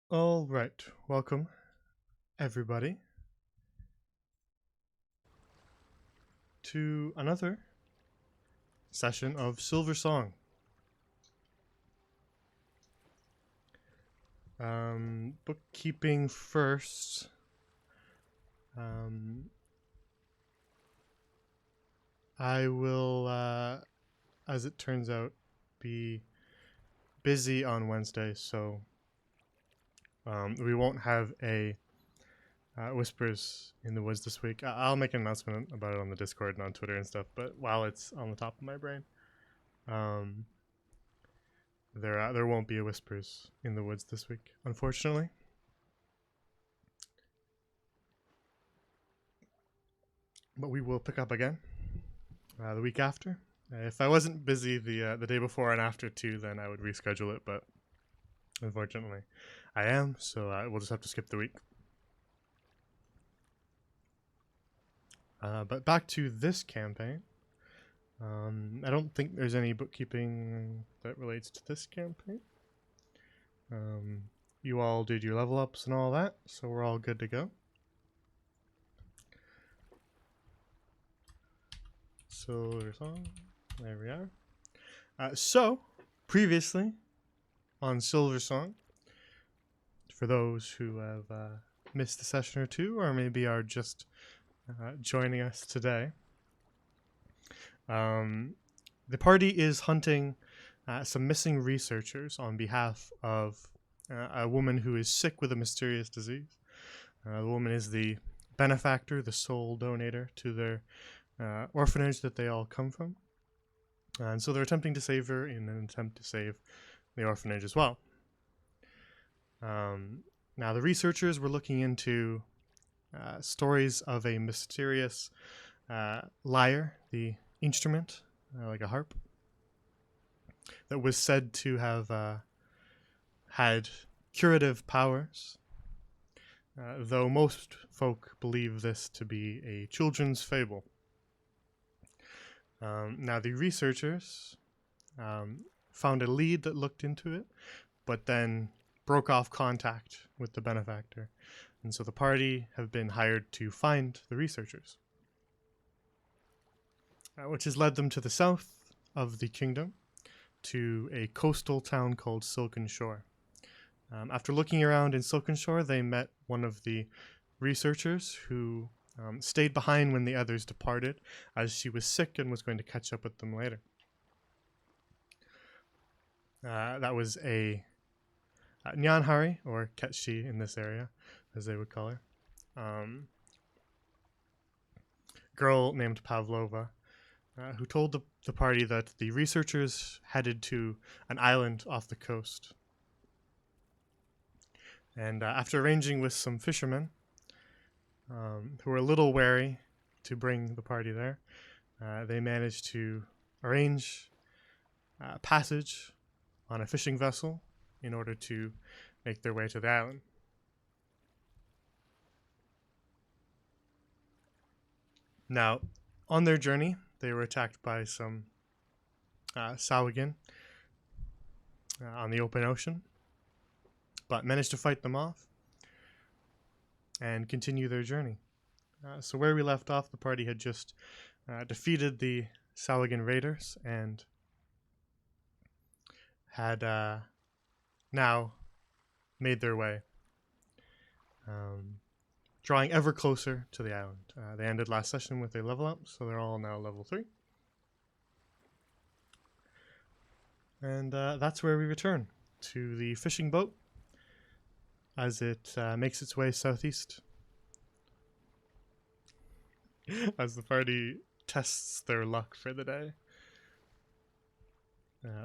All right, welcome everybody to another session of Silversong. Bookkeeping first. I will, as it turns out, be busy on Wednesday, so we won't have a Whispers in the Woods this week. I'll make an announcement about it on the Discord and on Twitter and stuff, but while it's on the top of my brain, there won't be a Whispers in the Woods this week, unfortunately. But we will pick up again the week after. If I wasn't busy the day before and after too, then I would reschedule it. But unfortunately, I am, so we'll just have to skip the week. But back to this campaign. I don't think there's any bookkeeping that relates to this campaign. You all did your level ups and all that, so we're all good to go. Silversong, there we are. So, previously on Silversong, for those who have missed a session or two, or maybe are just joining us today, the party is hunting some missing researchers on behalf of a woman who is sick with a mysterious disease. The woman is the benefactor, the sole donator to their orphanage that they all come from. And so they're attempting to save her in an attempt to save the orphanage as well. Now, the researchers were looking into stories of a mysterious lyre, the instrument, like a harp, that was said to have had curative powers, though most folk believe this to be a children's fable. Now, the researchers found a lead that looked into it, but then broke off contact with the benefactor. And so the party have been hired to find the researchers, which has led them to the south of the kingdom, to a coastal town called Silken Shore. After looking around in Silken Shore, they met one of the researchers who stayed behind when the others departed, as she was sick and was going to catch up with them later. That was a Nyanhari, or Ketshi in this area, as they would call her, girl named Pavlova, who told the party that the researchers headed to an island off the coast. And after arranging with some fishermen, who were a little wary to bring the party there, they managed to arrange passage on a fishing vessel in order to make their way to the island. Now, on their journey, they were attacked by some Sahuagin on the open ocean, but managed to fight them off and continue their journey. So where we left off, the party had just defeated the Sahuagin raiders and had now made their way, drawing ever closer to the island. They ended last session with a level up, so they're all now level 3. And that's where we return, to the fishing boat, as it makes its way southeast, as the party tests their luck for the day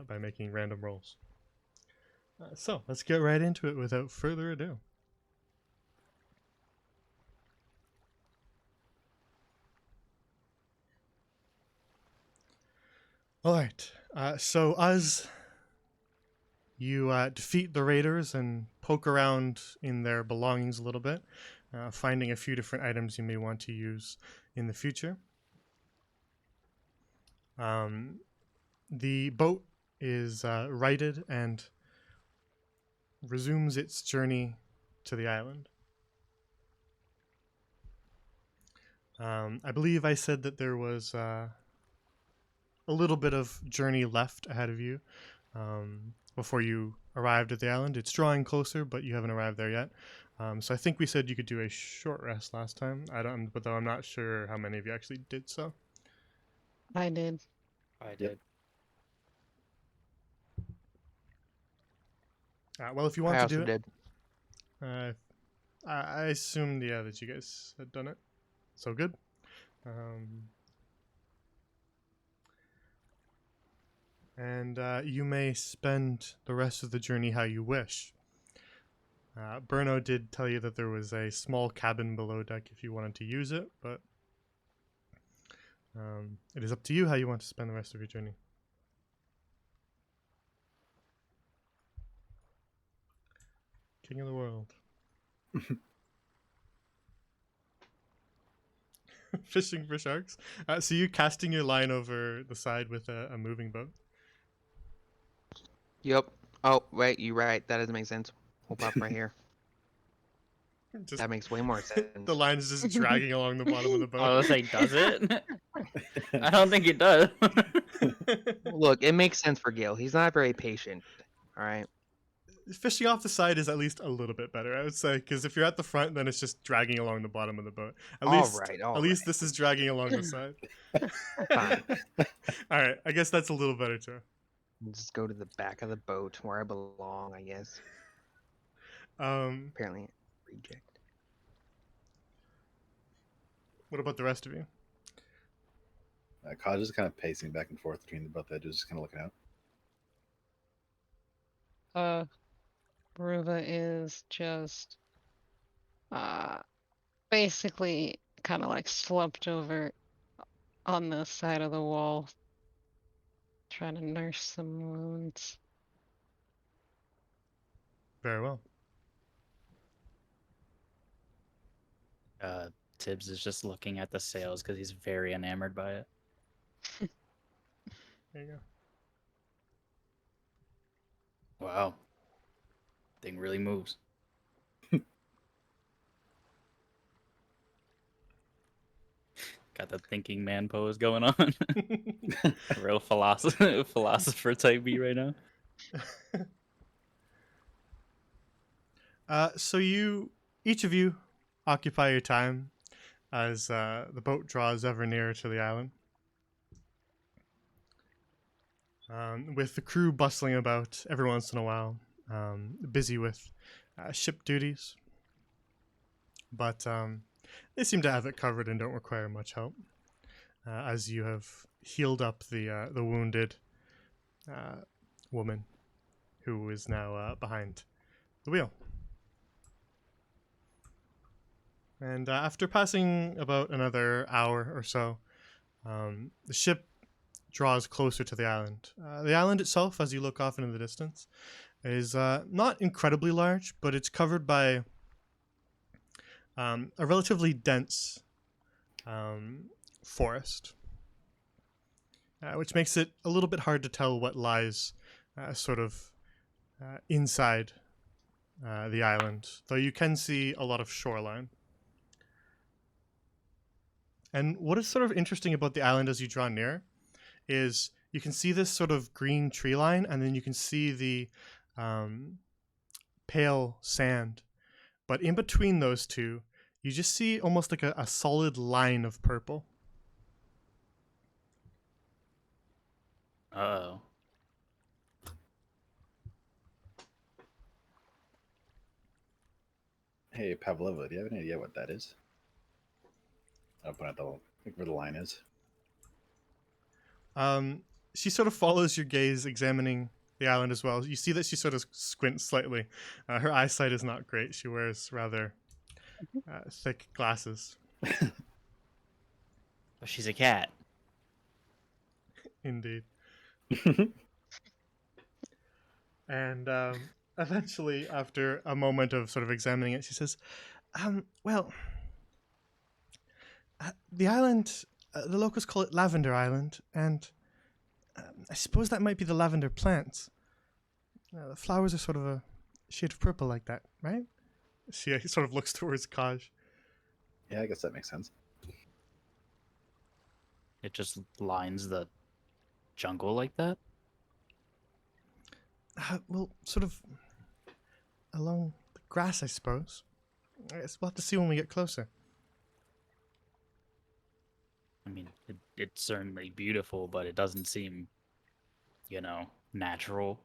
by making random rolls. So let's get right into it without further ado. All right, so as you defeat the raiders and poke around in their belongings a little bit, finding a few different items you may want to use in the future. The boat is righted and resumes its journey to the island. I believe I said that there was a little bit of journey left ahead of you before you arrived at the island. It's drawing closer, but you haven't arrived there yet. So I think we said you could do a short rest last time. But though I'm not sure how many of you actually did so. I did. I did. Well, if you want I to also do it, did. I assumed, that you guys had done it. So good. And you may spend the rest of the journey how you wish. Bruno did tell you that there was a small cabin below deck if you wanted to use it, but it is up to you how you want to spend the rest of your journey. King of the world. Fishing for sharks? So you casting your line over the side with a moving boat? Yep. Oh, wait, you're right. That doesn't make sense. We'll pop right here. That makes way more sense. The line is just dragging along the bottom of the boat. I was like, does it? I don't think it does. Look, it makes sense for Gil. He's not very patient. All right. Fishing off the side is at least a little bit better, I would say, because if you're at the front, then it's just dragging along the bottom of the boat. At least this is dragging along the side. Fine. All right, I guess that's a little better too. Just go to the back of the boat where I belong, I guess. Apparently, reject. What about the rest of you? Kaju's kind of pacing back and forth between both edges, just kind of looking out. Baruva is just basically kind of like slumped over on the side of the wall, trying to nurse some wounds. Very well. Tibbs is just looking at the sails because he's very enamored by it. There you go. Wow. Thing really moves. Got the thinking man pose going on. Real philosopher type B right now. So each of you occupy your time as the boat draws ever nearer to the island. With the crew bustling about every once in a while, busy with ship duties. But they seem to have it covered and don't require much help, as you have healed up the wounded woman who is now behind the wheel. And after passing about another hour or so, the ship draws closer to the island. The island itself, as you look off into the distance, is not incredibly large, but it's covered by a relatively dense forest, which makes it a little bit hard to tell what lies inside the island, though you can see a lot of shoreline. And what is sort of interesting about the island as you draw near is you can see this sort of green tree line, and then you can see the pale sand. But in between those two, you just see almost like a solid line of purple. Uh-oh. Hey, Pavlova, do you have any idea what that is? I'll point out where the line is. She sort of follows your gaze, examining the island as well. You see that she sort of squints slightly. Her eyesight is not great. She wears rather thick glasses. But she's a cat. Indeed. And eventually, after a moment of sort of examining it, she says, the island, the locals call it Lavender Island, and I suppose that might be the lavender plants. The flowers are sort of a shade of purple like that, right? She sort of looks towards Kaj. Yeah, I guess that makes sense. It just lines the jungle like that? Well, sort of along the grass, I suppose. I guess we'll have to see when we get closer. I mean, it's certainly beautiful, but it doesn't seem, natural.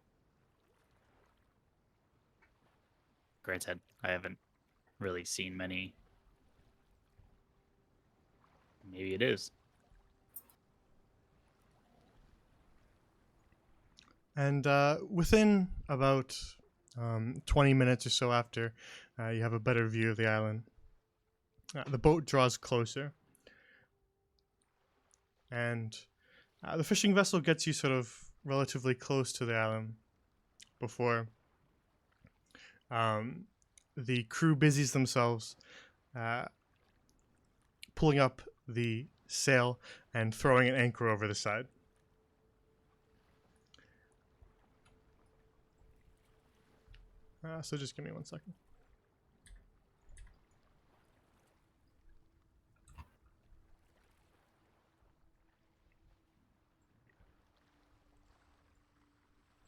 Granted, I haven't really seen many. Maybe it is. And within about 20 minutes or so after, you have a better view of the island. The boat draws closer. And the fishing vessel gets you sort of relatively close to the island before the crew busies themselves pulling up the sail and throwing an anchor over the side. So just give me 1 second.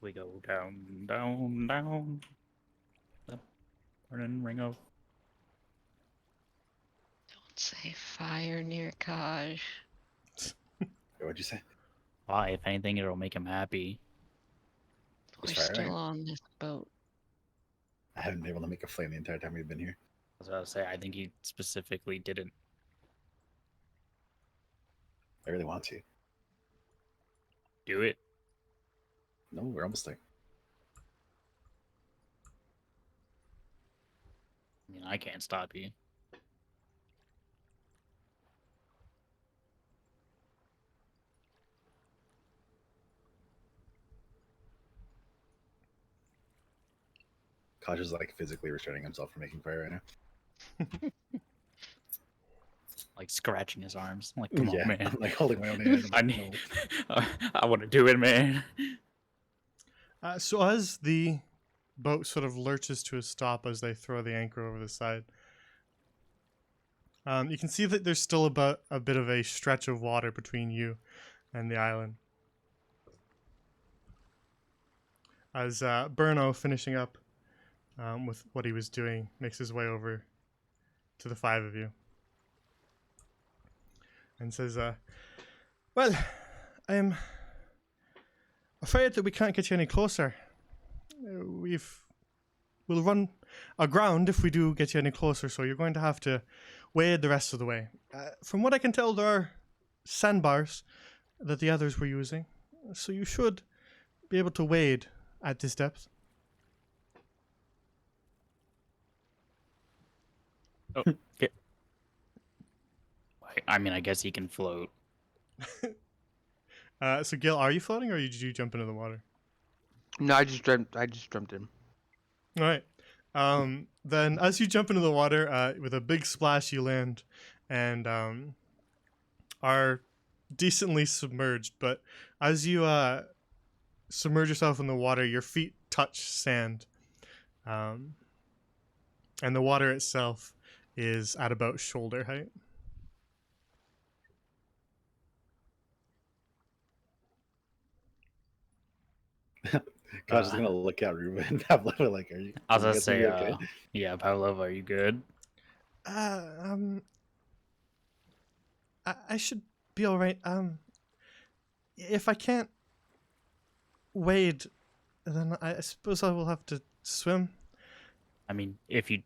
We go down, down, down. The burning ring of. Don't say fire near Kaj. What'd you say? Why? If anything, it'll make him happy. We're Just fire still right? on this boat. I haven't been able to make a flame the entire time we've been here. I was about to say, I think he specifically didn't. I really want to. Do it. No, we're almost there. I mean, I can't stop you. Kaj is like physically restraining himself from making fire right now. Like scratching his arms. I'm like, come Yeah, on, man. I'm like holding my own hand. I'm I like, need. no. I want to do it, man. So as the boat sort of lurches to a stop as they throw the anchor over the side, you can see that there's still about a bit of a stretch of water between you and the island. As Burno, finishing up with what he was doing, makes his way over to the five of you and says, well, I'm afraid that we can't get you any closer. We'll run aground if we do get you any closer, so you're going to have to wade the rest of the way. From what I can tell, there are sandbars that the others were using, so you should be able to wade at this depth. Oh, okay. I mean, I guess he can float. So Gil, are you floating, or did you jump into the water? No, I just dreamt in. All right. Then as you jump into the water, with a big splash, you land and are decently submerged. But as you submerge yourself in the water, your feet touch sand. And the water itself is at about shoulder height. Kaj is gonna look at Ruben and Pavlova like, "Are you?" I was you gonna guys say, gonna be okay? yeah, Pavlova, are you good? I should be all right. If I can't wade, then I suppose I will have to swim. I mean, if you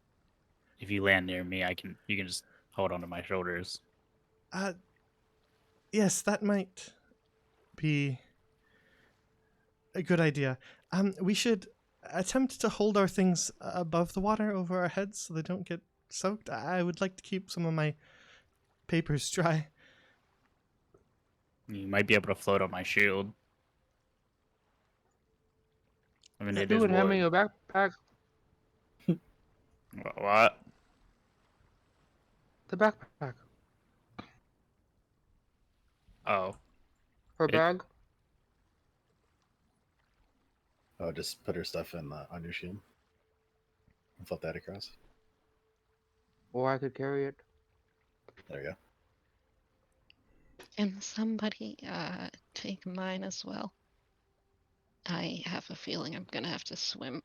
land near me, you can just hold onto my shoulders. Yes, that might be a good idea. We should attempt to hold our things above the water over our heads so they don't get soaked. I would like to keep some of my papers dry. You might be able to float on my shield. I mean, it You is would hand me wood. your backpack. What? The backpack. Oh, Her It- bag. Oh, just put her stuff in on your shield. Flip that across. Or I could carry it. There we go. Can somebody take mine as well? I have a feeling I'm gonna have to swim.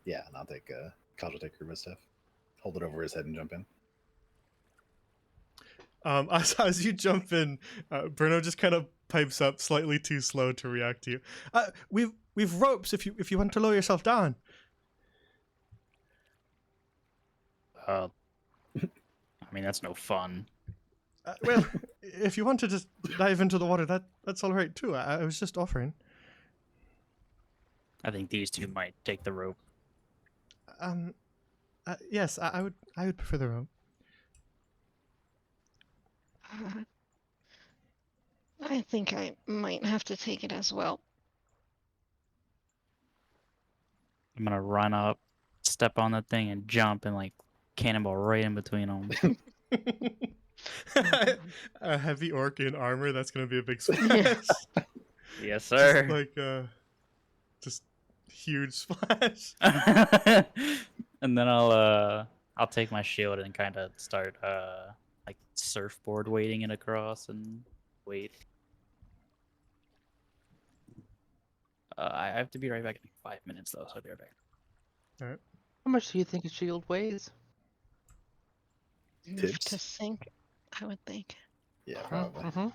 Yeah, and I'll take Kaj will take Ruba's stuff. Hold it over his head and jump in. As you jump in, Bruno just kind of pipes up, slightly too slow to react to you. We've ropes if you want to lower yourself down. I mean, that's no fun. Well, if you want to just dive into the water, that's all right too. I was just offering. I think these two might take the rope. Yes, I would prefer the rope. I think I might have to take it as well. I'm gonna run up, step on the thing, and jump and like cannonball right in between them. A heavy orc in armor, that's gonna be a big splash. Yes, sir. Just like just huge splash. And then I'll take my shield and kind of start like surfboard wading it across and wait. I have to be right back in 5 minutes though, so I'll be right back. All right. How much do you think a shield weighs? Enough Tips? to sink, I would think. Yeah, probably.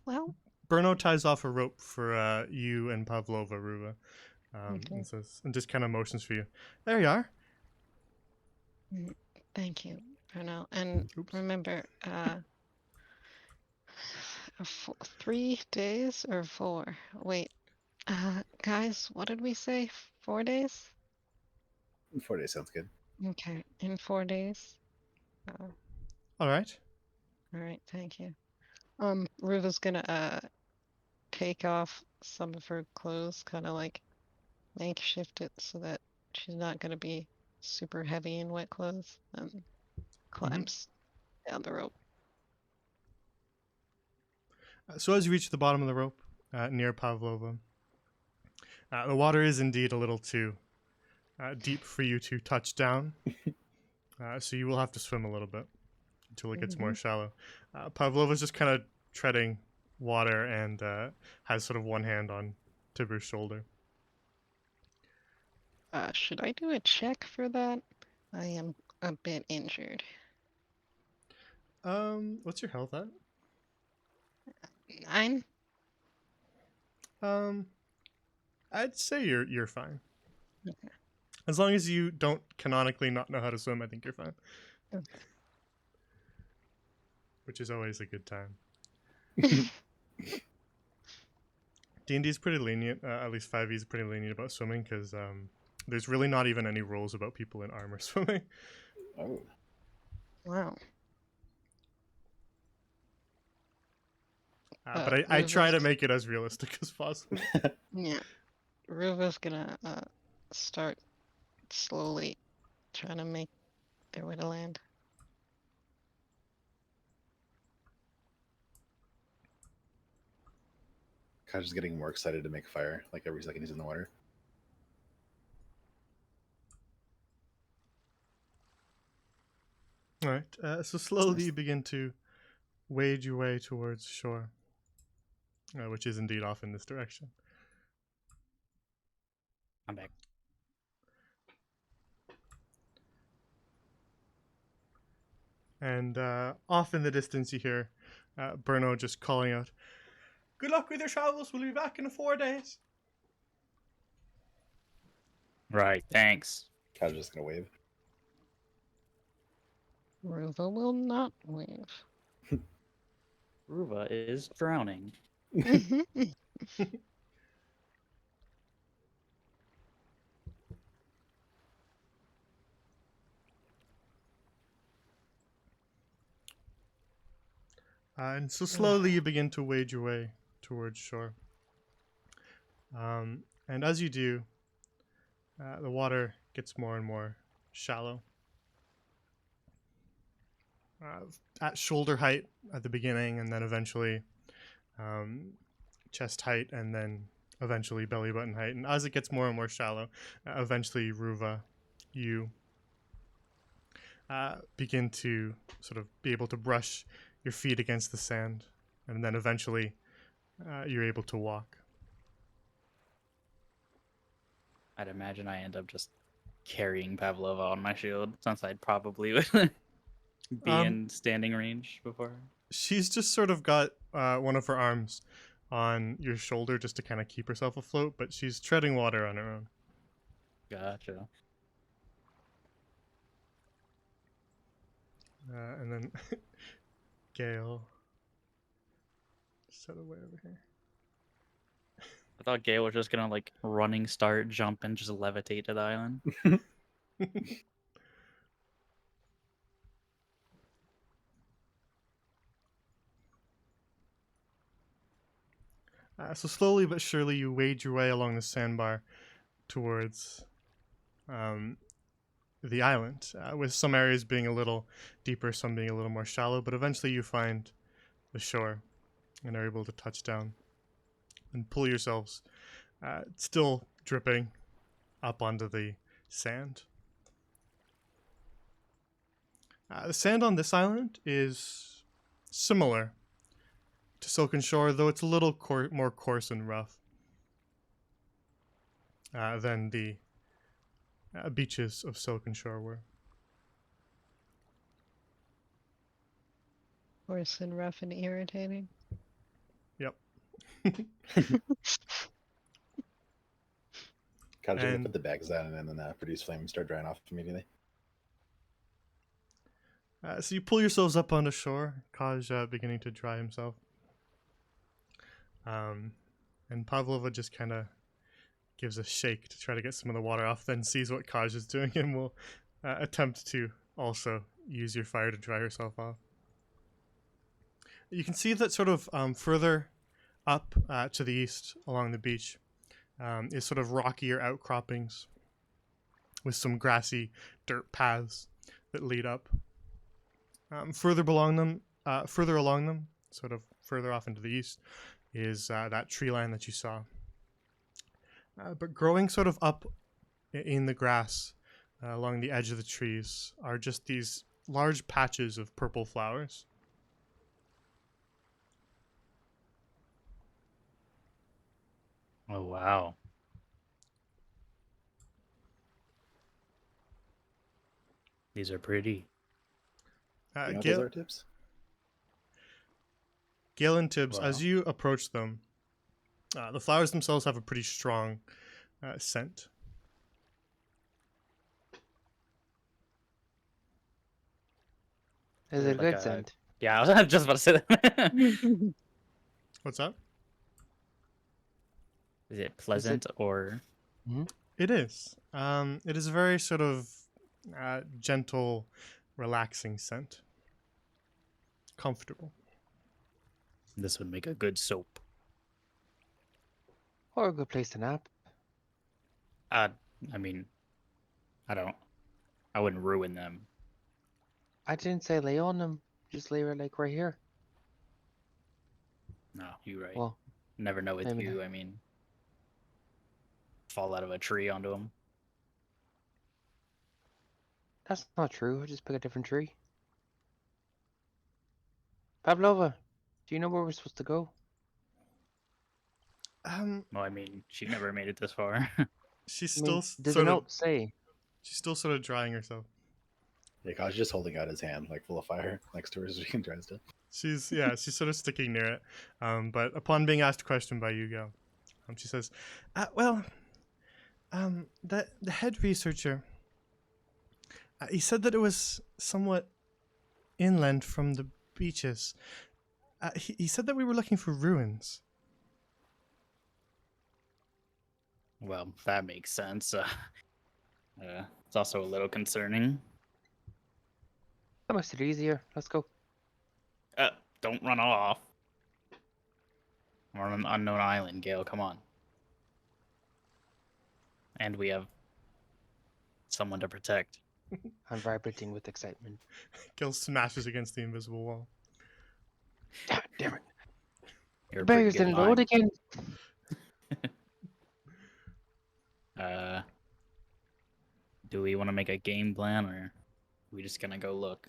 Well, Bruno ties off a rope for you and Pavlova, Ruva, Okay. and just kind of motions for you. There you are. thank you, Bruno. And Oops. remember, 3 days or 4? Wait, guys, what did we say? 4 days? 4 days sounds good. Okay, in 4 days. All right. All right, thank you. Ruva's gonna take off some of her clothes, kind of like makeshift it so that she's not gonna be super heavy in wet clothes, and climbs down the rope. So as you reach the bottom of the rope near Pavlova, the water is indeed a little too deep for you to touch down. So you will have to swim a little bit until it gets more shallow. Pavlova's just kind of treading water and has sort of one hand on Tibur's shoulder. Should I do a check for that? I am a bit injured. What's your health at? 9? I'd say you're fine. Okay. As long as you don't canonically not know how to swim, I think you're fine. Okay. Which is always a good time. D&D is pretty lenient, at least 5e is pretty lenient about swimming, because there's really not even any rules about people in armor swimming. Oh. Wow. But I try to make it as realistic as possible. Yeah. Ruva's gonna start slowly trying to make their way to land. Kaj is getting more excited to make fire, like every second he's in the water. All right, so slowly you begin to wade your way towards shore, which is indeed off in this direction. I'm back. And off in the distance you hear Bruno just calling out, "Good luck with your travels, we'll be back in 4 days." Right, thanks. Kaj is just gonna wave. Ruva will not wave. Ruva is drowning. And so slowly you begin to wade your way towards shore. And as you do, the water gets more and more shallow. At shoulder height at the beginning, and then eventually chest height and then eventually belly button height. And as it gets more and more shallow, eventually, Ruva, you begin to sort of be able to brush your feet against the sand. And then eventually, you're able to walk. I'd imagine I end up just carrying Pavlova on my shield, since I'd probably would be in standing range before. She's just sort of got one of her arms on your shoulder just to kind of keep herself afloat, but she's treading water on her own. Gotcha. And then Gale. Set away over here. I thought Gale was just gonna like running start, jump, and just levitate to the island. So slowly but surely you wade your way along the sandbar towards the island, with some areas being a little deeper, some being a little more shallow, but eventually you find the shore and are able to touch down and pull yourselves, still dripping, up onto the sand. The sand on this island is similar to Silken Shore, though it's a little more coarse and rough than the beaches of Silken Shore were. Coarse and rough and irritating. Yep. Kaiju, put the bags down and then produce flame and start drying off immediately. So you pull yourselves up onto shore, Kaj beginning to dry himself. And Pavlova just kind of gives a shake to try to get some of the water off, then sees what Kaj is doing and will attempt to also use your fire to dry herself off. You can see that sort of further up to the east along the beach is sort of rockier outcroppings with some grassy dirt paths that lead up. Further along them, sort of further off into the east, is that tree line that you saw. But growing sort of up in the grass along the edge of the trees are just these large patches of purple flowers. Oh, wow. These are pretty. You know Gale, those are tips? Gale and Tibbs, Wow. as you approach them, the flowers themselves have a pretty strong scent. Is They're it a like good scent? Yeah, I was just about to say that. What's that? Is it pleasant or? It is. It is a very sort of gentle, relaxing scent. Comfortable. This would make a good soap. Or a good place to nap? I mean, I wouldn't ruin them. I didn't say lay on them. Just lay like right here. No, you're right. Well, Never know with maybe you. I mean, fall out of a tree onto them. that's not true. I just pick a different tree. Pavlova, do you know where we're supposed to go? Um, Well, I mean, she never made it this far. she's I mean, still does sort the of note say? she's still sort of drying herself. Yeah, Kaju's just holding out his hand, like full of fire, next to her so she can dry still. She's sort of sticking near it. But upon being asked a question by Yugo, she says, the head researcher, he said that it was somewhat inland from the beaches. He said that we were looking for ruins. Well, that makes sense. It's also a little concerning. That makes it easier. Let's go. Don't run off. We're on an unknown island, Gale. Come on. And we have someone to protect. I'm vibrating with excitement. Gil smashes against the invisible wall. Damn it. You're a pretty Bears good didn't load mime. again. Do we want to make a game plan, or are we just gonna go look?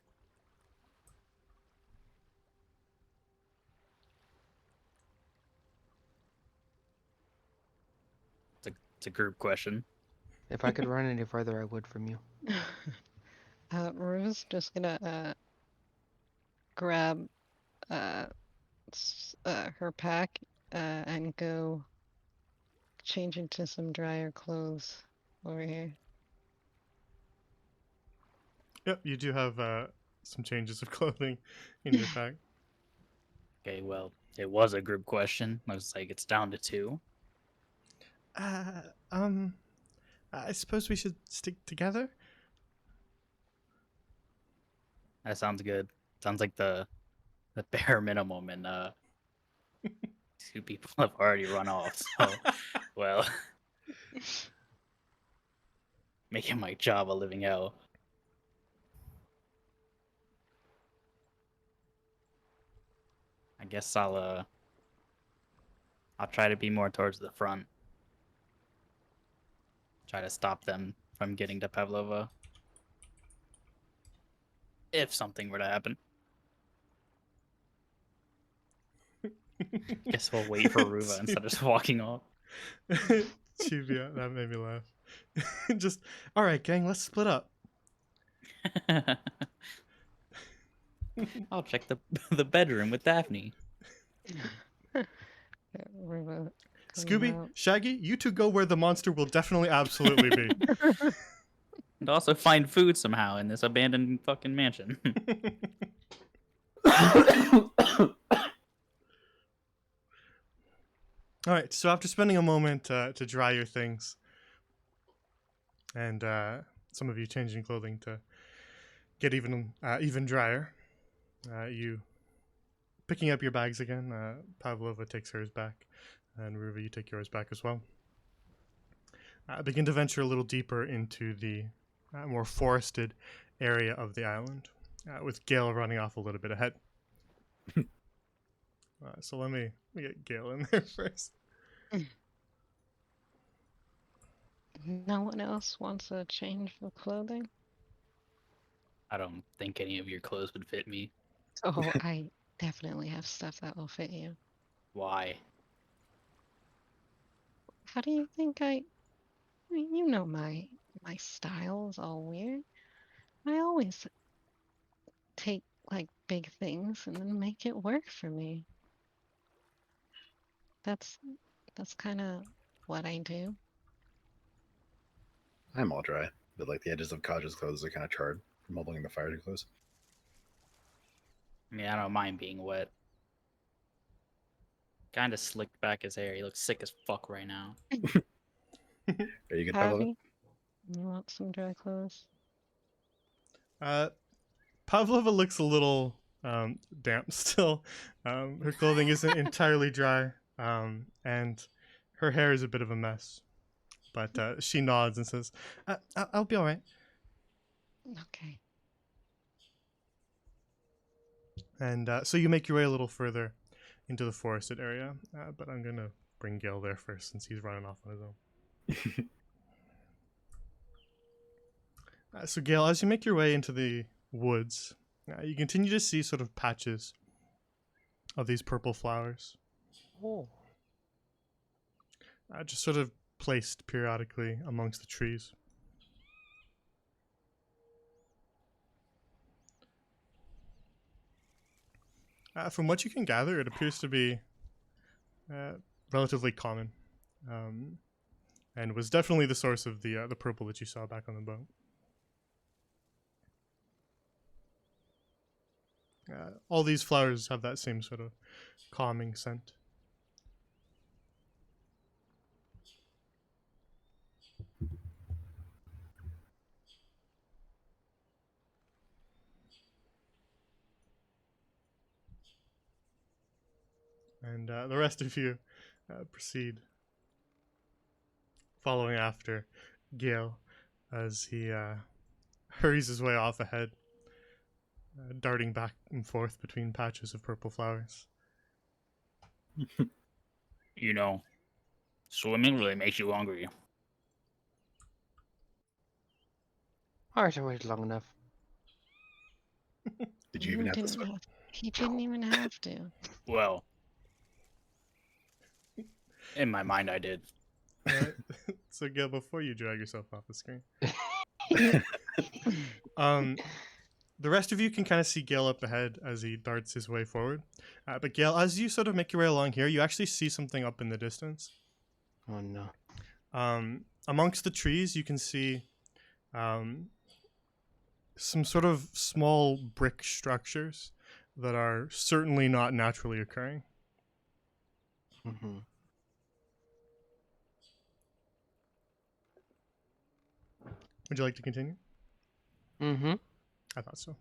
It's a group question. If I could run any further, I would from you. Rue's just gonna grab her pack and go change into some drier clothes over here. Yep, you do have some changes of clothing in your pack. Okay, well, it was a group question. Looks like it's down to 2. I suppose we should stick together. That sounds good. Sounds like the bare minimum, and 2 people have already run off. So, well, making my job a living hell. I guess I'll try to be more towards the front. Try to stop them from getting to Pavlova. If something were to happen. Guess we'll wait for Ruva instead of just walking off. Chivia, that made me laugh. Just, all right, gang, let's split up. I'll check the bedroom with Daphne. Ruva comes Scooby, out. Shaggy, you two go where the monster will definitely absolutely be. And also find food somehow in this abandoned fucking mansion. All right, so after spending a moment to dry your things, and some of you changing clothing to get even drier, you picking up your bags again. Pavlova takes hers back, and Ruva, you take yours back as well. Begin to venture a little deeper into the more forested area of the island, with Gale running off a little bit ahead. So let me get Gale in there first. No one else wants a change of clothing? I don't think any of your clothes would fit me. Oh, I definitely have stuff that will fit you. Why? How do you think I mean, you know my style is all weird. I always take like big things and then make it work for me. That's kind of what I do. I'm all dry, but like the edges of Kaju's clothes are kind of charred from holding the fire too close. I mean, I don't mind being wet. Kind of slicked back his hair. He looks sick as fuck right now. Are you good, Pavlova? Javi, you want some dry clothes? Pavlova looks a little damp still. Her clothing isn't entirely dry, and her hair is a bit of a mess. But she nods and says, I'll be all right. Okay. And so you make your way a little further into the forested area, but I'm going to bring Gale there first since he's running off on his own. So Gale, as you make your way into the woods, you continue to see sort of patches of these purple flowers. Oh. Just sort of placed periodically amongst the trees. From what you can gather, it appears to be relatively common, and was definitely the source of the purple that you saw back on the boat. All these flowers have that same sort of calming scent. And the rest of you proceed following after Gale as he hurries his way off ahead, darting back and forth between patches of purple flowers. You know, swimming really makes you hungry. Alright, I waited long enough. Did you even have to swim? He didn't even have to. Well, in my mind, I did. Alright. So Gil, before you drag yourself off the screen, the rest of you can kind of see Gale up ahead as he darts his way forward. But Gale, as you sort of make your way along here, you actually see something up in the distance. Oh no. Amongst the trees, you can see some sort of small brick structures that are certainly not naturally occurring. Mm-hmm. Would you like to continue? Mm-hmm. I thought so.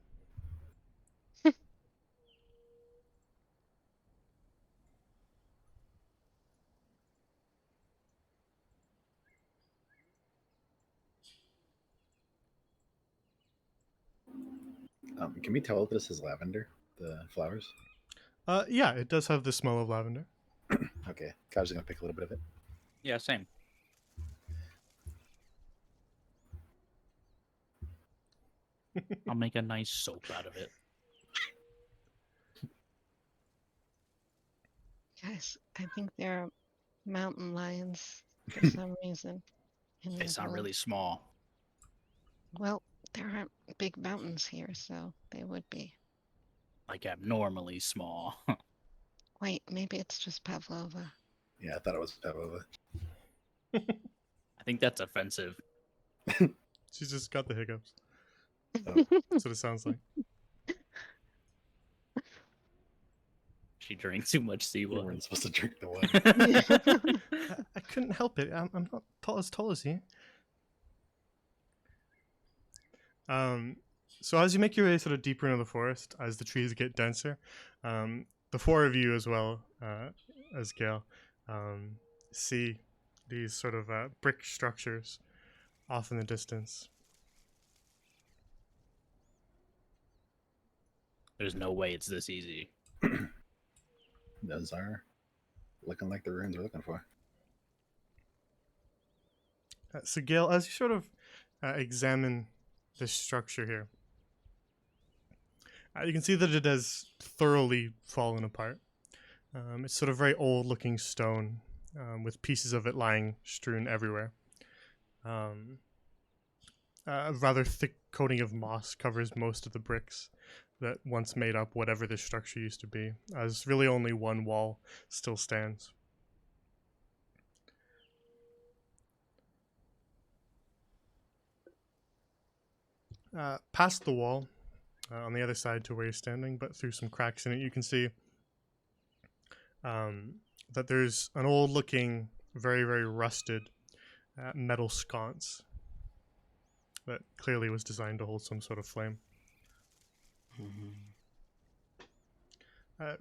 Can we tell if this is lavender? The flowers? Yeah, it does have the smell of lavender. Okay. I was gonna pick a little bit of it. Yeah, same. I'll make a nice soap out of it. Guys, I think there are mountain lions for some reason. in They this sound world. really small. Well, there aren't big mountains here, so they would be. Like abnormally small. Wait, maybe it's just Pavlova. Yeah, I thought it was Pavlova. I think that's offensive. She's just got the hiccups. Oh. That's what it sounds like. She drinks too much We seawater. weren't supposed to drink the water. I couldn't help it. I'm not tall as he. So as you make your way sort of deeper into the forest, as the trees get denser, the four of you as well as Gale see these sort of brick structures off in the distance. There's no way it's this easy. Those are looking like the runes we're looking for. So Gale, as you sort of examine this structure here, you can see that it has thoroughly fallen apart. It's sort of very old-looking stone, with pieces of it lying strewn everywhere. A rather thick coating of moss covers most of the bricks that once made up whatever this structure used to be, as really only one wall still stands. Past the wall, on the other side to where you're standing, but through some cracks in it, you can see that there's an old-looking, very, very rusted metal sconce that clearly was designed to hold some sort of flame.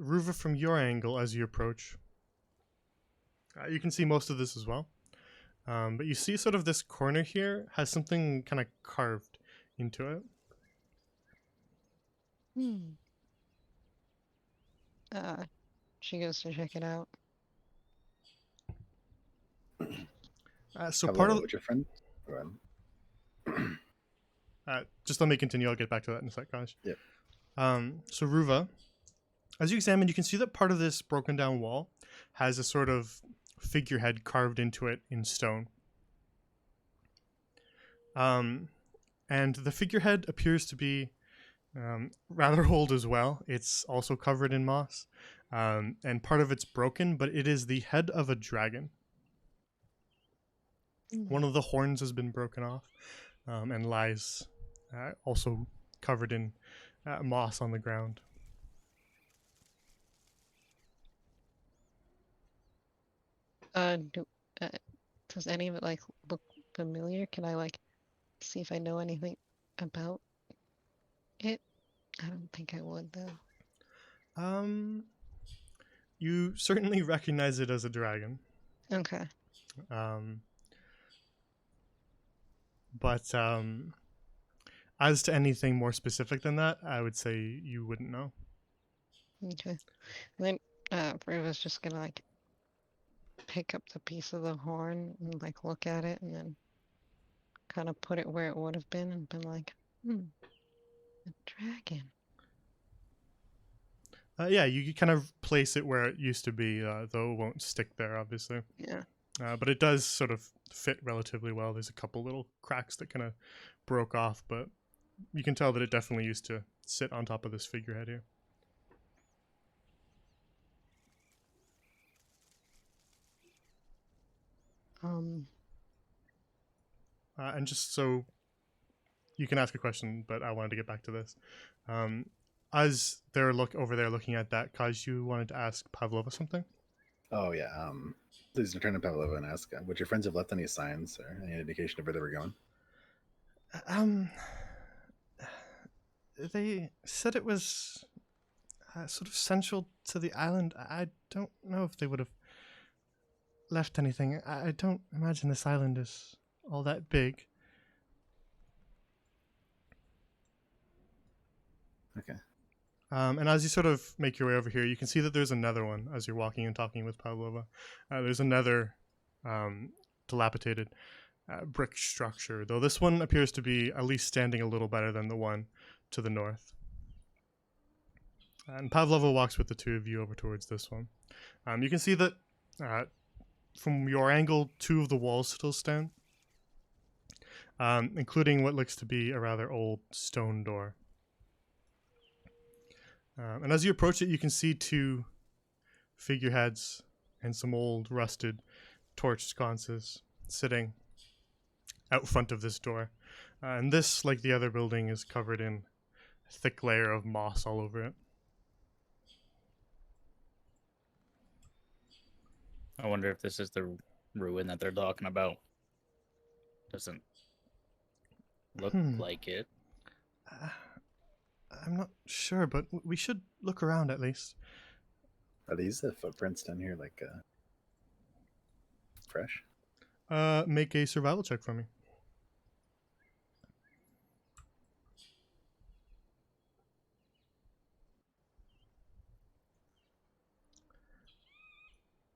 Ruva, from your angle as you approach, you can see most of this as well. But you see sort of this corner here has something kind of carved into it. She goes to check it out. So Pavlova, part of what's your friend? Go ahead. just let me continue. I'll get back to that in a sec, guys. Yep. So Ruva, as you examine, you can see that part of this broken down wall has a sort of figurehead carved into it in stone. And the figurehead appears to be rather old as well. It's also covered in moss, and part of it's broken, but it is the head of a dragon. One of the horns has been broken off, and lies also covered in moss on the ground. Does any of it like look familiar? Can I like see if I know anything about it? I don't think I would though. You certainly recognize it as a dragon. Okay. But as to anything more specific than that, I would say you wouldn't know. Okay. And then Ruva's just gonna like pick up the piece of the horn and like look at it and then kind of put it where it would have been and been like, a dragon. Yeah, you kind of place it where it used to be, though it won't stick there, obviously. Yeah. But it does sort of fit relatively well. There's a couple little cracks that kind of broke off, but you can tell that it definitely used to sit on top of this figurehead here. And just so you can ask a question, but I wanted to get back to this. As they're over there looking at that, Kaiju wanted to ask Pavlova something. Oh yeah. Please return to Pavlova and ask, would your friends have left any signs or any indication of where they were going? They said it was sort of central to the island. I don't know if they would have left anything. I don't imagine this island is all that big. Okay. And as you sort of make your way over here, you can see that there's another one as you're walking and talking with Pavlova. There's another dilapidated brick structure, though this one appears to be at least standing a little better than the one to the north. And Pavlova walks with the two of you over towards this one. You can see that from your angle, two of the walls still stand, including what looks to be a rather old stone door. And as you approach it, you can see two figureheads and some old rusted torch sconces sitting out front of this door. And this, like the other building, is covered in a thick layer of moss all over it. I wonder if this is the ruin that they're talking about. Doesn't look like it. I'm not sure, but we should look around at least. Are these the footprints down here, like fresh? Make a survival check for me.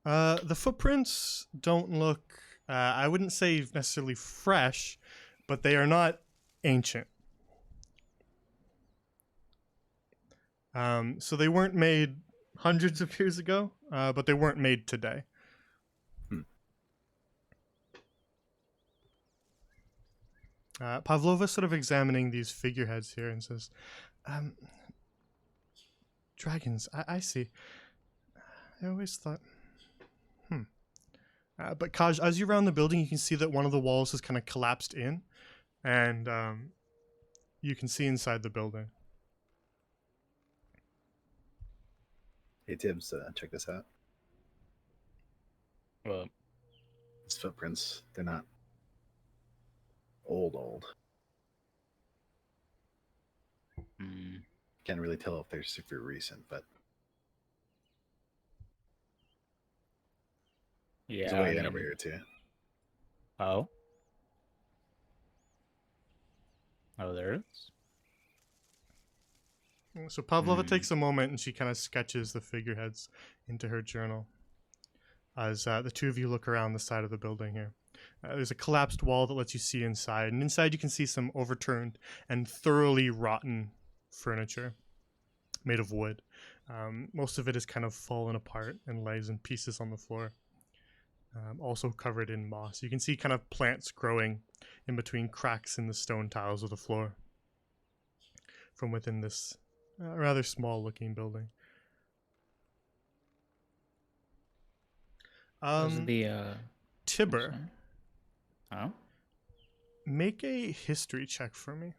The footprints don't look, I wouldn't say necessarily fresh, but they are not ancient. So they weren't made hundreds of years ago, but they weren't made today. Pavlova's sort of examining these figureheads here and says, dragons, I see. I always thought, but Kaj, as you round the building, you can see that one of the walls has kind of collapsed in, and you can see inside the building. Hey Tibbs, check this out. Well, These footprints, they're not old. Can't really tell if they're super recent, but yeah. there's a way in over here too. Oh, there is. So Pavlova takes a moment and she kind of sketches the figureheads into her journal as the two of you look around the side of the building here. There's a collapsed wall that lets you see inside, and inside you can see some overturned and thoroughly rotten furniture made of wood. Most of it is kind of fallen apart and lays in pieces on the floor, also covered in moss. You can see kind of plants growing in between cracks in the stone tiles of the floor from within this rather small looking building. Those are the Tibber, oh, make a history check for me.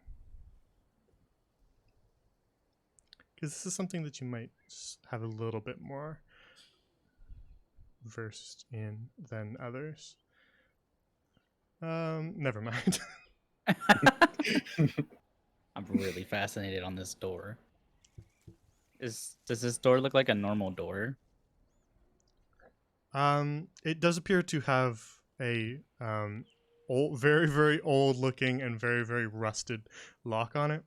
Because this is something that you might have a little bit more versed in than others. Never mind. I'm really fascinated on this door. Does this door look like a normal door? It does appear to have a old, very, very old looking and very, very rusted lock on it.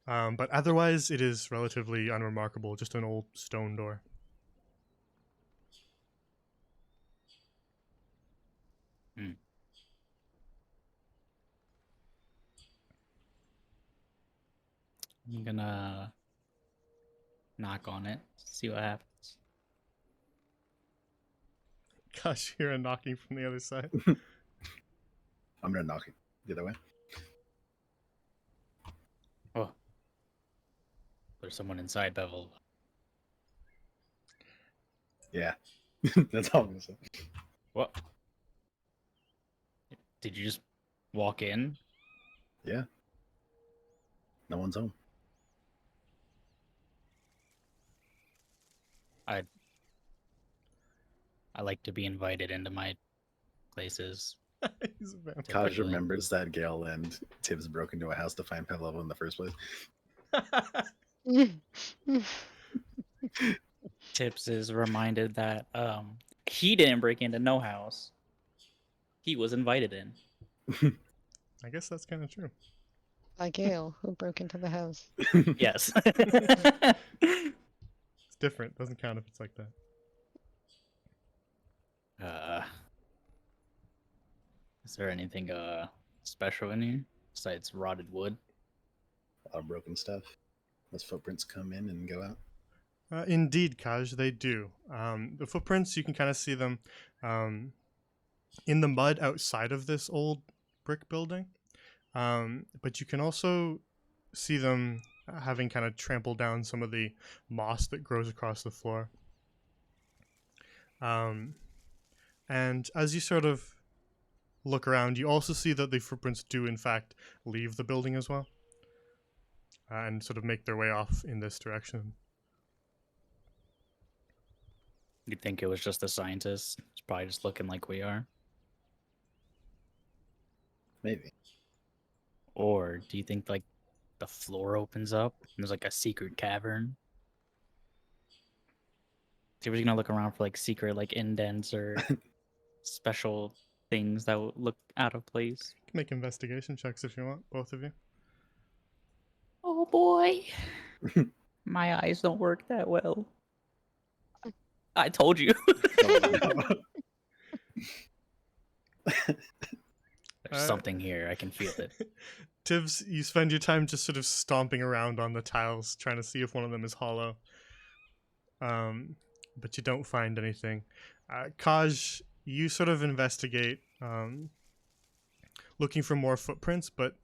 But otherwise, it is relatively unremarkable, just an old stone door. I'm gonna knock on it, see what happens. Gosh, you hear a knocking from the other side. I'm gonna knock it the other way. Oh, there's someone inside, Bevel. Yeah, that's all I'm gonna say. What? Did you just walk in? Yeah, no one's home. I like to be invited into my places. He's a vampire. Kaj Typically. remembers that Gale and Tibbs broke into a house to find Pavlova in the first place. Tips is reminded that he didn't break into no house. He was invited in. I guess that's kind of true. By Gale, who broke into the house. Yes. It's different. Doesn't count if it's like that. Is there anything special in here besides rotted wood? A lot of broken stuff. Those footprints come in and go out. Indeed, Kaj, they do. The footprints, you can kind of see them in the mud outside of this old brick building. But you can also see them having kind of trampled down some of the moss that grows across the floor. And as you sort of look around, you also see that the footprints do, in fact, leave the building as well. And sort of make their way off in this direction. You'd think it was just the scientists. It's probably just looking like we are. Maybe. Or do you think like the floor opens up and there's like a secret cavern? So we're gonna look around for like secret like indents or special things that would look out of place. You can make investigation checks if you want, both of you. Oh boy. My eyes don't work that well. I told you. There's something here. I can feel it. Tibbs, you spend your time just sort of stomping around on the tiles, trying to see if one of them is hollow. But you don't find anything. Kaj, you sort of investigate, looking for more footprints, but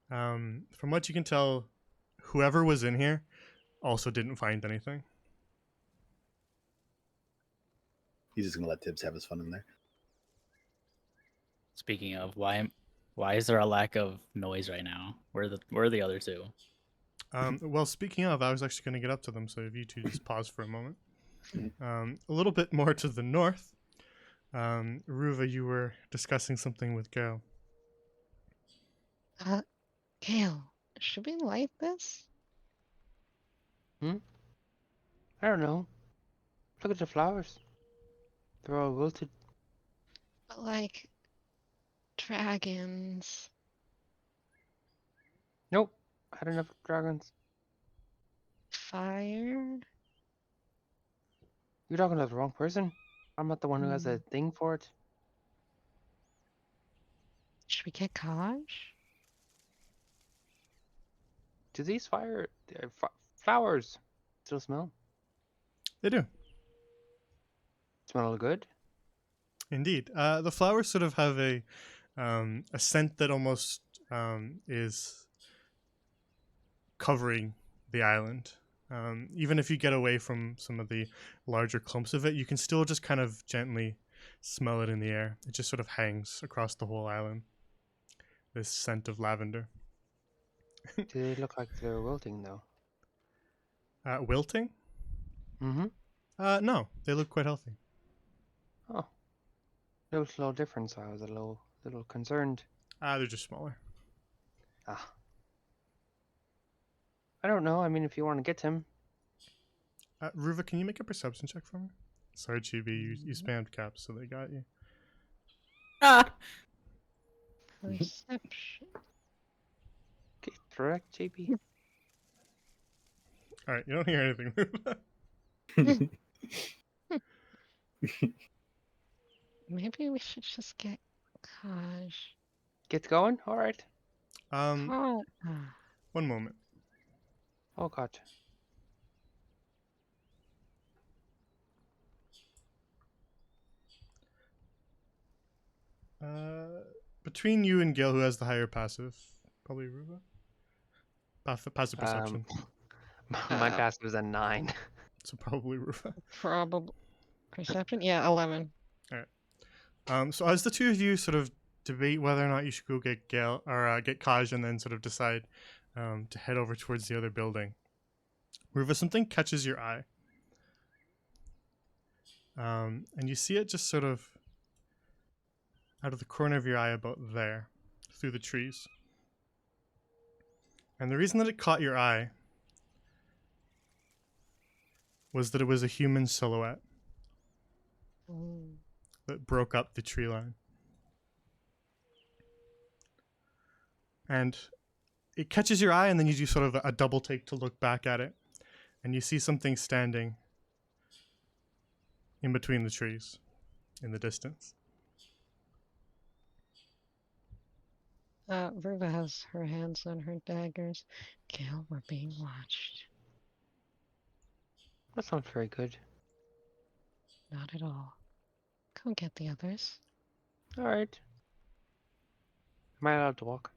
from what you can tell, whoever was in here also didn't find anything. He's just gonna let Tibbs have his fun in there. Speaking of, why is there a lack of noise right now? Where are the other two? Well, speaking of, I was actually going to get up to them, so if you two just pause for a moment. A little bit more to the north, Ruva, you were discussing something with Gale. Gale, should we light this? I don't know. Look at the flowers. They're all wilted. But like dragons. Nope. I had enough dragons. Fire? You're talking to the wrong person. I'm not the one who has a thing for it. Should we get Kaj? Do these flowers still smell? They do. Smell good? Indeed. The flowers sort of have a scent that almost is covering the island. Even if you get away from some of the larger clumps of it, you can still just kind of gently smell it in the air. It just sort of hangs across the whole island. This scent of lavender. Do they look like they're wilting though? Wilting? Mm-hmm. No, they look quite healthy. Oh. There was a little difference. I was a little concerned. They're just smaller. Ah. I don't know. I mean, if you want to get him. Ruva, can you make a perception check for me? Sorry, Chibi, you spammed caps, so they got you. Ah! Perception. Okay, correct, JP. All right, you don't hear anything. Maybe we should just get Kaj. Get going? Alright. Kaj. One moment. Oh god. Between you and Gil, who has the higher passive? Probably Ruba. Passive perception. My passive is a 9. So probably Ruba. Probably perception. Yeah, 11. So as the two of you sort of debate whether or not you should go get Gale or get Kaj, and then sort of decide to head over towards the other building, Ruva, something catches your eye, and you see it just sort of out of the corner of your eye, about there, through the trees. And the reason that it caught your eye was that it was a human silhouette Ooh. that broke up the tree line. And it catches your eye, and then you do sort of a double take to look back at it, and you see something standing in between the trees in the distance. Ruva has her hands on her daggers. Gale, we're being watched. That sounds very good. Not at all. Come get the others. Alright. Am I allowed to walk?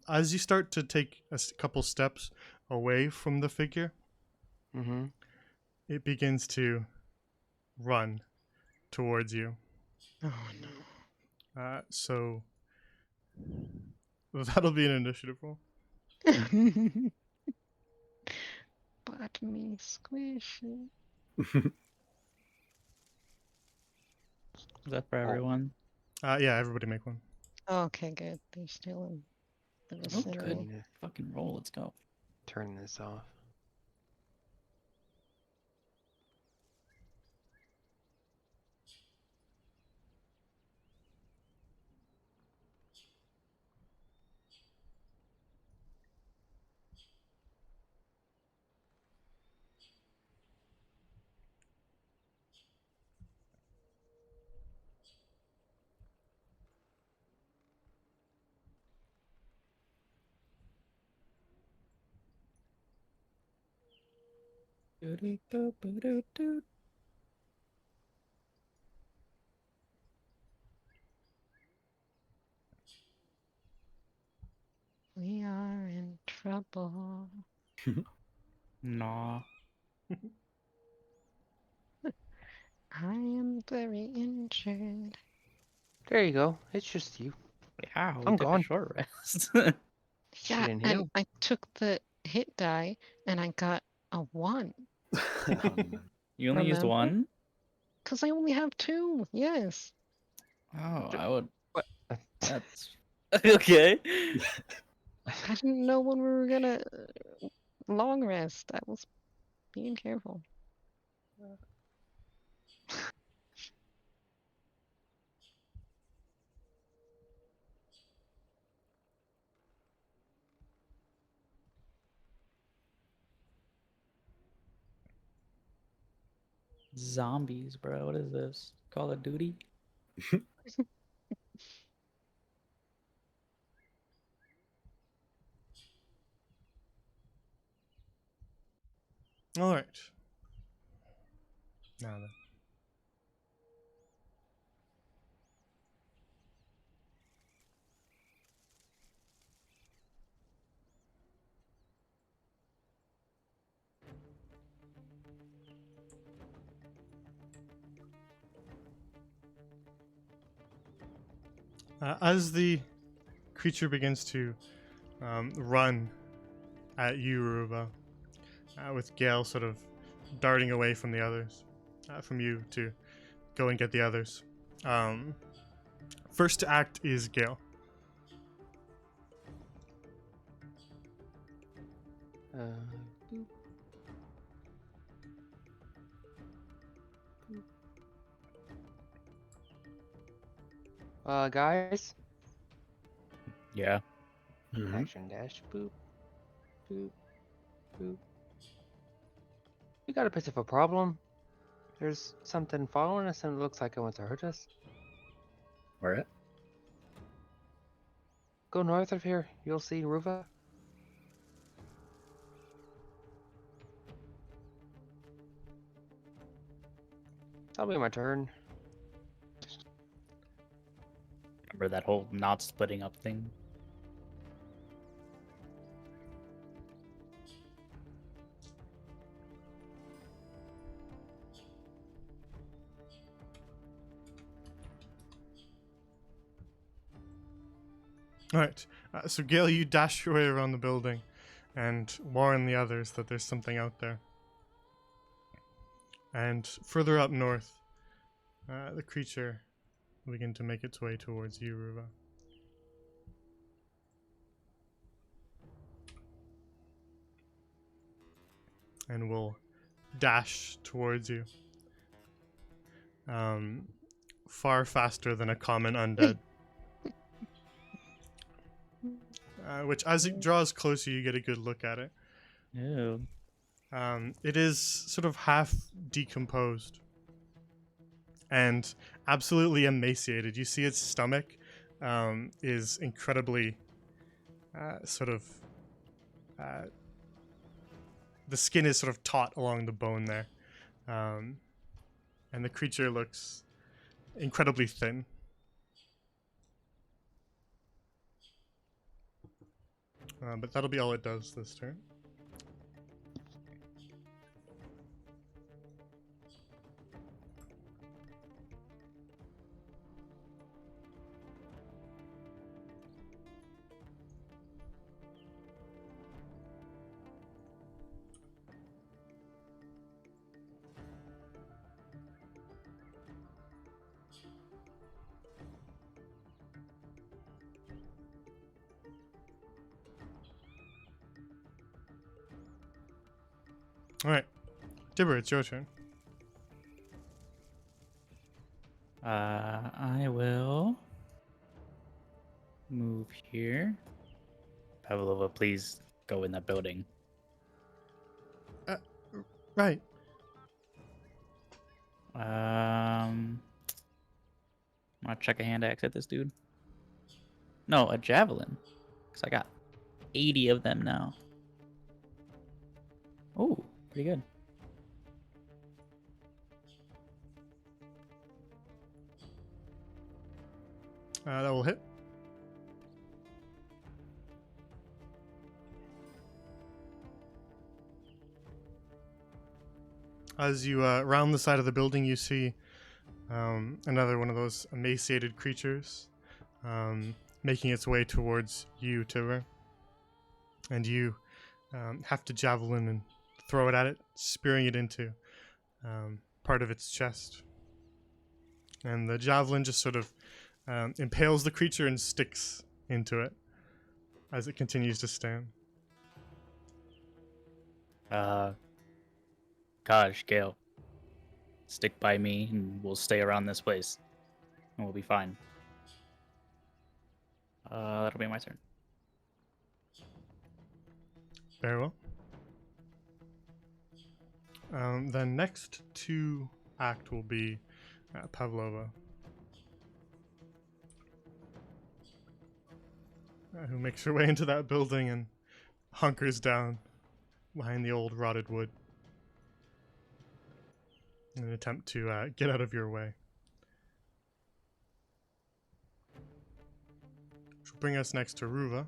As you start to take a couple steps away from the figure, Mm-hmm. it begins to run towards you. Oh So that'll be an initiative roll. no. But me squishy. Is that for everyone? Yeah, everybody make one. Okay, good. They're still in the Oh, vicinity. good. Fucking roll. Let's go. Turn this off. Doo-doo-doo-doo-doo. We are in trouble. Nah. I am very injured. There you go. It's just you. Yeah, we I'm took gone. a short rest. She Yeah, didn't and heal. I took the hit die and I got a 1. You only used Remember? one? Because I only have 2. Yes. Oh, I would. What? That's okay. I didn't know when we were gonna long rest. I was being careful. Zombies, bro. What is this? Call of Duty? All right. Now then. As the creature begins to run at you, Ruba, with Gale sort of darting away from the others, from you to go and get the others. First to act is Gale. Boop. Guys. Yeah. Mhm. Action dash. Boop. Boop. Boop. We got a bit of a problem. There's something following us and it looks like it wants to hurt us. Where at? Go north of here. You'll see Ruva. That'll be my turn. Remember that whole not splitting up thing? Alright, so Gale, you dash your way around the building and warn the others that there's something out there. And further up north, the creature will begin to make its way towards you, Ruva. And will dash towards you. Far faster than a common undead. Which, as it draws closer, you get a good look at it. Ew. It is sort of half decomposed and absolutely emaciated. You see its stomach is incredibly the skin is sort of taut along the bone there. And the creature looks incredibly thin. But that'll be all it does this turn. Alright. Dibber, it's your turn. I will move here. Pavlova, please go in that building. Right. I'm gonna check a hand axe at this dude. No, a javelin. Because I got 80 of them now. Oh, pretty good. That will hit. As you round the side of the building, you see another one of those emaciated creatures making its way towards you, Tiver. And you have to javelin and throw it at it, spearing it into part of its chest. And the javelin just sort of impales the creature and sticks into it as it continues to stand. Gosh, Gale. Stick by me and we'll stay around this place. And we'll be fine. That'll be my turn. Very well. The next to act will be Pavlova, who makes her way into that building and hunkers down behind the old rotted wood in an attempt to get out of your way. Which will bring us next to Ruva.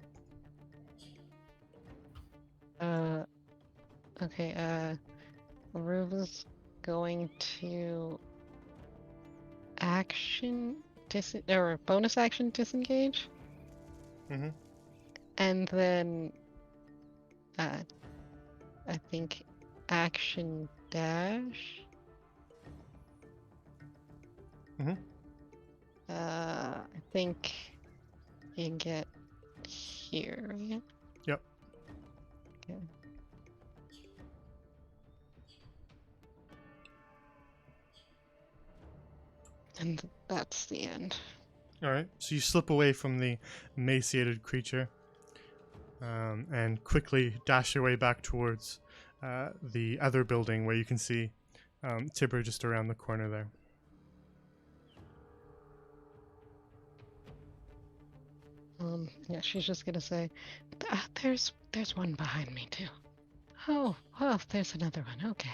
Okay, Ruva's going to bonus action disengage. Mm-hmm. And then I think action dash. Mm-hmm. I think you get here, right? Yep. Okay. And that's the end. Alright, so you slip away from the emaciated creature and quickly dash your way back towards the other building where you can see Tibber just around the corner there. Yeah, she's just gonna say, there's one behind me too. Oh, well, there's another one. Okay.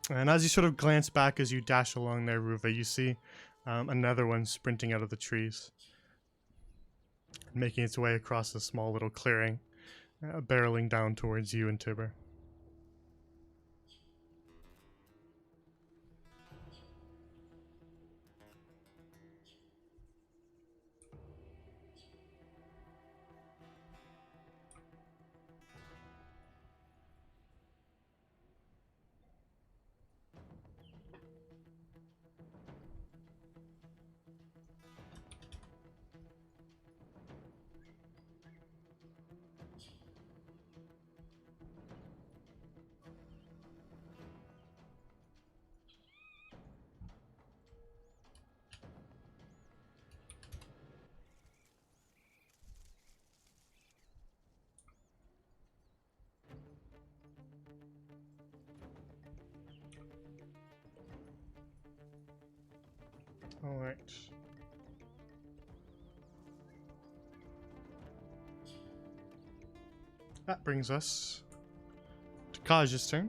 And as you sort of glance back as you dash along there, Ruva, you see another one sprinting out of the trees, making its way across a small little clearing, barreling down towards you and Tibber. All right. That brings us to Kaj's turn.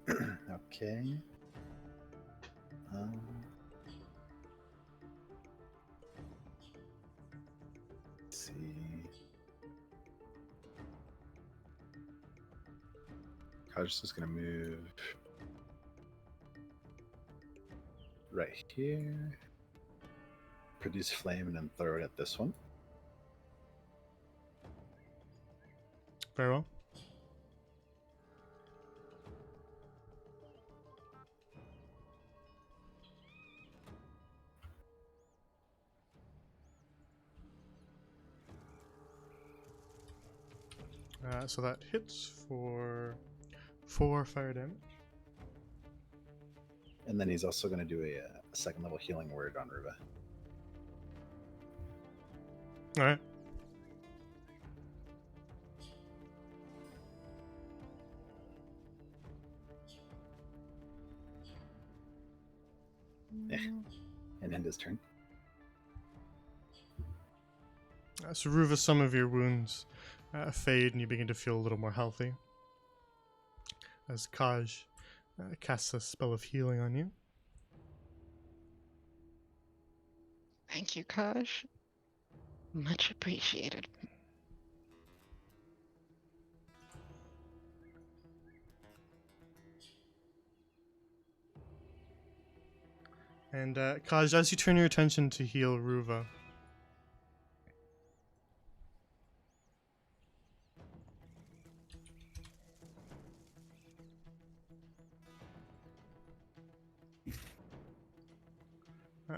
Okay. Let's see. Kaj's just gonna move right here. Produce flame and then throw it at this one. Very well. So that hits for 4 fire damage. And then he's also going to do a second level healing word on Ruva. All right. And end his turn. So Ruva, some of your wounds fade and you begin to feel a little more healthy. As Kaj casts a spell of healing on you. Thank you, Kaj. Much appreciated. And Kaj, as you turn your attention to heal Ruva,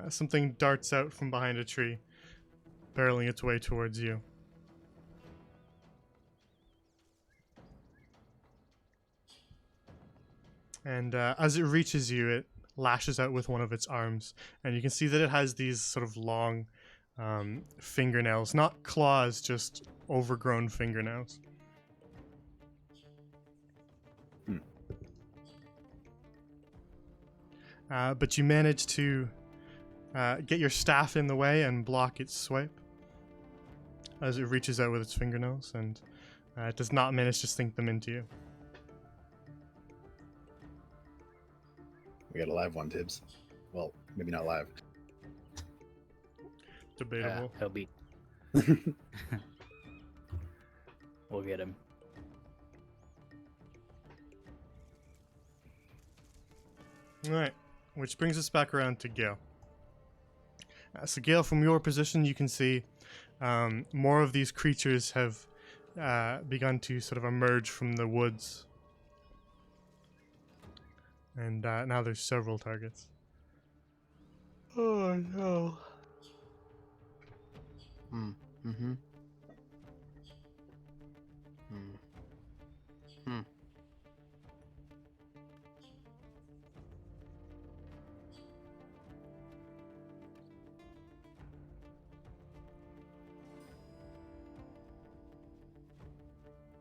something darts out from behind a tree, barreling its way towards you. And as it reaches you, it lashes out with one of its arms, and you can see that it has these sort of long fingernails, not claws, just overgrown fingernails. But you manage to get your staff in the way and block its swipe as it reaches out with its fingernails, and it does not manage to sink them into you. We got a live one, Tibbs. Well, maybe not live. Debatable. He'll be. We'll get him. Alright, which brings us back around to Gale. So Gale, from your position, you can see more of these creatures have begun to sort of emerge from the woods. And now there's several targets. Oh no. Mm-hmm. Hmm.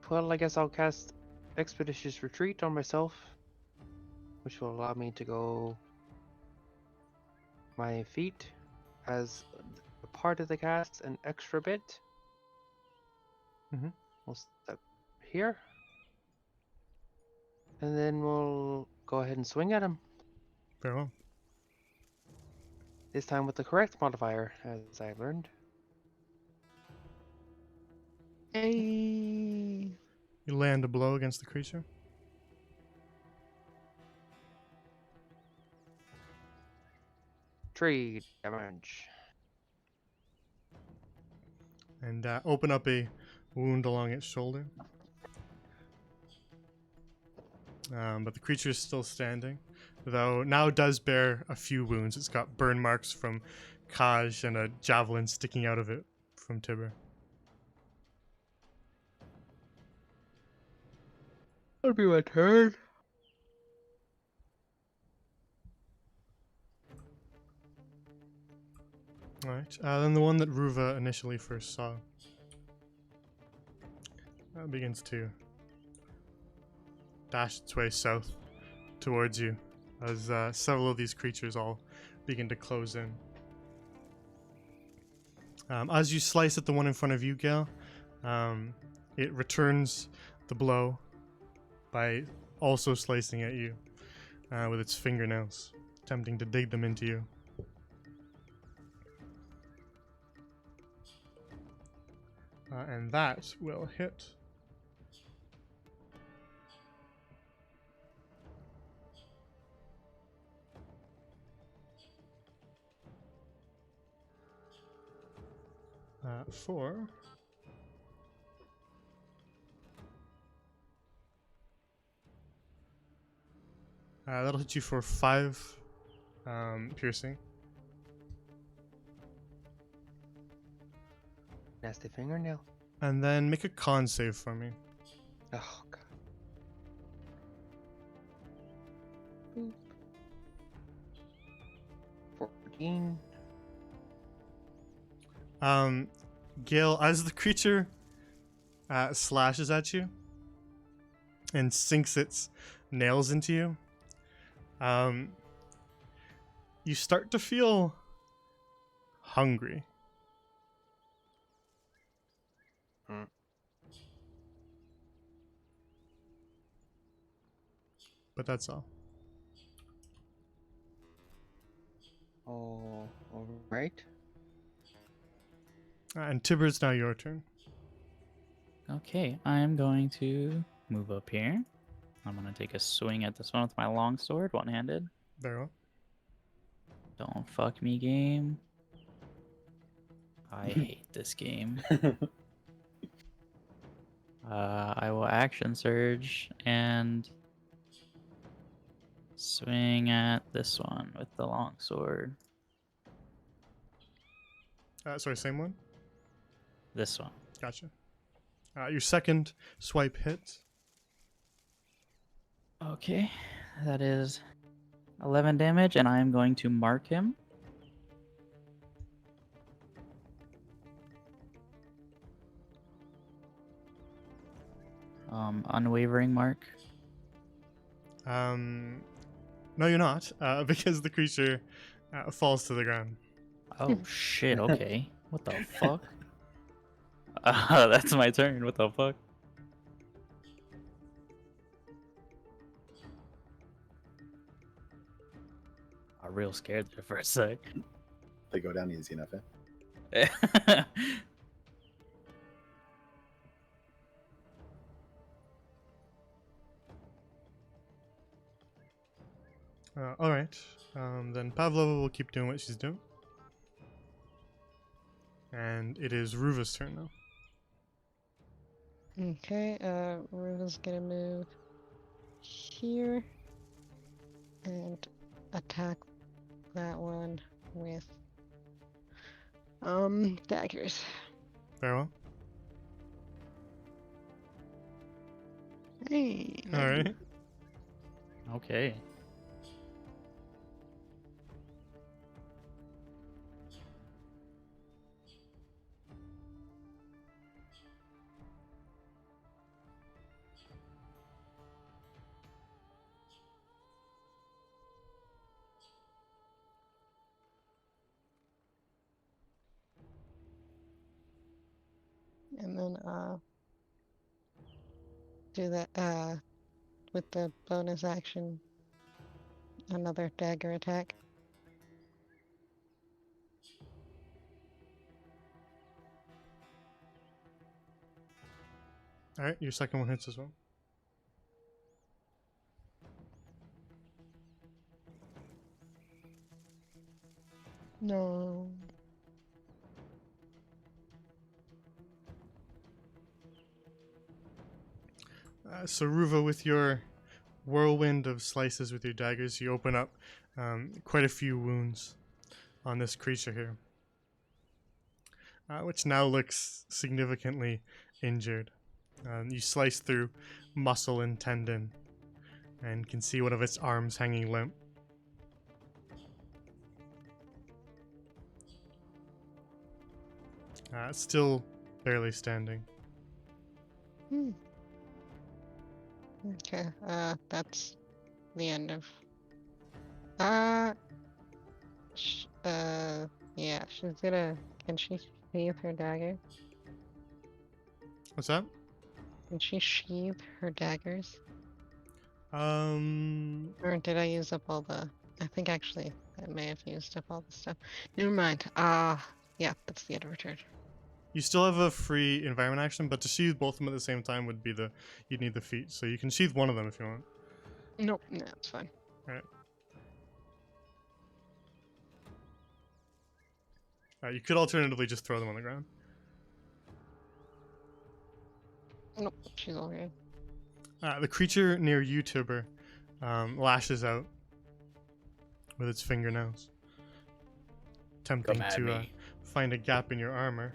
Well, I guess I'll cast Expeditious Retreat on myself, which will allow me to go my feet as a part of the cast an extra bit. Mhm. We'll step here, and then we'll go ahead and swing at him. Very well. This time with the correct modifier, as I learned. Hey. You land a blow against the creature. Tree damage. And open up a wound along its shoulder. But the creature is still standing, though now does bear a few wounds. It's got burn marks from Kaj and a javelin sticking out of it from Tibber. That'll be my turn. Alright, then the one that Ruva initially first saw begins to dash its way south towards you as several of these creatures all begin to close in. As you slice at the one in front of you, Gale, it returns the blow by also slicing at you with its fingernails, attempting to dig them into you. And that will hit. For that'll hit you for 5 piercing. Nasty fingernail. And then make a con save for me. Oh god. Boop. 14. Gale, as the creature slashes at you and sinks its nails into you, you start to feel hungry. But that's all. Oh, alright. And Tibber, it's now your turn. Okay, I'm going to move up here. I'm going to take a swing at this one with my longsword, one-handed. Very well. Don't fuck me, game. I hate this game. I will action surge and swing at this one with the longsword. Sorry, same one? This one. Gotcha. Your second swipe hits. Okay, that is 11 damage, and I am going to mark him. Unwavering mark. No, you're not, because the creature falls to the ground. Oh shit, okay. What the fuck? That's my turn. What the fuck? I'm real scared there for a sec. They go down easy enough, eh? Alright, then Pavlova will keep doing what she's doing. And it is Ruva's turn now. Okay, Ruva's gonna move here and attack that one with daggers. Very well. Hey. All right. Okay. And then do that with the bonus action, another dagger attack. All right. Your second one hits as well. No. So Ruva, with your whirlwind of slices with your daggers, you open up quite a few wounds on this creature here, which now looks significantly injured. You slice through muscle and tendon and can see one of its arms hanging limp. Still barely standing. Hmm. Okay, that's the end of. Yeah, she's gonna. Can she sheathe her dagger? What's that? Can she sheathe her daggers? Um, Or did I use up all the? I think actually I may have used up all the stuff. Never mind. Yeah, that's the end of her turn. you still have a free environment action, but to sheathe both of them at the same time would be you'd need the feat. So you can sheathe one of them if you want. Nope, no, it's fine. You could alternatively just throw them on the ground. Nope, she's all good. The creature near you, Tibber, lashes out with its fingernails, attempting Come at to me. find a gap in your armor.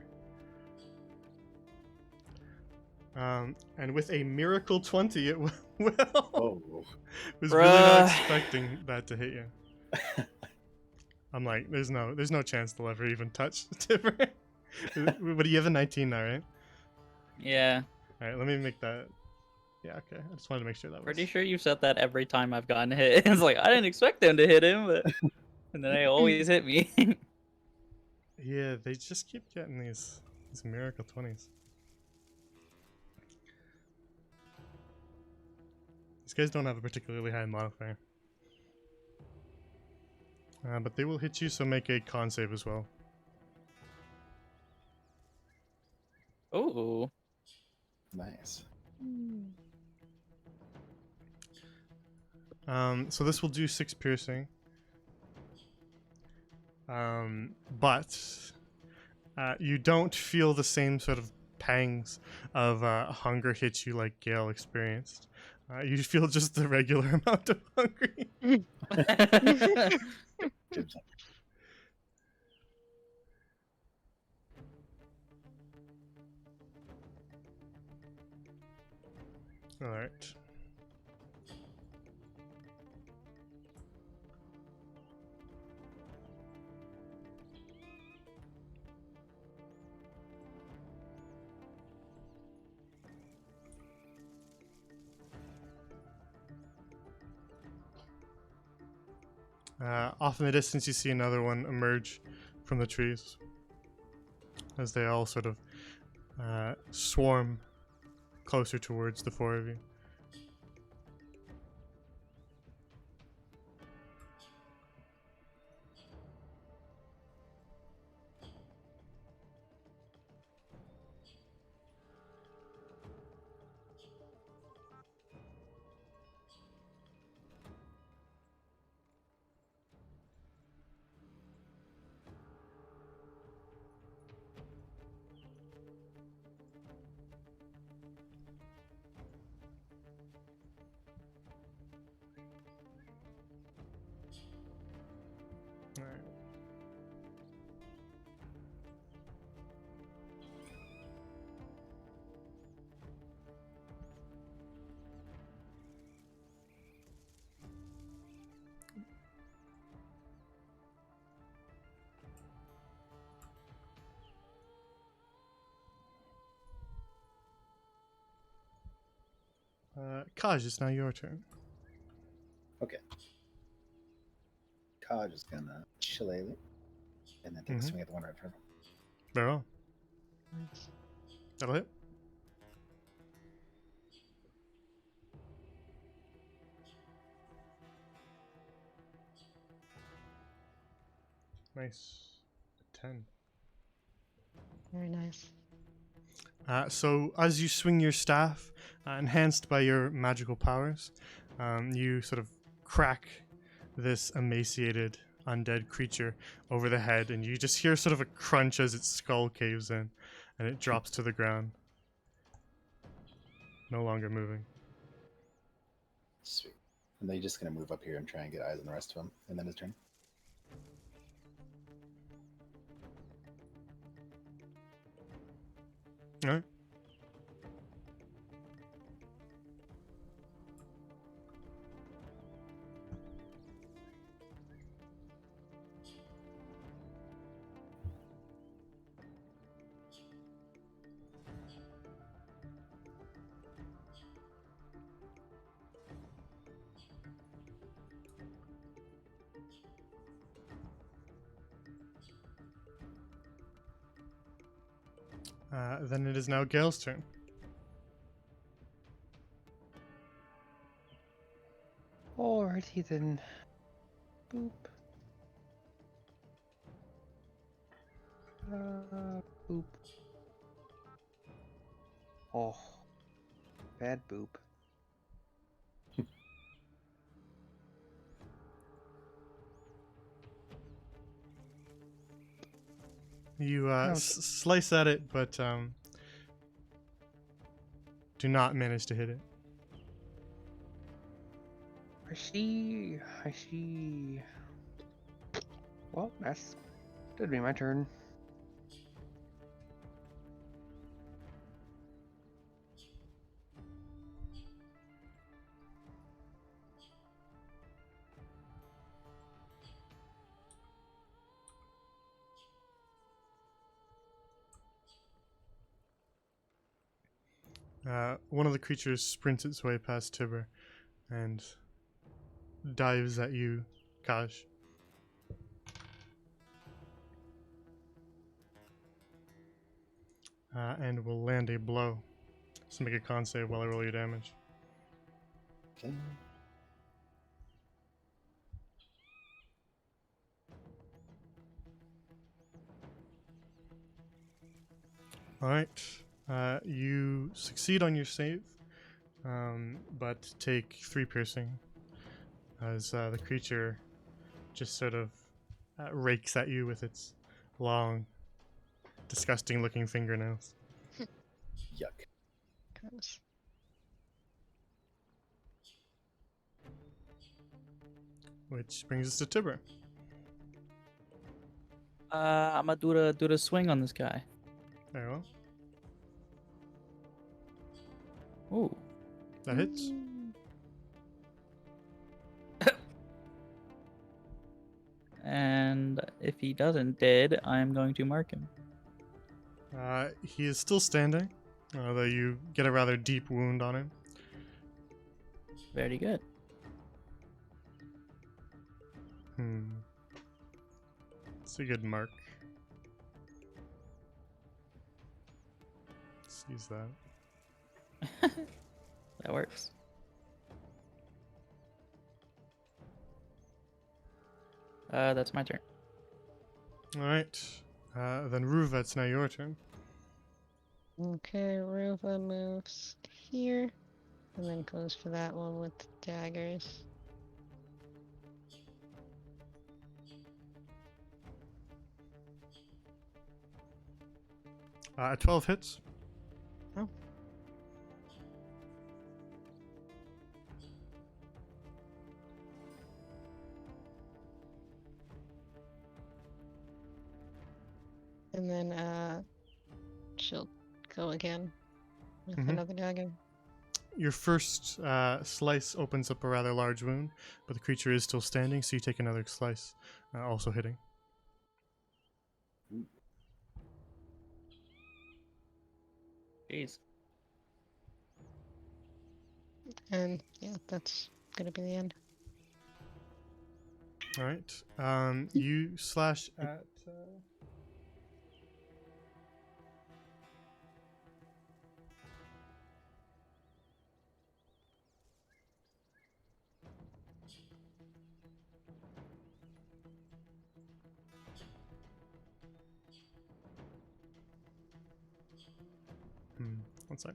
And with a miracle 20, it will. Oh, Was really not Bruh. expecting that to hit you. I'm like, there's no chance they'll ever even touch Tibber. But you have a 19 now, right? Yeah. All right, let me make that. Yeah, okay. I just wanted to make sure that was. Pretty sure you said that every time I've gotten hit. It's like I didn't expect them to hit him, but and then they always hit me. Yeah, they just keep getting these miracle 20s. These guys don't have a particularly high modifier. But they will hit you, so make a con save as well. Ooh. nice. So this will do 6 piercing. But you don't feel the same sort of pangs of hunger hit you like Gale experienced. You feel just the regular amount of hungry. Jim's Alright. Off in the distance, you see another one emerge from the trees as they all sort of swarm closer towards the 4 of you. Kaj, it's now your turn. Okay. Kaj is gonna shillelagh and then take a Mhm. swing at the one right in front of him. Very well. Nice. That'll hit. Nice. A 10. Very nice. So as you swing your staff, enhanced by your magical powers, you sort of crack this emaciated undead creature over the head, and you just hear sort of a crunch as its skull caves in, and it drops to the ground. No longer moving. Sweet. And then he's just gonna move up here and try and get eyes on the rest of them, and then his turn. Alright. Then it is now Gale's turn. Alrighty then. Boop. Boop. Oh. Bad boop. You No. slice at it, but do not manage to hit it. I see. I see. Well, that'd be my turn. One of the creatures sprints its way past Tibber and dives at you, Kaj. And will land a blow. So make a con save while I roll your damage. Okay. Alright. You succeed on your save, but take 3 piercing as the creature just sort of rakes at you with its long, disgusting looking fingernails. Yuck. Gross. Which brings us to Tibber. I'm gonna do the swing on this guy. Very well. Ooh. That hits. And if he doesn't dead, I'm going to mark him. He is still standing, although you get a rather deep wound on him. Very good. It's a good mark. Let's use that. That works. That's my turn. Alright. Then Ruva, it's now your turn. Okay, Ruva moves here and then goes for that one with the daggers. 12 hits. Oh. And then she'll go again with Mhm. another dagger. Your first slice opens up a rather large wound, but the creature is still standing, so you take another slice, also hitting. Jeez. And yeah, that's gonna be the end. All right. You slash at. One sec.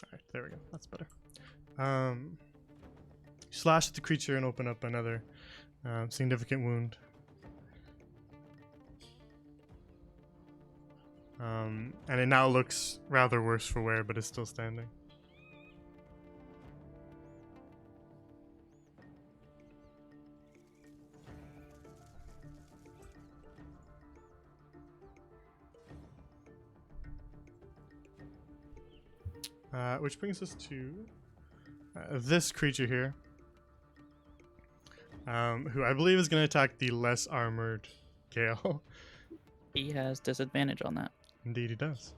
Alright, there we go. That's better. Slash at the creature and open up another significant wound. And it now looks rather worse for wear, but is still standing. Which brings us to this creature here, who I believe is going to attack the less armored Gale. He has disadvantage on that. Indeed, he does.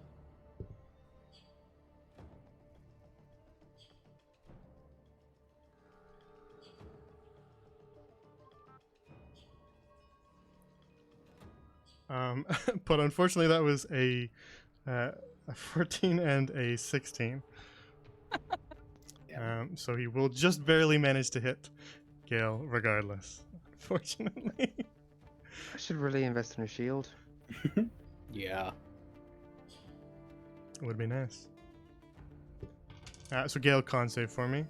But unfortunately, that was a 14 and a 16. Yeah. So he will just barely manage to hit Gale, regardless. Unfortunately. I should really invest in a shield. Yeah. It would be nice. So Gale con save for me.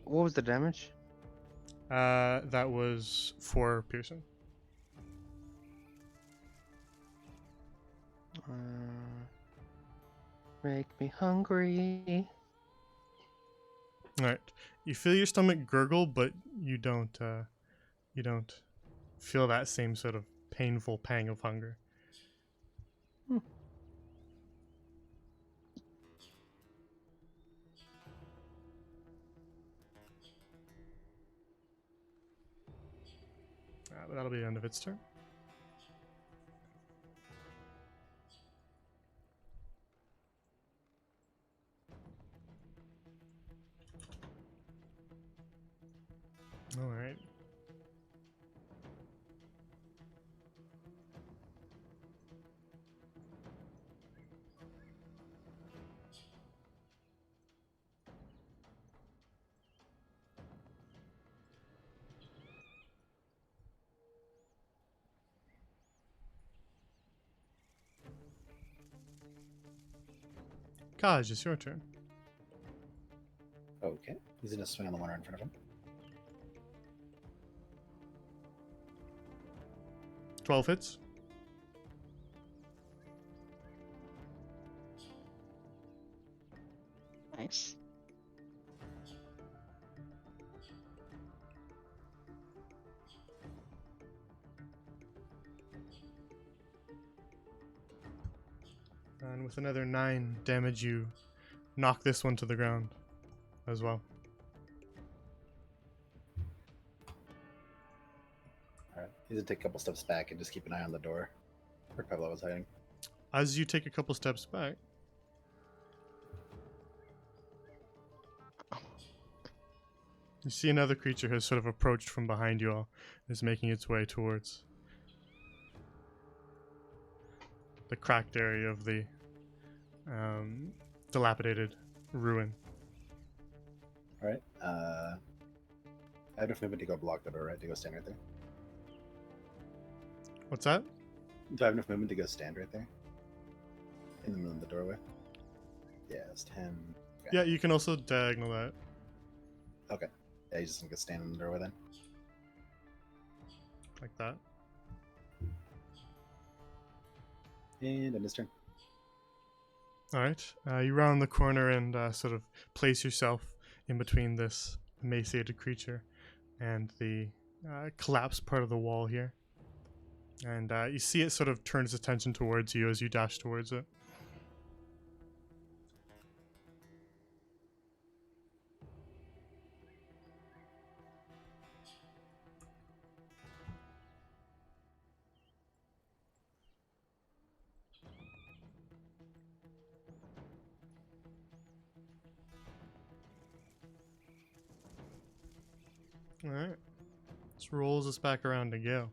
What was the damage? That was 4 piercing. Make me hungry. All right. You feel your stomach gurgle, but you don't feel that same sort of painful pang of hunger. But that'll be the end of its turn. All right. Kaj, it's your turn. Okay. He's gonna swing on the one right in front of him. 12 hits. Nice. And with another 9 damage, you knock this one to the ground as well. Alright. He's gonna take a couple steps back and just keep an eye on the door where Pablo was hiding. As you take a couple steps back, you see another creature has sort of approached from behind you all, is making its way towards the cracked area of the dilapidated ruin. Alright. I have enough movement to go block the door, right? To go stand right there. What's that? Do I have enough movement to go stand right there? In the middle of the doorway? Yeah, it's 10. Okay. Yeah, you can also diagonal that. Okay. Yeah, he's just gonna go stand in the doorway then. Like that. And end his turn. Alright, you round the corner and sort of place yourself in between this emaciated creature and the collapsed part of the wall here. And you see it sort of turn its attention towards you as you dash towards it. Alright. This rolls us back around to Gale.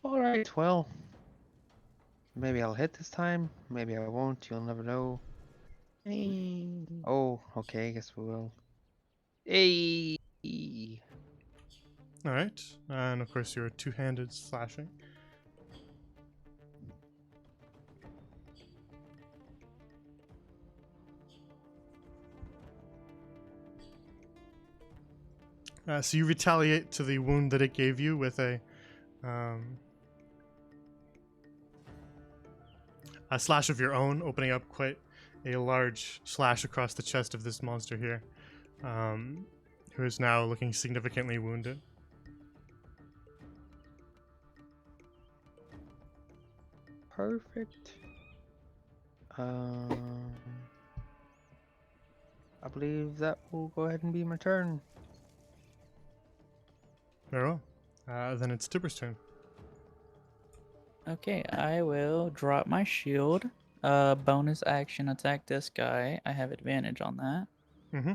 Alright, well. Maybe I'll hit this time. Maybe I won't. You'll never know. Hey. Oh, okay, I guess we will. Hey! Alright. And of course, your two-handed slashing. So you retaliate to the wound that it gave you with a slash of your own, opening up quite a large slash across the chest of this monster here, who is now looking significantly wounded. Perfect. I believe that will go ahead and be my turn. Very well. Then it's Tipper's turn. Okay, I will drop my shield. Bonus action attack this guy. I have advantage on that. Mm-hmm.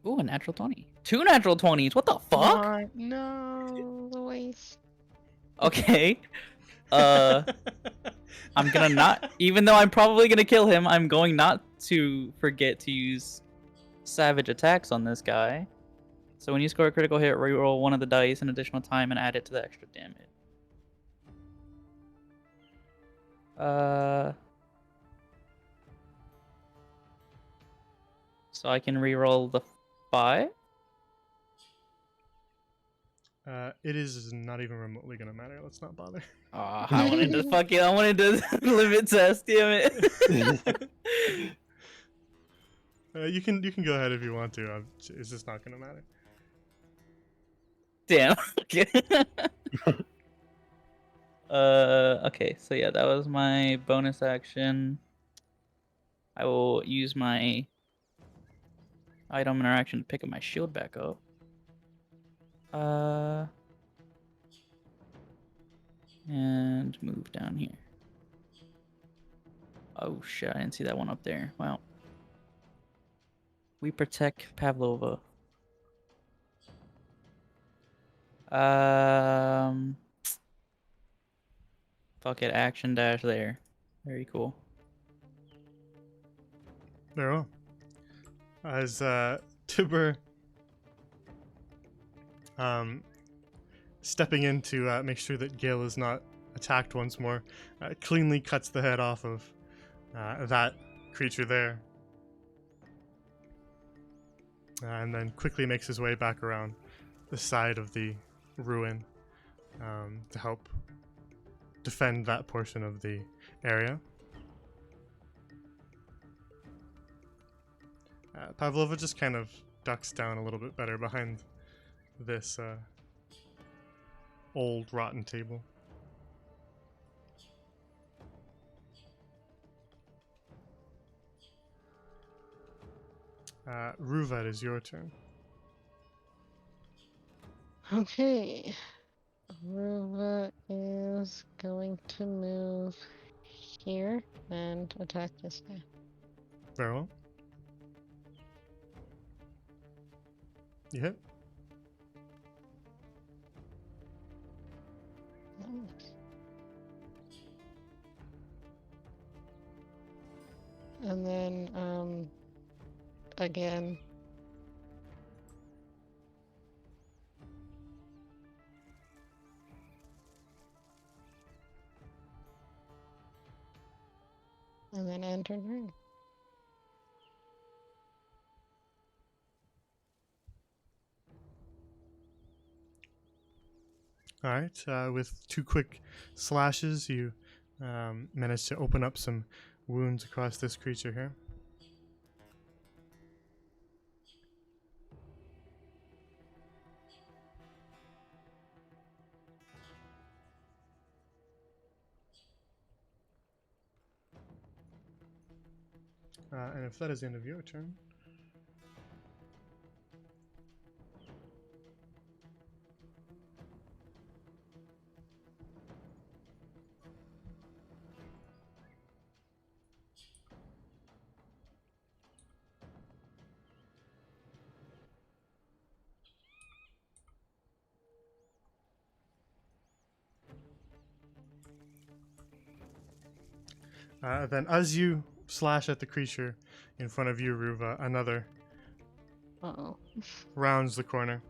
Ooh, a natural 20. 2 natural 20s. What the fuck? Not, no, Luis. Okay. I'm gonna not, even though I'm probably gonna kill him, I'm going not to forget to use savage attacks on this guy. So when you score a critical hit, reroll one of the dice an additional time and add it to the extra damage. So I can reroll the 5. It is not even remotely gonna matter. Let's not bother. Aw, I wanted to fuck it. I wanted to limit test. Damn it. You can go ahead if you want to. It's just not gonna matter. Damn. Okay. Okay. So yeah, that was my bonus action. I will use my item interaction to pick up my shield back up. And move down here. Oh shit, I didn't see that one up there. Wow. We protect Pavlova. Fuck it, action dash there. Very cool. Very well. As Tibber stepping in to make sure that Gale is not attacked once more, cleanly cuts the head off of that creature there. And then quickly makes his way back around the side of the ruin to help defend that portion of the area. Pavlova just kind of ducks down a little bit better behind this old rotten table. Ruva, it is your turn. Okay. Ruva is going to move here and attack this guy. Very well. You hit. Nice. And then, again. And then end turn ring. All right. With 2 quick slashes, you manage to open up some wounds across this creature here. And if that is the end of your turn, Then, as you slash at the creature in front of you, Ruva, another Uh-oh. rounds the corner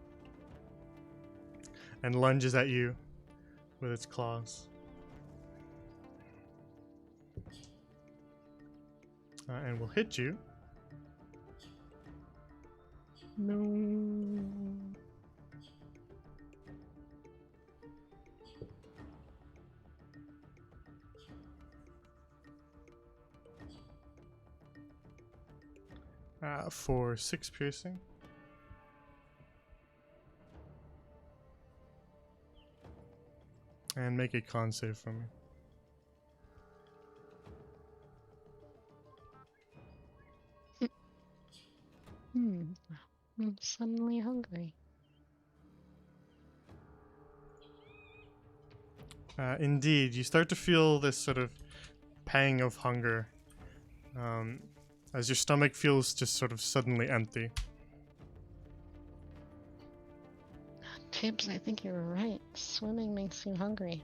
and lunges at you with its claws. And will hit you. No. For 6 piercing. And make a con save for me. I'm suddenly hungry. Indeed, you start to feel this sort of pang of hunger as your stomach feels just sort of suddenly empty. Tibbs, I think you're right. Swimming makes you hungry.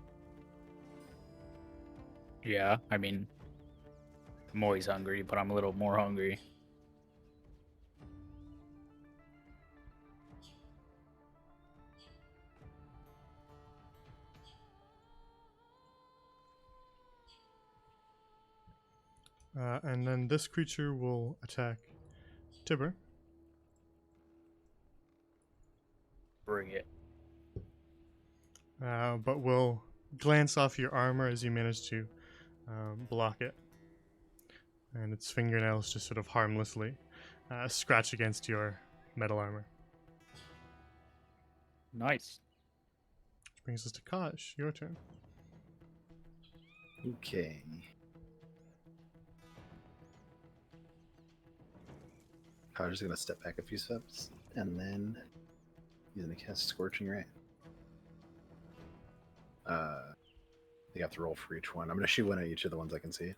Yeah, I mean, I'm always hungry, but I'm a little more hungry. And then this creature will attack Tibber. Bring it. But will glance off your armor as you manage to block it. And its fingernails just sort of harmlessly scratch against your metal armor. Nice. Which brings us to Kaj. Your turn. Okay. I'm just gonna step back a few steps and then he's gonna cast Scorching Ray. You have to roll for each one. I'm gonna shoot one at each of the ones I can see.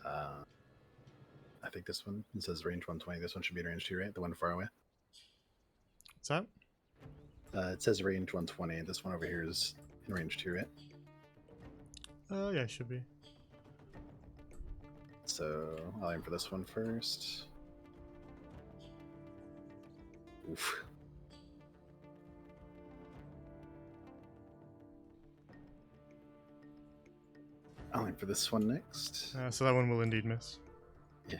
I think this one, it says range 120. This one should be in range 2, right? The one far away. What's that? It says range 120. This one over here is in range 2, right? Yeah, it should be. So I'll aim for this one first. Oof. I'll aim for this one next. So that one will indeed miss. Yeah.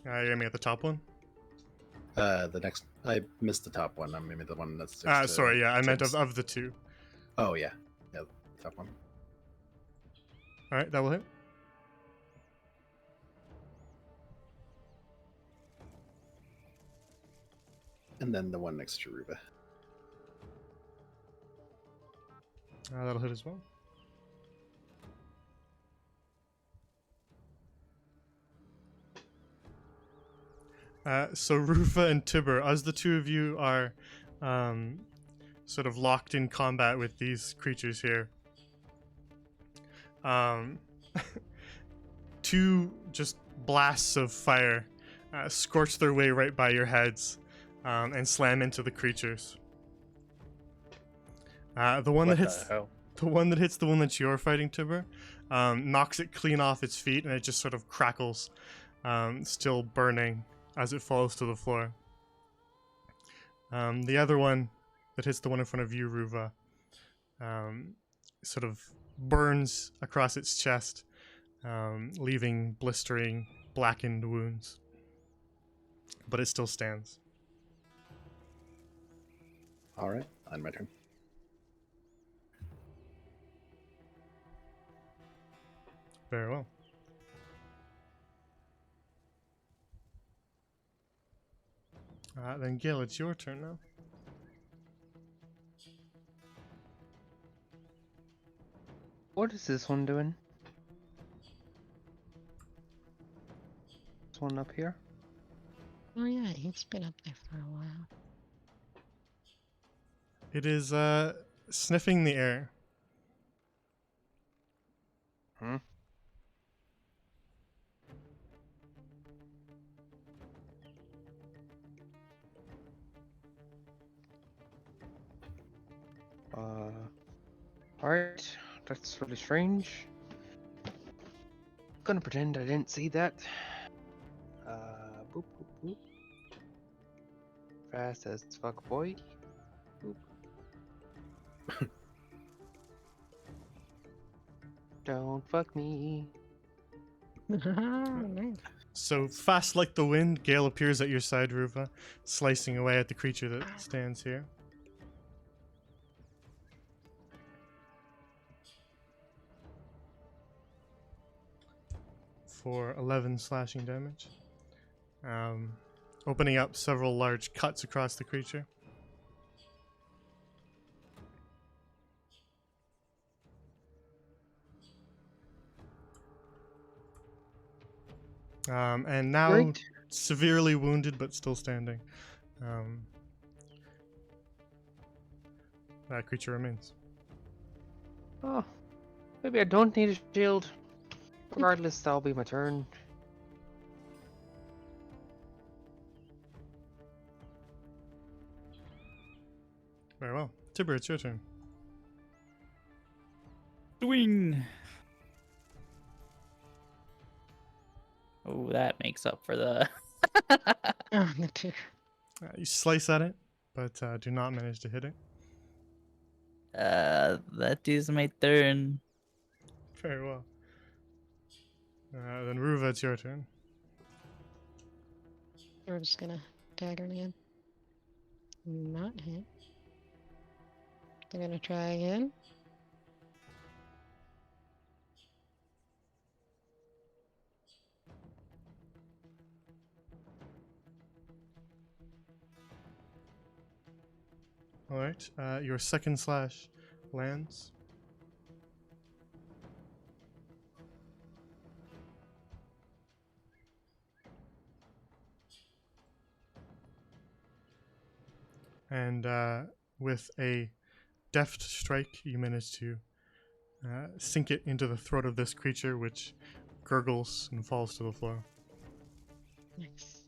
You're aiming at the top one? The next, I missed the top one. I'm aiming the one that's. Sorry, yeah, I meant Tim's. of the two. Oh yeah, yeah, top one. Alright, that will hit. And then the one next to Ruba. That'll hit as well. So Rufa and Tibber, as the two of you are sort of locked in combat with these creatures here, two just blasts of fire scorch their way right by your heads and slam into the creatures. The one that hits the one that hits the one that you're fighting, Tibber, knocks it clean off its feet, and it just sort of crackles, still burning as it falls to the floor. The other one that hits the one in front of you, Ruva, sort of burns across its chest, leaving blistering, blackened wounds. But it still stands. All right, on my turn. Very well. Then Gil, it's your turn now. What is this one doing? This one up here? Oh yeah, he's been up there for a while. It is sniffing the air. Hmm? Alright. That's really strange. Gonna pretend I didn't see that. Boop boop boop. Fast as fuck, boy. Boop. Don't fuck me. Nice. So fast like the wind, Gale appears at your side, Ruva, slicing away at the creature that stands here. For 11 slashing damage, opening up several large cuts across the creature. And now Great. severely wounded but still standing. That creature remains. Oh, maybe I don't need a shield. Regardless, that'll be my turn. Very well. Tibber, it's your turn. Swing. Oh, that makes up for the. Oh, the two. You slice at it, but do not manage to hit it. That is my turn. Very well. Then Ruva, it's your turn. We're just gonna dagger again. Not hit. They're gonna try again. Alright, your second slash lands. And with a deft strike, you manage to sink it into the throat of this creature, which gurgles and falls to the floor. Nice.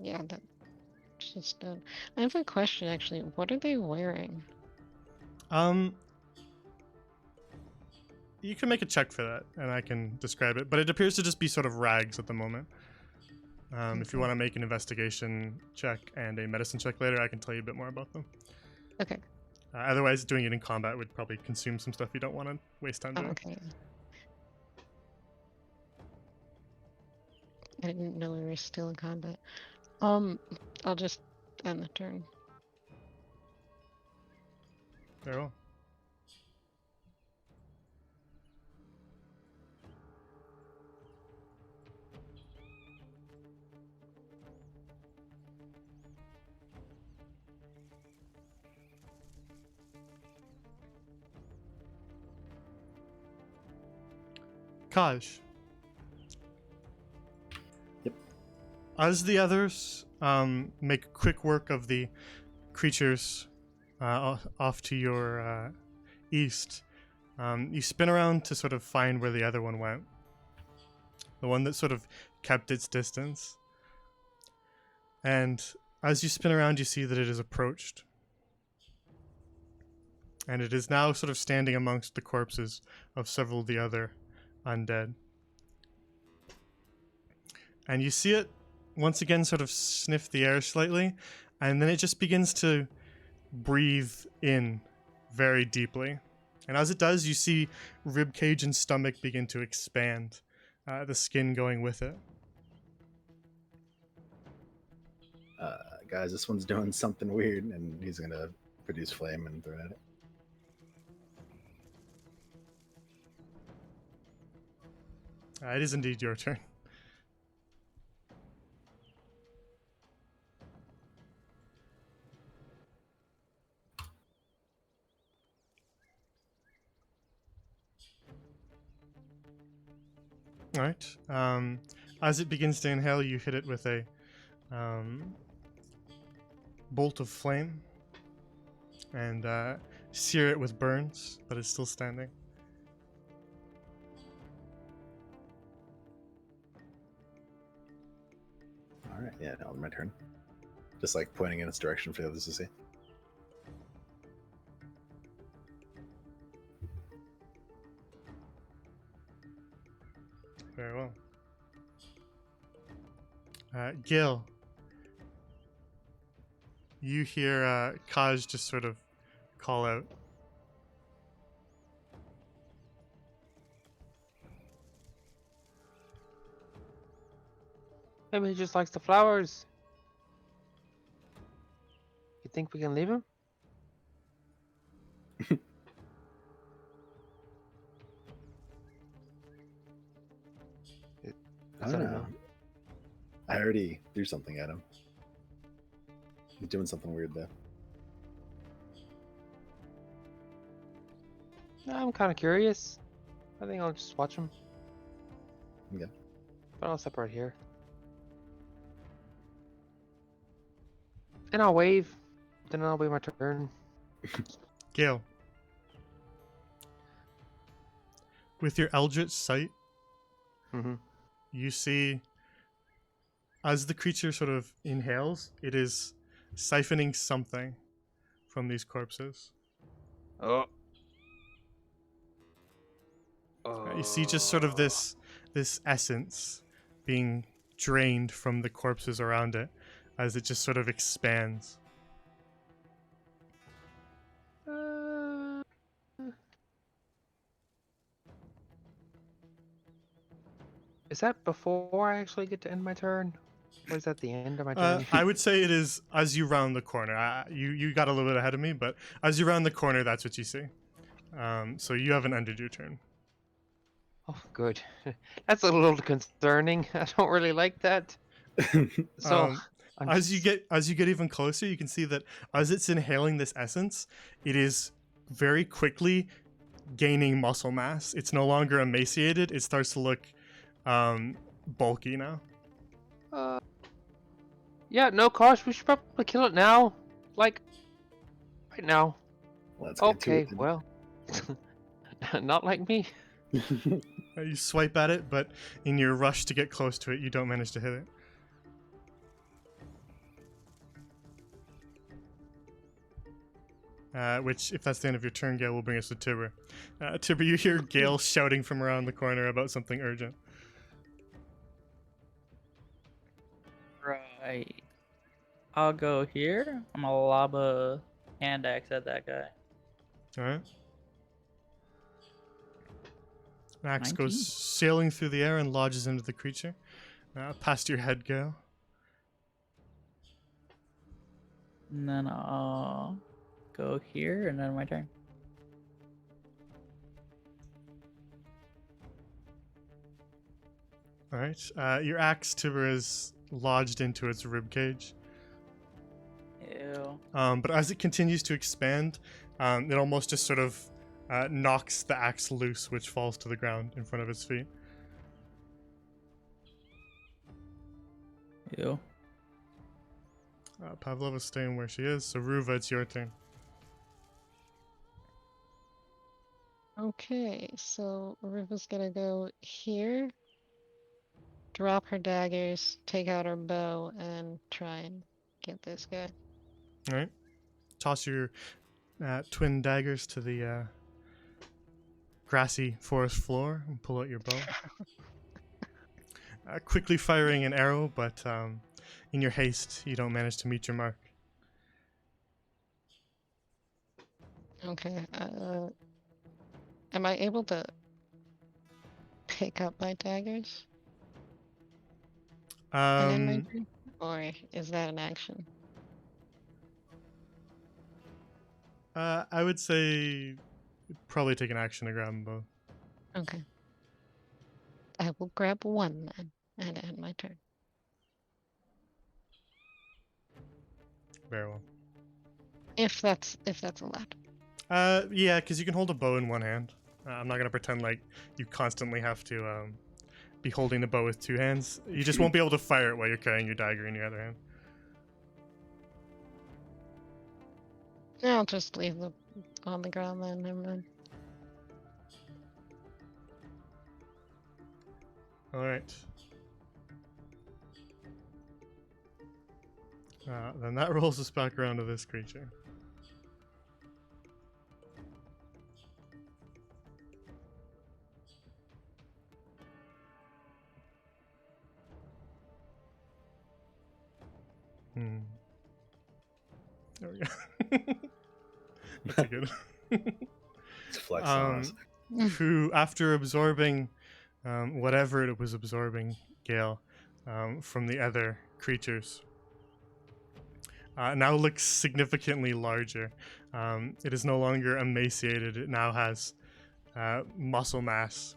Yeah, that's just done. I have a question actually. What are they wearing? You can make a check for that, and I can describe it, but it appears to just be sort of rags at the moment. If you Okay. want to make an investigation check and a medicine check later, I can tell you a bit more about them. Okay. Otherwise, doing it in combat would probably consume some stuff you don't want to waste time Oh, doing. okay. I didn't know we were still in combat. I'll just end the turn. Very well. Kaj. Yep. As the others make quick work of the creatures off to your east, you spin around to sort of find where the other one went. The one that sort of kept its distance. And as you spin around, you see that it is approached. And it is now sort of standing amongst the corpses of several of the other undead. And you see it once again sort of sniff the air slightly, and then it just begins to breathe in very deeply. And as it does, you see ribcage and stomach begin to expand, the skin going with it. Guys, this one's doing something weird, and he's gonna produce flame and throw it at it. It is indeed your turn. Alright. As it begins to inhale, you hit it with a bolt of flame and sear it with burns, but it's still standing. All right, yeah, now my turn. Just like pointing in its direction for the others to see. Very well. Gil, you hear Kaj just sort of call out. Maybe he just likes the flowers. You think we can leave him? I Is don't that a know. no? I already threw something at him. He's doing something weird though. No, I'm kind of curious. I think I'll just watch him. Yeah. But I'll step right here. And I'll wave. Then it'll be my turn. Gil, with your Eldritch sight, Mm-hmm. you see as the creature sort of inhales, it is siphoning something from these corpses. Oh. You see just sort of this essence being drained from the corpses around it as it just sort of expands. Is that before I actually get to end my turn? Or is that the end of my turn? I would say it is as you round the corner. You got a little bit ahead of me, but as you round the corner, that's what you see. So you haven't ended your turn. Oh, good. That's a little concerning. I don't really like that. So, I'm as just... you get even closer, you can see that as it's inhaling this essence, it is very quickly gaining muscle mass. It's no longer emaciated. It starts to look bulky now. Yeah, no, Kosh, we should probably kill it now. Like, right now. Let's get to Okay, it. well. Not like me. You swipe at it, but in your rush to get close to it, you don't manage to hit it. Which, if that's the end of your turn, Gale, will bring us to Tibber. Tibber, you hear Gale shouting from around the corner about something urgent. Right. I'll go here. I'm gonna lob a hand axe at that guy. Alright. Axe 19. goes sailing through the air and lodges into the creature. Past your head, Gale. And then I'll go here, and then my turn. Alright. Your axe, Tibber, is lodged into its ribcage. Ew. But as it continues to expand, it almost just sort of knocks the axe loose, which falls to the ground in front of its feet. Ew. Pavlova's staying where she is, so Ruva, it's your turn. Okay, so Riva's gonna go here, drop her daggers, take out her bow, and try and get this guy. Alright. Toss your twin daggers to the grassy forest floor and pull out your bow. Quickly firing an arrow, but in your haste, you don't manage to meet your mark. Okay, am I able to pick up my daggers and end my turn? Or is that an action? I would say probably take an action to grab them both. Okay. I will grab one then and end my turn. Very well. If that's allowed. Yeah, because you can hold a bow in one hand. I'm not gonna pretend like you constantly have to be holding the bow with two hands. You just won't be able to fire it while you're carrying your dagger in your other hand. I'll just leave them on the ground then, never mind. All right. Then that rolls us back around to this creature. There we go. That's a good. It's flex on us. Who, after absorbing whatever it was absorbing, Gale, from the other creatures, now looks significantly larger. It is no longer emaciated. It now has muscle mass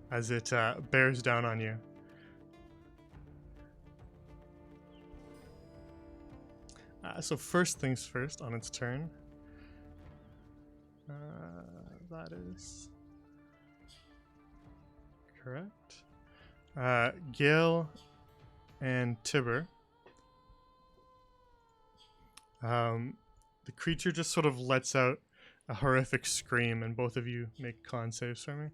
as it bears down on you. So first things first, on its turn, that is correct. Gale and Tibber. The creature just sort of lets out a horrific scream, and both of you make con saves for me.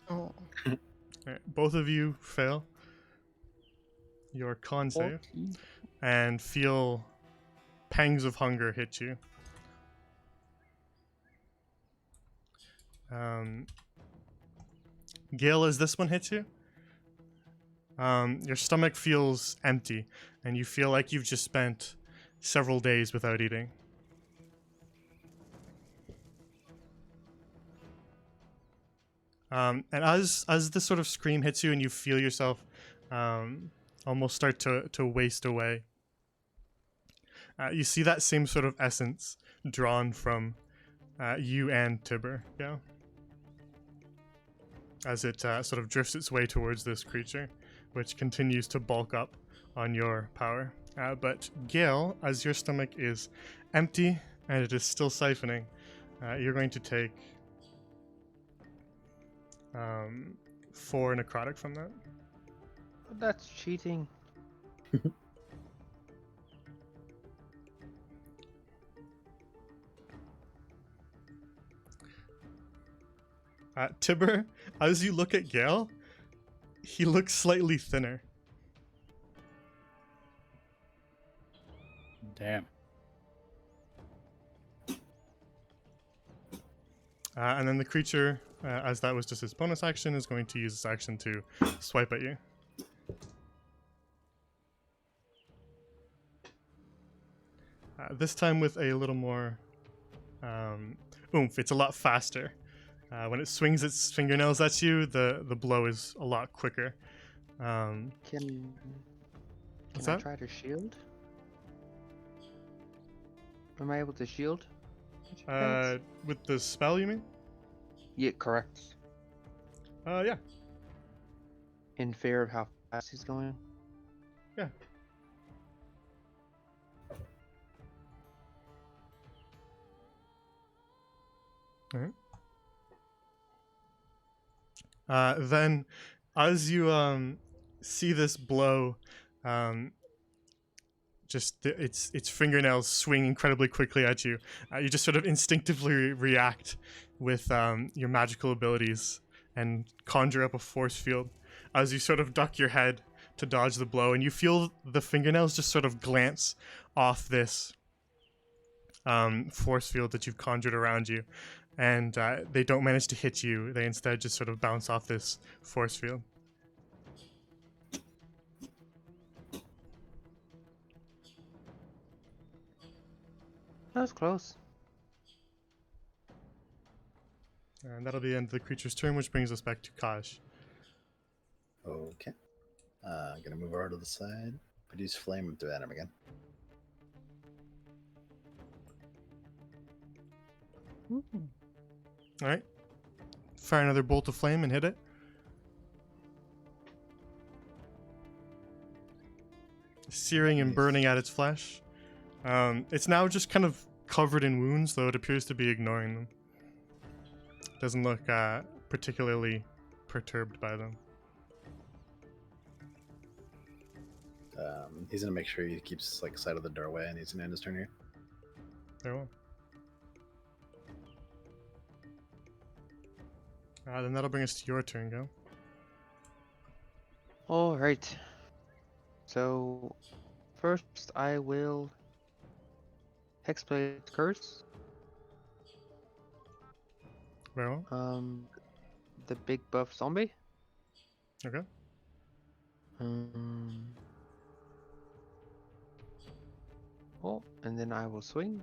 Oh. Alright, both of you fail your con save and feel pangs of hunger hit you. Gale, as this one hits you, your stomach feels empty, and you feel like you've just spent several days without eating. And as this sort of scream hits you and you feel yourself almost start to waste away, you see that same sort of essence drawn from you and Tibber, yeah? As it sort of drifts its way towards this creature, which continues to bulk up on your power. But Gale, as your stomach is empty and it is still siphoning, you're going to take 4 necrotic from that. That's cheating. Tibber, as you look at Gale, he looks slightly thinner. Damn. And then the creature, as that was just his bonus action, is going to use its action to swipe at you. This time with a little more oomph. It's a lot faster. When it swings its fingernails at you, the blow is a lot quicker. Can What's I that? try to shield? Am I able to shield? With the spell, you mean? Yeah, correct. Yeah. In fear of how fast he's going. Yeah. Alright. Then, as you see this blow, just its fingernails swing incredibly quickly at you, you just sort of instinctively react with your magical abilities and conjure up a force field as you sort of duck your head to dodge the blow, and you feel the fingernails just sort of glance off this force field that you've conjured around you, and they don't manage to hit you. They instead just sort of bounce off this force field. That was close. And that'll be the end of the creature's turn, which brings us back to Kaj. Okay. Gonna move over to the side. Produce flame and throw at him again. Alright. Fire another bolt of flame and hit it. Searing and burning at its flesh. It's now just kind of covered in wounds, though it appears to be ignoring them. Doesn't look particularly perturbed by them. He's gonna make sure he keeps like sight of the doorway, and he's gonna end his turn here. Very well. Then that'll bring us to your turn, Go. All right. So first, I will Hexblade Curse. Very well. The big buff zombie. Okay. Oh, and then I will swing.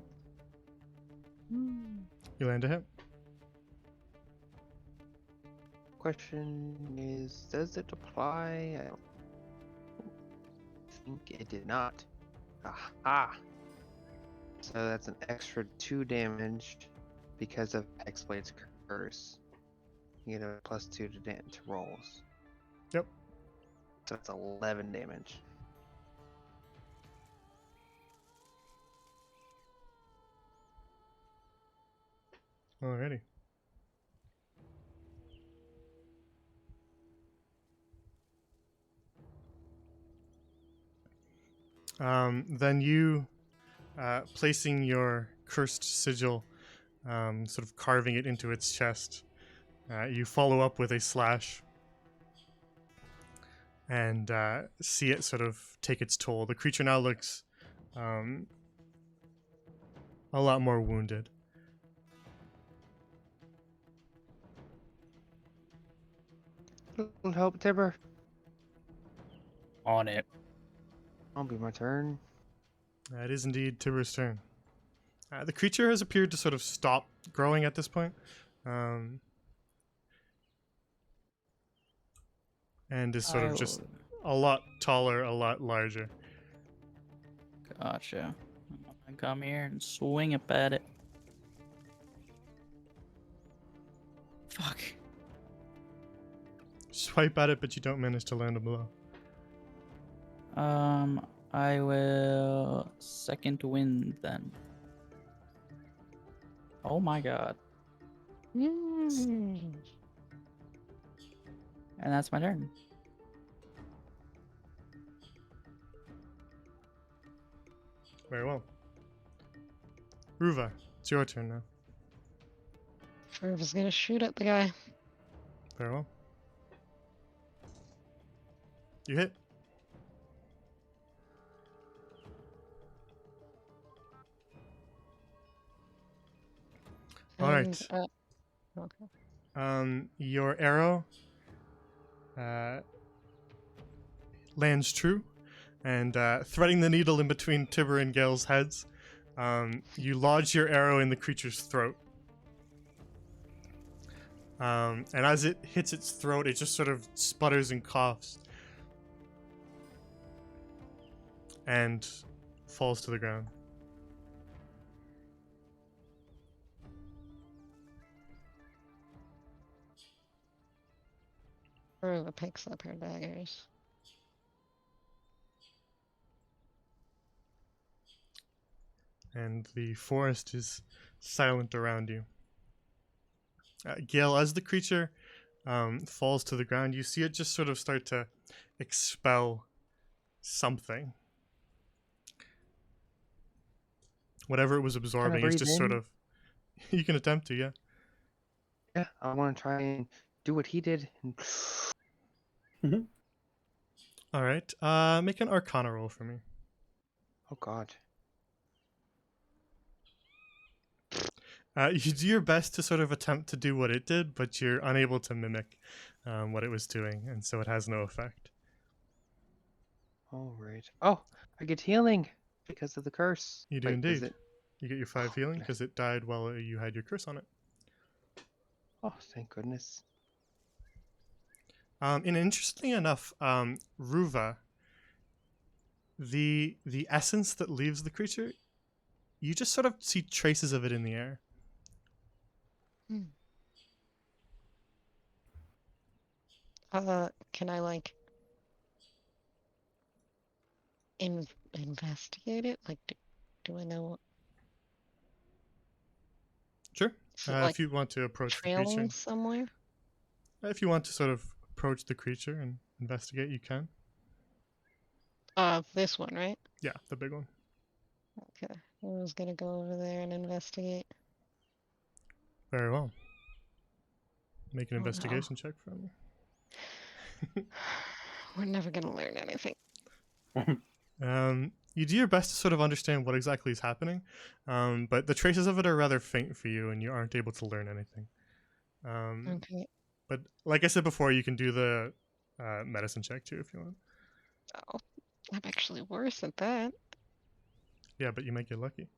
You land a hit. Question is, does it apply? I don't think it did not. Aha! So that's an extra 2 damage because of Hexblade's Curse. You get a +2 to rolls. Yep. So that's 11 damage. Alrighty. Then you, placing your cursed sigil, sort of carving it into its chest, you follow up with a slash and see it sort of take its toll. The creature now looks a lot more wounded. Little help, Timber. On it. I'll be my turn. It is indeed Tibur's turn. The creature has appeared to sort of stop growing at this point. And is sort of just a lot taller, a lot larger. Gotcha. I'm gonna come here and swing up at it. Fuck. Swipe at it, but you don't manage to land a blow. I will second wind then. Oh my god. And that's my turn. Very well. Ruva, it's your turn now. Ruva's gonna shoot at the guy. Very well. You hit. All right. Okay. Your arrow lands true, and threading the needle in between Tibber and Gale's heads, you lodge your arrow in the creature's throat. And as it hits its throat, it just sort of sputters and coughs, and falls to the ground. Ruva picks up her daggers. And the forest is silent around you. Gale, as the creature falls to the ground, you see it just sort of start to expel something. Whatever it was absorbing is breathe just sort in? of... You can attempt to, yeah. Yeah, I want to try and do what he did. And... All right. Make an Arcana roll for me. Oh god. You do your best to sort of attempt to do what it did, but you're unable to mimic what it was doing, and so it has no effect. All right. Oh, I get healing because of the curse. You do Wait, is indeed. it? You get your 5 healing because it died while you had your curse on it. Oh, thank goodness. And interestingly enough, Ruva, the essence that leaves the creature, you just sort of see traces of it in the air. Can I like investigate it? Like, do I know? Sure. Is it, like, If you want to approach the creature, trailing somewhere? if you want to sort of approach the creature and investigate, you can. This one, right? Yeah, the big one. Okay. I was gonna go over there and investigate. Very well. Make an Oh, no. investigation check for me. We're never gonna learn anything. You do your best to sort of understand what exactly is happening, but the traces of it are rather faint for you, and you aren't able to learn anything. Okay. But like I said before, you can do the medicine check too if you want. Oh, I'm actually worse at that. Yeah, but you might get lucky.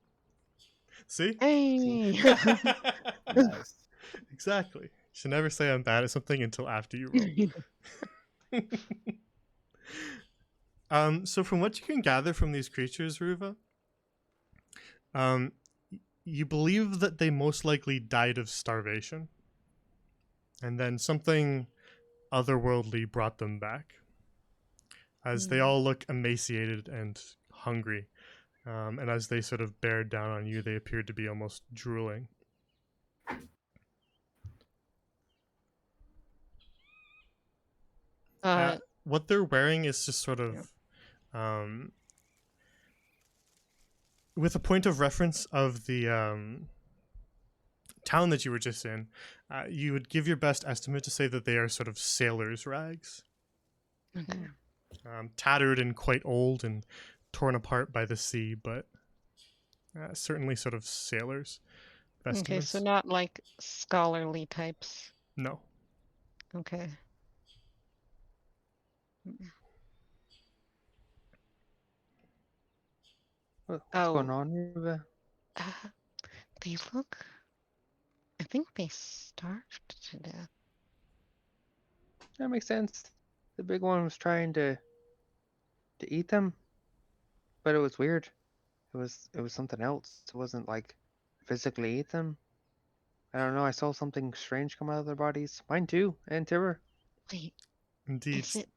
See? Hey! Nice. Exactly. You should never say I'm bad at something until after you roll. So from what you can gather from these creatures, Ruva, you believe that they most likely died of starvation, and then something otherworldly brought them back, as they all look emaciated and hungry, and as they sort of bear down on you, they appear to be almost drooling. What they're wearing is just sort of with a point of reference of the town that you were just in, you would give your best estimate to say that they are sort of sailors' rags. Okay. Tattered and quite old and torn apart by the sea, but certainly sort of sailors' Okay, vestments. so not like scholarly types. No. Okay. What's Oh. going on here? They look. I think they starved to death. That makes sense. The big one was trying to eat them, but it was weird. It was something else. It wasn't like physically eat them. I don't know. I saw something strange come out of their bodies. Mine too, and Tibber. Wait, Indeed. is it?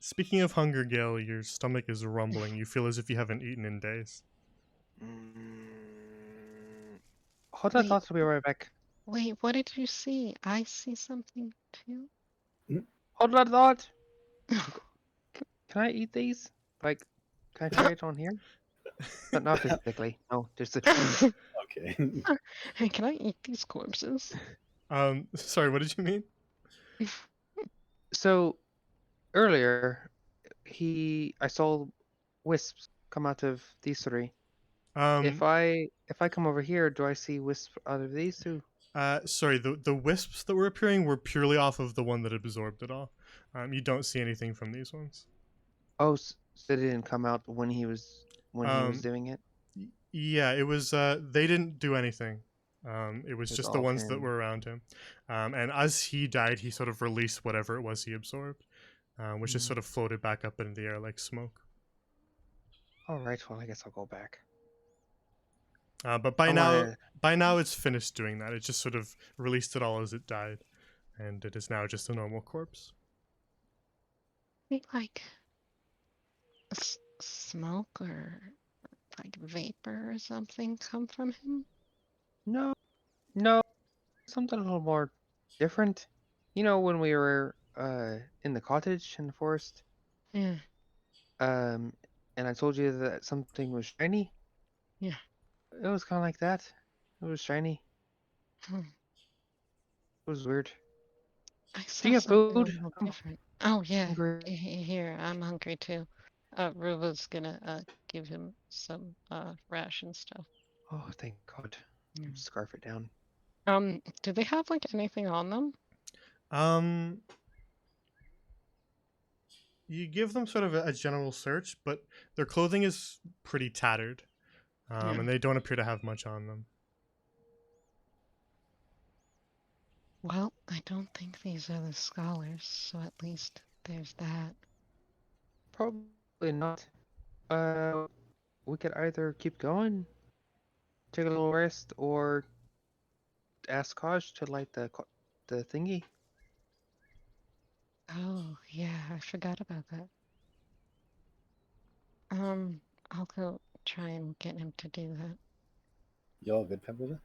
Speaking of hunger, Gale, your stomach is rumbling. You feel as if you haven't eaten in days. Hold that Wait. thought. I'll be right back. Wait, what did you see? I see something too. Hold that thought. Can I eat these? Like, can I try it on here? But not physically. No, just a... Okay. Hey, can I eat these corpses? Sorry, what did you mean? So earlier, I saw wisps come out of these three. If I come over here, do I see wisps out of these two? Sorry, the wisps that were appearing were purely off of the one that absorbed it all. You don't see anything from these ones. Oh, so they didn't come out when he was doing it. Yeah, it was. They didn't do anything. It was It's just the all ones that him. were around him. And as he died, he sort of released whatever it was he absorbed, which just sort of floated back up into the air like smoke. All right. Well, I guess I'll go back. But by now it's finished doing that. It just sort of released it all as it died, and it is now just a normal corpse. Wait, like smoke or like vapor or something come from him? No, something a little more different. You know, when we were in the cottage in the forest, Yeah. and I told you that something was shiny. Yeah. It was kind of like that. It was shiny. Hmm. It was weird. I Do saw you have something a food? little I'm different. Oh yeah. hungry. Here, I'm hungry too. Ruva's gonna give him some ration stuff. Oh, thank God. Yeah. Scarf it down. Do they have like anything on them? You give them sort of a general search, but their clothing is pretty tattered, Yeah. and they don't appear to have much on them. Well, I don't think these are the scholars, so at least there's that. Probably not. We could either keep going, take a little rest, or ask Kaj to light the thingy. Oh, yeah, I forgot about that. I'll go try and get him to do that. Y'all good, Pavlova?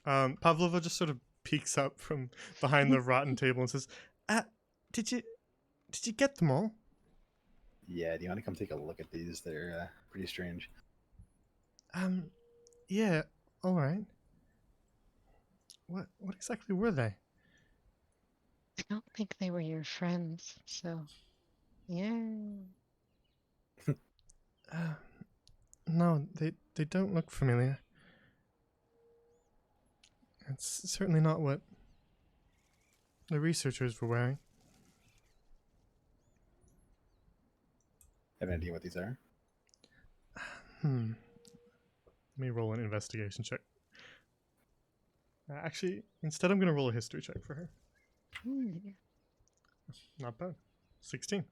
Pavlova just sort of peeks up from behind the rotten table and says, did you get them all?" Yeah, do you want to come take a look at these? They're pretty strange. Yeah, all right. What exactly were they? I don't think they were your friends, so yeah. No, they don't look familiar. It's certainly not what the researchers were wearing. Have any idea what these are? Let me roll an investigation check. Actually, instead I'm going to roll a history check for her. Hmm. Not bad. 16.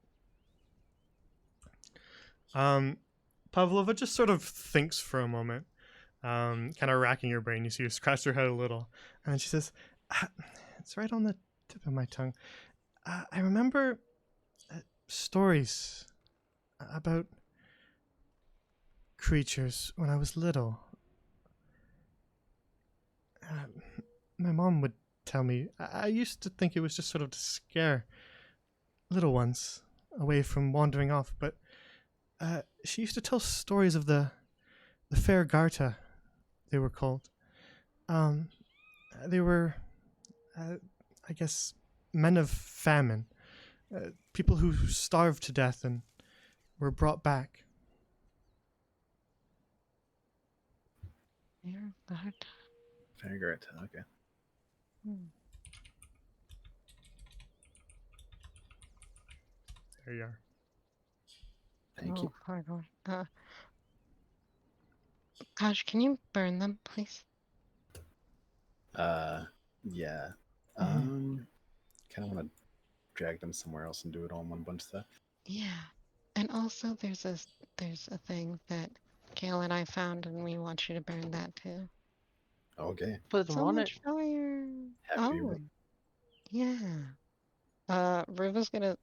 Pavlova just sort of thinks for a moment, kind of racking her brain. You see her scratch her head a little, and then she says, "It's right on the tip of my tongue. I remember stories about creatures when I was little. My mom would tell me. I used to think it was just sort of to scare little ones away from wandering off, but she used to tell stories of the fair Garta, they were called. They were, I guess, men of famine, people who starved to death and were brought back. Fair God. Fair it. Okay. Hmm. There you are. Thank Oh, you. pardon. Gosh, can you burn them, please? Yeah. Kind of want to drag them somewhere else and do it all in one bunch of stuff. Yeah. And also, there's a thing that Kale and I found, and we want you to burn that too. Okay. Put them So on much it. fire. Happy to Oh, be yeah. Riva's gonna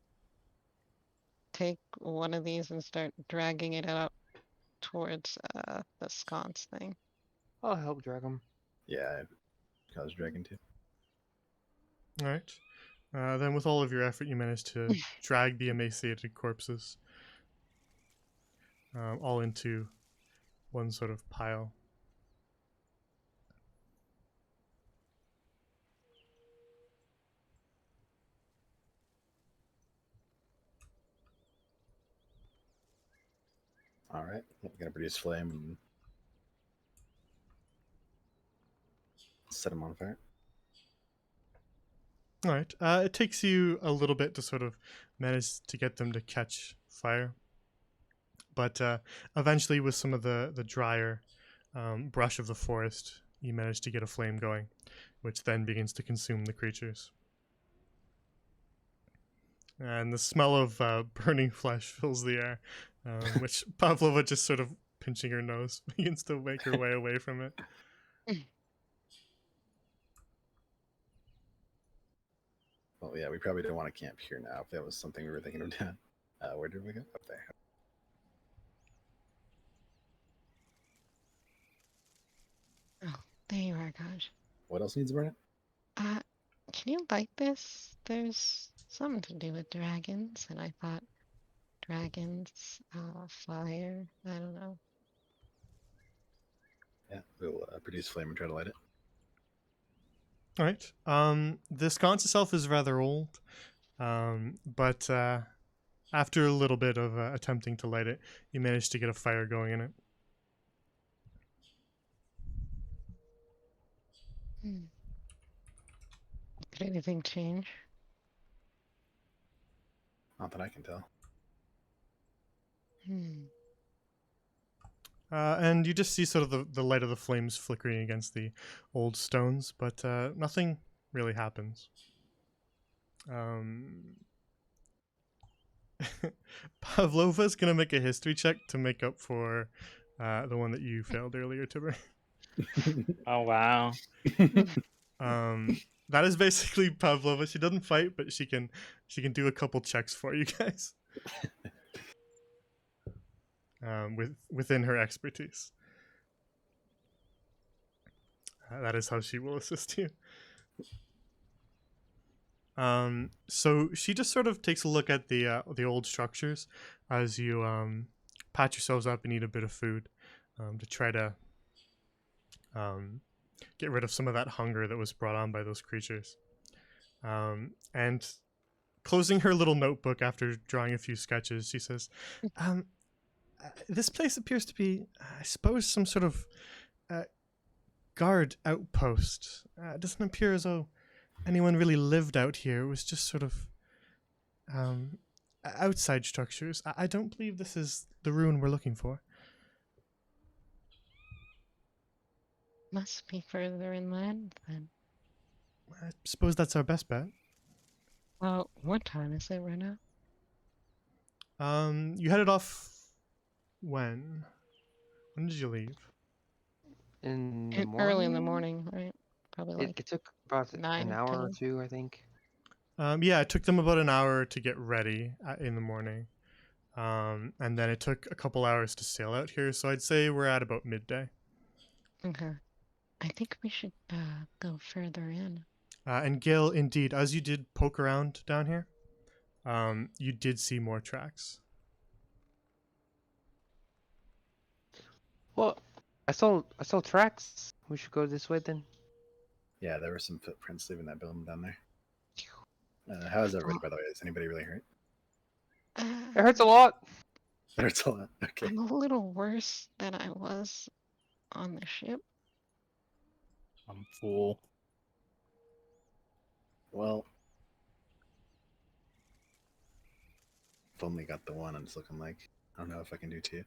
take one of these and start dragging it up towards the sconce thing. I'll help drag them. Yeah, I was dragging too. All right. Then, with all of your effort, you managed to drag the emaciated corpses all into one sort of pile. All right. I'm gonna produce flame and set them on fire. All right. It takes you a little bit to sort of manage to get them to catch fire, but eventually, with some of the drier brush of the forest, you manage to get a flame going, which then begins to consume the creatures. And the smell of burning flesh fills the air, which Pavlova, just sort of pinching her nose, begins to make her way away from it. Well, yeah, we probably don't want to camp here now if that was something we were thinking of doing. Where did we go? Up there. Oh, there you are, gosh. What else needs burning? Can you light this? There's something to do with dragons, and I thought dragons, fire. I don't know. Yeah, we'll produce flame and try to light it. All right. The sconce itself is rather old, but after a little bit of attempting to light it, you manage to get a fire going in it. Hmm. Could anything change? Not that I can tell. Hmm. And you just see sort of the light of the flames flickering against the old stones, but nothing really happens. Pavlova's going to make a history check to make up for the one that you failed earlier, Tibber. Oh wow. That is basically Pavlova. She doesn't fight, but she can do a couple checks for you guys. Within her expertise. That is how she will assist you. So she just sort of takes a look at the old structures as you patch yourselves up and eat a bit of food to try to get rid of some of that hunger that was brought on by those creatures. And closing her little notebook after drawing a few sketches, she says, this place appears to be, I suppose, some sort of guard outpost. It doesn't appear as though anyone really lived out here. It was just sort of outside structures. I don't believe this is the ruin we're looking for. Must be further inland then. I suppose that's our best bet. Well, what time is it right now? You headed off when? When did you leave? In the Early in the morning? morning, right? Probably It, like it took about an 9, hour or 10. two, I think. Yeah, it took them about an hour to get ready in the morning. And then it took a couple hours to sail out here, so I'd say we're at about midday. Okay. I think we should go further in. And Gil, indeed, as you did poke around down here, you did see more tracks. Well, I saw tracks. We should go this way then. Yeah, there were some footprints leaving that building down there. How is everybody, by the way? Is anybody really hurt? It hurts a lot. It hurts a lot. Okay. I'm a little worse than I was on the ship. I'm full. Well, I've only got the one, and it's looking like I don't know if I can do two.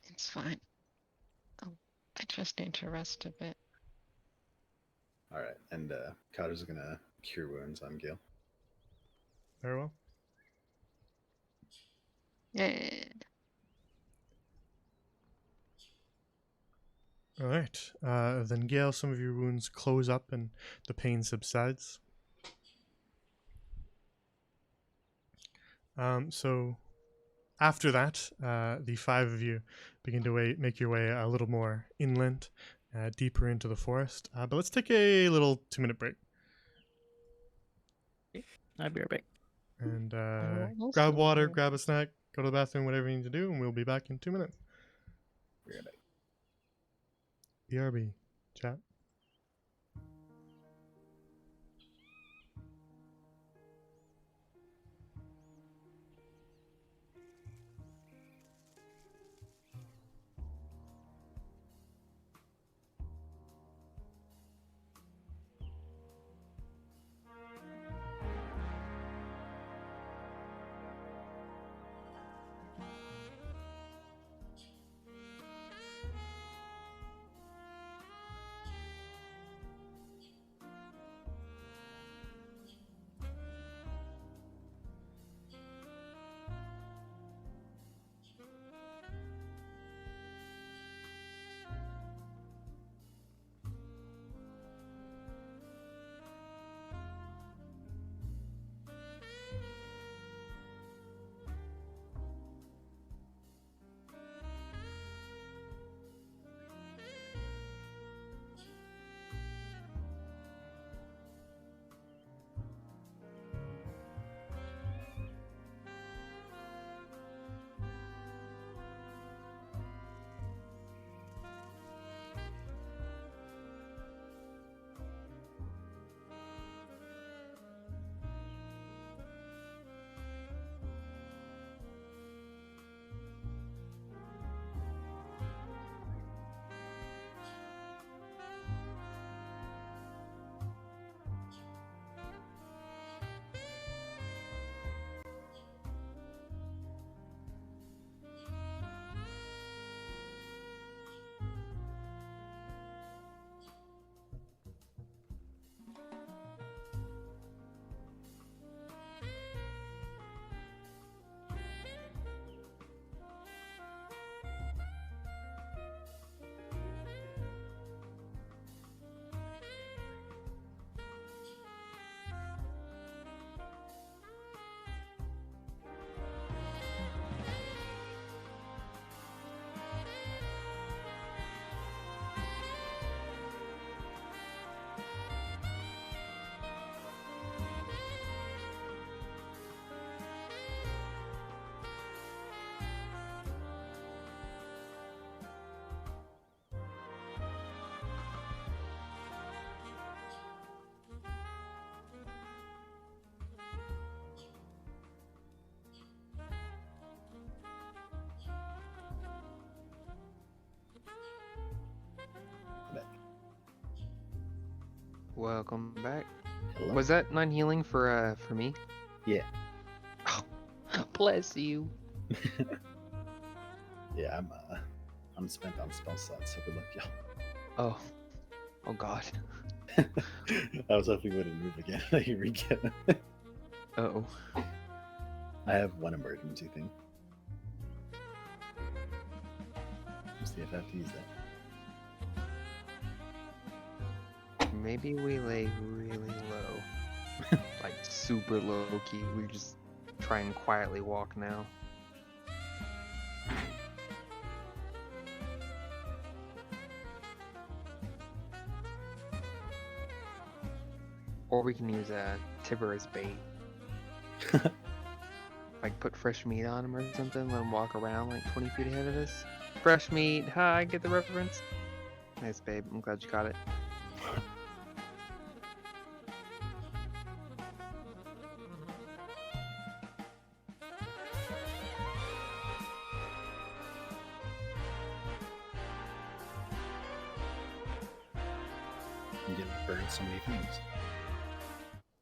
It's fine. Oh, I just need to rest a bit. All right, and Cotter's gonna cure wounds on Gil. Very well. Yeah. All right. Then, Gale, some of your wounds close up and the pain subsides. So, after that, the 5 of you begin to make your way a little more inland, deeper into the forest. But let's take a little 2-minute break I'll be right back. and We'll grab see water, you. grab a snack, go to the bathroom, whatever you need to do, and we'll be back in 2 minutes. We're gonna BRB. Chat. Welcome back. Hello? Was that 9 healing for me? Yeah. Oh, bless you. Yeah, I'm spent on spell slots, so good luck, y'all. Oh. Oh god. I was hoping it wouldn't move again. You re-get them. Uh-oh. I have one emergency thing. Let's see if I have to use that. Maybe we lay really low. Like super low key. We just try and quietly walk now. Or we can use Tibber as bait. Like put fresh meat on him or something, let him walk around like 20 feet ahead of us. Fresh meat, hi, get the reference? Nice, babe, I'm glad you got it. You get to burn so many things.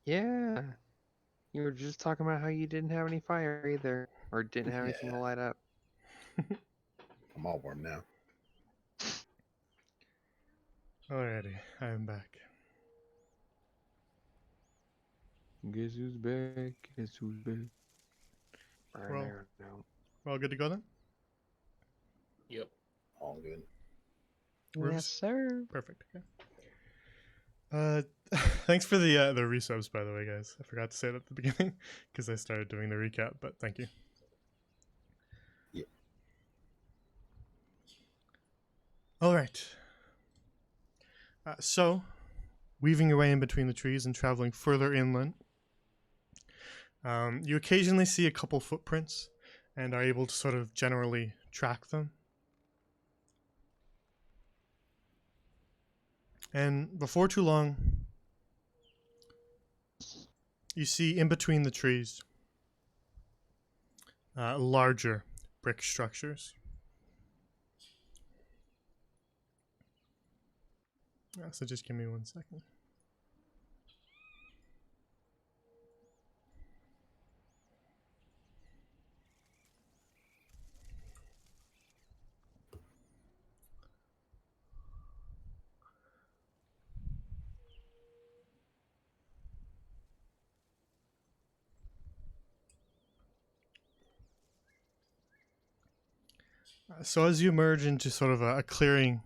Yeah. You were just talking about how you didn't have any fire either, or didn't have anything to light up. I'm all warm now. Alrighty, I am back. Guess who's back? Guess who's back? Well- No. We're all good to go then? Yep. All good. Rubes? Yes, sir. Perfect. Okay. Thanks for the resubs, by the way, guys. I forgot to say that at the beginning because I started doing the recap, but thank you. Yeah. All right. So, weaving your way in between the trees and traveling further inland, you occasionally see a couple footprints and are able to sort of generally track them. And before too long, you see in between the trees larger brick structures. So just give me 1 second. So as you emerge into sort of a clearing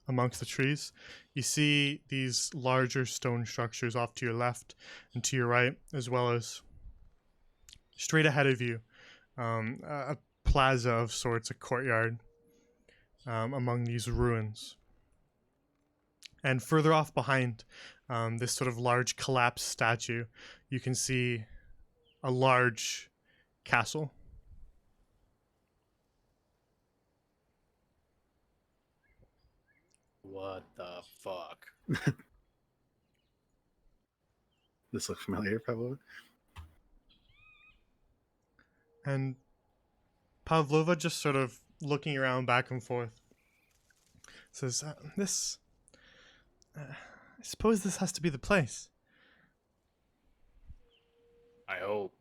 amongst the trees, you see these larger stone structures off to your left and to your right, as well as straight ahead of you, a plaza of sorts, a courtyard among these ruins. And further off behind this sort of large collapsed statue, you can see a large castle. What the fuck? This looks familiar, probably. And Pavlova, just sort of looking around back and forth, says, I suppose this has to be the place. I hope.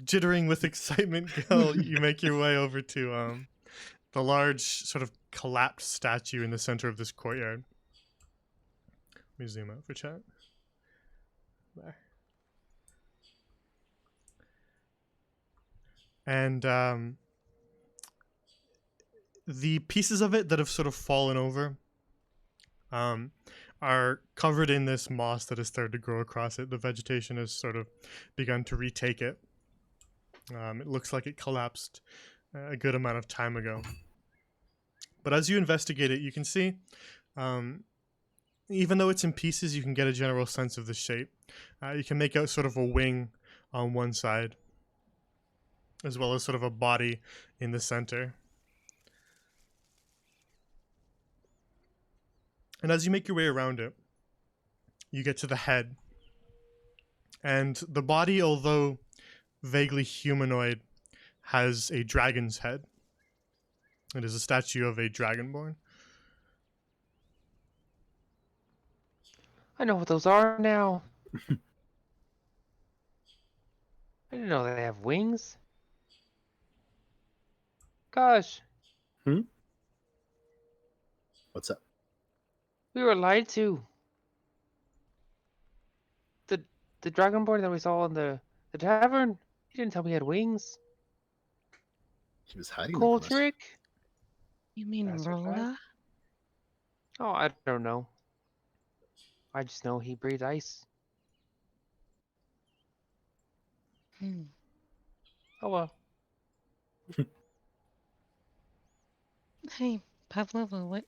Jittering with excitement, Gil, you make your way over to the large sort of collapsed statue in the center of this courtyard. Let me zoom out for chat. There. And the pieces of it that have sort of fallen over are covered in this moss that has started to grow across it. The vegetation has sort of begun to retake it. It looks like it collapsed a good amount of time ago. But as you investigate it, you can see, even though it's in pieces, you can get a general sense of the shape. You can make out sort of a wing on one side, as well as sort of a body in the center. And as you make your way around it, you get to the head. And the body, although vaguely humanoid, has a dragon's head. It is a statue of a dragonborn. I know what those are now. I didn't know they have wings. Gosh, What's up? we were lied to. The dragonborn that we saw in the tavern, he didn't tell me he had wings. He was hiding them Cool from us. trick. You mean Bastard cat. Rolla? Oh, I don't know. I just know he breathed ice. Hmm. Oh well. Hey, Pavlova, what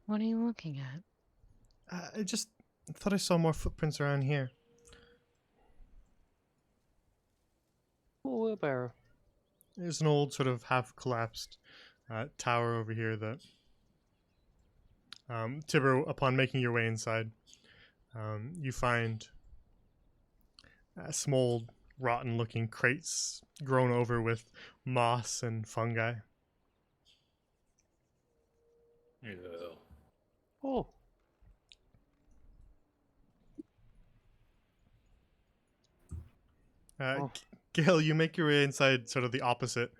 are you looking at? I just thought I saw more footprints around here. Cool wheelbarrow. There's an old sort of half-collapsed tower over here that Tibber, upon making your way inside, you find some old rotten-looking crates grown over with moss and fungi. Ew. Oh. Oh. Gail, you make your way inside sort of the opposite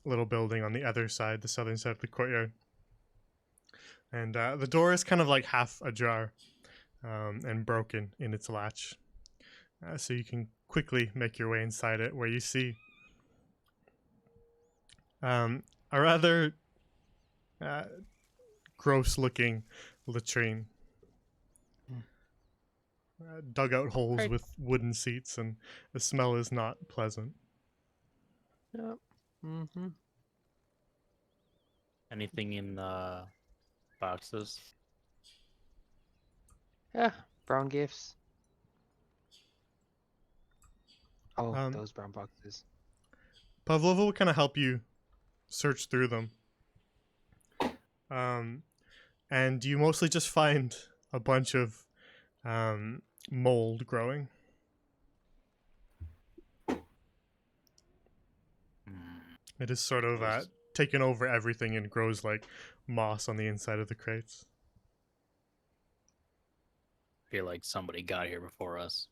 little building on the other side, the southern side of the courtyard. And the door is kind of like half ajar and broken in its latch. So you can quickly make your way inside it, where you see a rather gross-looking latrine. Dugout holes Right. with wooden seats, and the smell is not pleasant. Yep. Mm-hmm. Anything in the boxes? Yeah. Brown gifts. Oh, Um, those brown boxes. Pavlova will kind of help you search through them. And you mostly just find a bunch of mold growing. It is sort of Gross. taken over everything and grows like moss on the inside of the crates. Feel like somebody got here before us.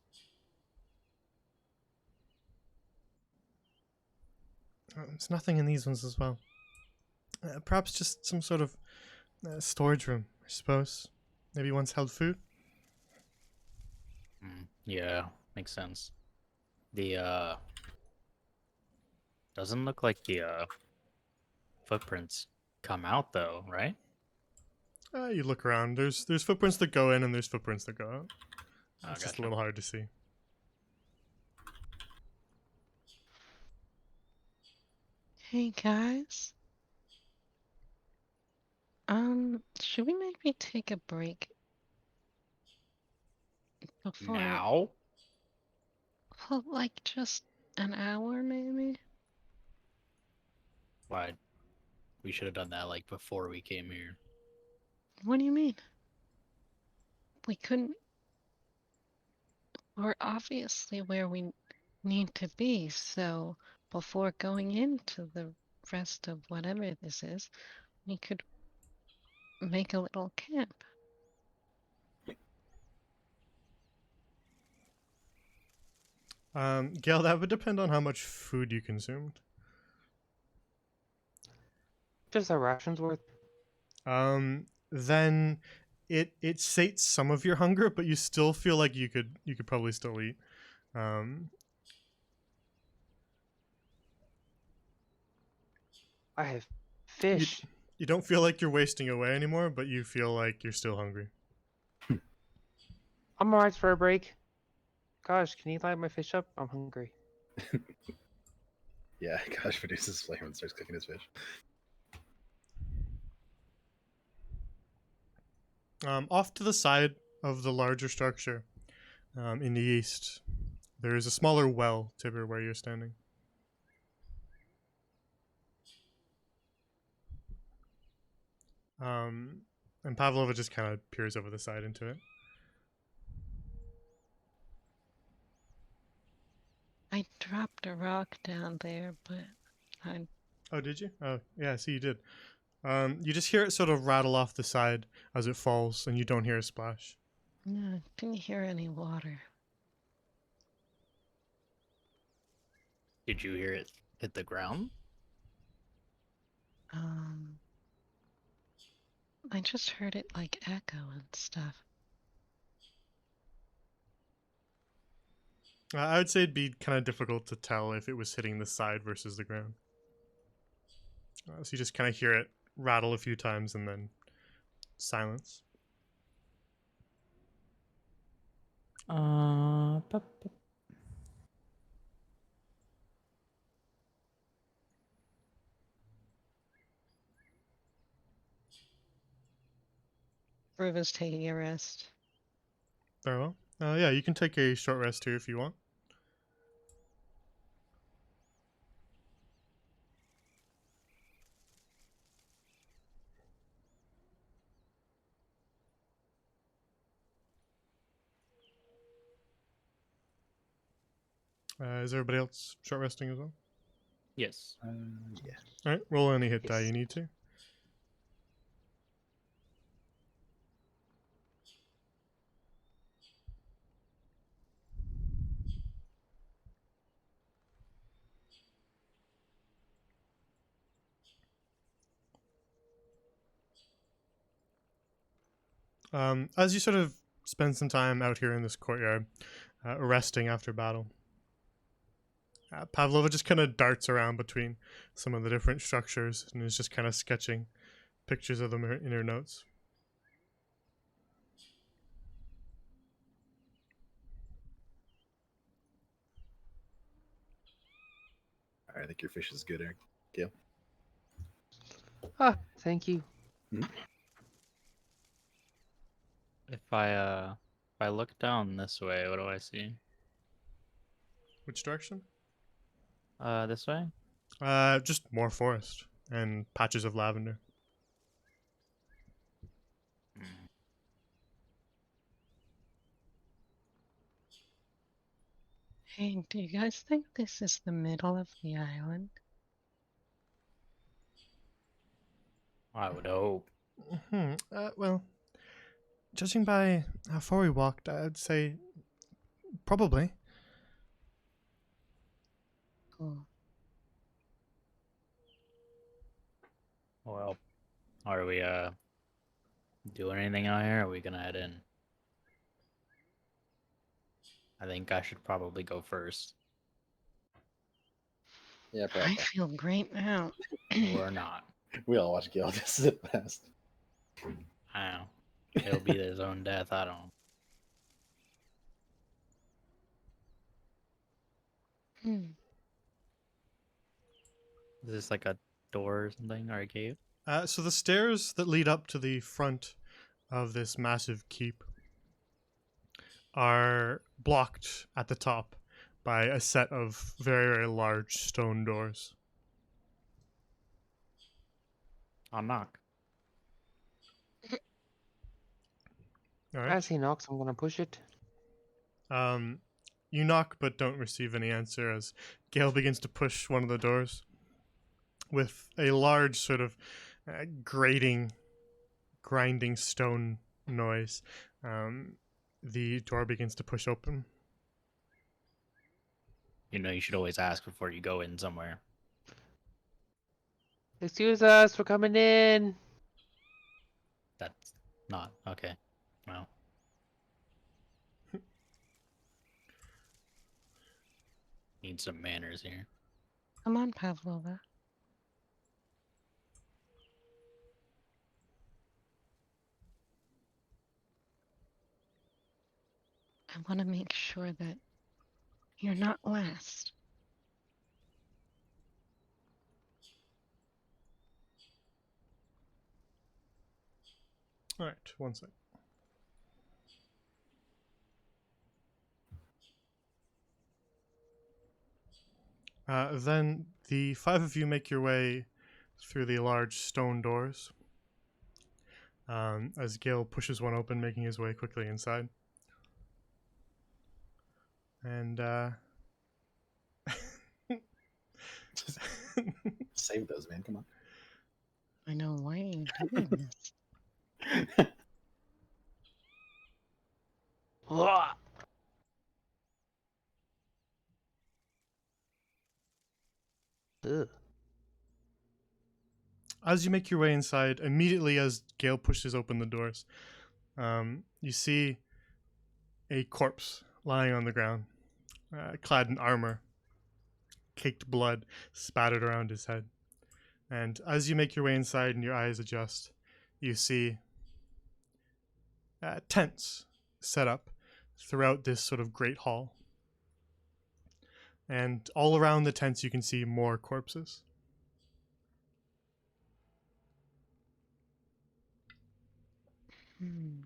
There's nothing in these ones as well. Perhaps just some sort of storage room, I suppose. Maybe once held food. Yeah, makes sense. The doesn't look like the footprints come out though, right? You look around. There's footprints that go in and there's footprints that go out. Oh, It's just a gotcha. little hard to see. Hey guys. Should we maybe take a break before? Now? Well, like just an hour maybe? Why? We should have done that like before we came here. What do you mean? We couldn't. We're obviously where we need to be, so before going into the rest of whatever this is, we could make a little camp. Gail, that would depend on how much food you consumed. Just our rations worth. Then it sates some of your hunger, but you still feel like you could probably still eat. I have fish. You don't feel like you're wasting away anymore, but you feel like you're still hungry. I'm alright for a break. Gosh, can you light my fish up? I'm hungry. Yeah, Gosh produces flame and starts cooking his fish. Off to the side of the larger structure, in the east, there is a smaller well, Tibber, where you're standing. And Pavlova just kind of peers over the side into it. I dropped a rock down there, but I Oh, did you? Oh, yeah, I see you did. You just hear it sort of rattle off the side as it falls, and you don't hear a splash. No, can you hear any water? Did you hear it hit the ground? I just heard it like echo and stuff. I would say it'd be kind of difficult to tell if it was hitting the side versus the ground. So you just kind of hear it rattle a few times and then silence. Pup. Ruva's taking a rest. Very well. Yeah, you can take a short rest too if you want. Is everybody else short resting as well? Yes. Yeah. All right, roll any hit die Yes. you need to. As you sort of spend some time out here in this courtyard, resting after battle, Pavlova just kind of darts around between some of the different structures and is just kind of sketching pictures of them in her notes. All right, I think your fish is good, Eric. Gail. Ah, thank you. If I look down this way, what do I see? Which direction? This way? Just more forest and patches of lavender. Hmm. Hey, do you guys think this is the middle of the island? I would hope. Well, judging by how far we walked, I'd say probably. Cool. Well, are we doing anything out here? Or are we gonna head in? I think I should probably go first. Yeah, I probably. feel great now. Or not. We all watch Gail just zip past. I don't know. He'll be his own death. I don't know. Hmm. Is this like a door or something or a cave? So the stairs that lead up to the front of this massive keep are blocked at the top by a set of very, very large stone doors. I'll knock. All right. As he knocks, I'm gonna push it. You knock but don't receive any answer as Gale begins to push one of the doors with a large sort of grinding stone noise. The door begins to push open. You know, you should always ask before you go in somewhere. Excuse us, we're coming in. That's not okay. Well, need some manners here. Come on, Pavlova. I want to make sure that you're not last. All right, one sec. Then the five of you make your way through the large stone doors. As Gale pushes one open, making his way quickly inside. And Save those, man. Come on. I know, why are you doing this? Ugh. As you make your way inside, immediately as Gale pushes open the doors, you see a corpse lying on the ground, clad in armor, caked blood spattered around his head. And as you make your way inside and your eyes adjust, you see tents set up throughout this sort of great hall. And all around the tents, you can see more corpses. Hmm.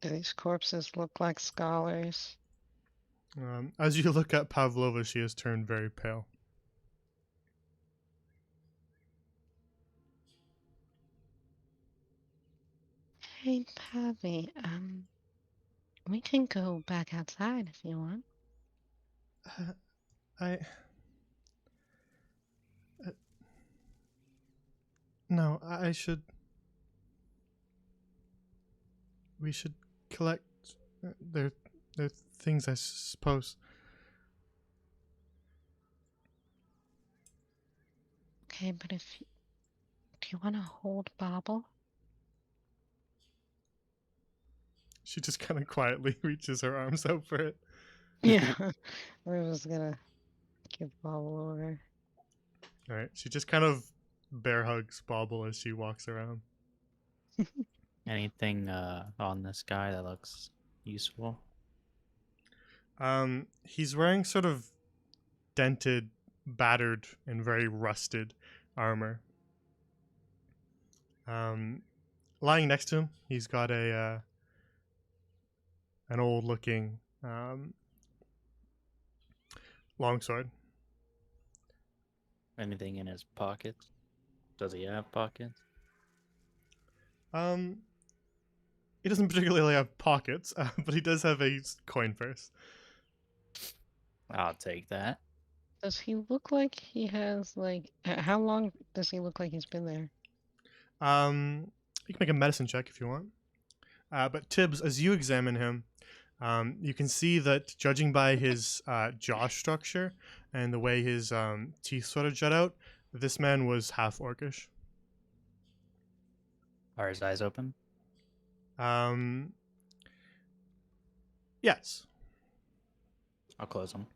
Do these corpses look like scholars? As you look at Pavlova, she has turned very pale. Hey, Pavi, we can go back outside if you want. I. No, I should. We should collect their things, I suppose. Okay, but do you want to hold Bobble? She just kind of quietly reaches her arms out for it. Yeah, we're just gonna give Bobble over. All right, she just kind of bear hugs Bobble as she walks around. Anything on this guy that looks useful? He's wearing sort of dented, battered, and very rusted armor. Lying next to him, he's got a an old-looking longsword. Anything in his pockets? Does he have pockets? He doesn't particularly have pockets, but he does have a coin purse. I'll take that. Does he look like he has, like, how long does he look like he's been there? You can make a medicine check if you want. But Tibbs, as you examine him, you can see that judging by his jaw structure and the way his teeth sort of jut out, this man was half orcish. Are his eyes open? Yes. I'll close them.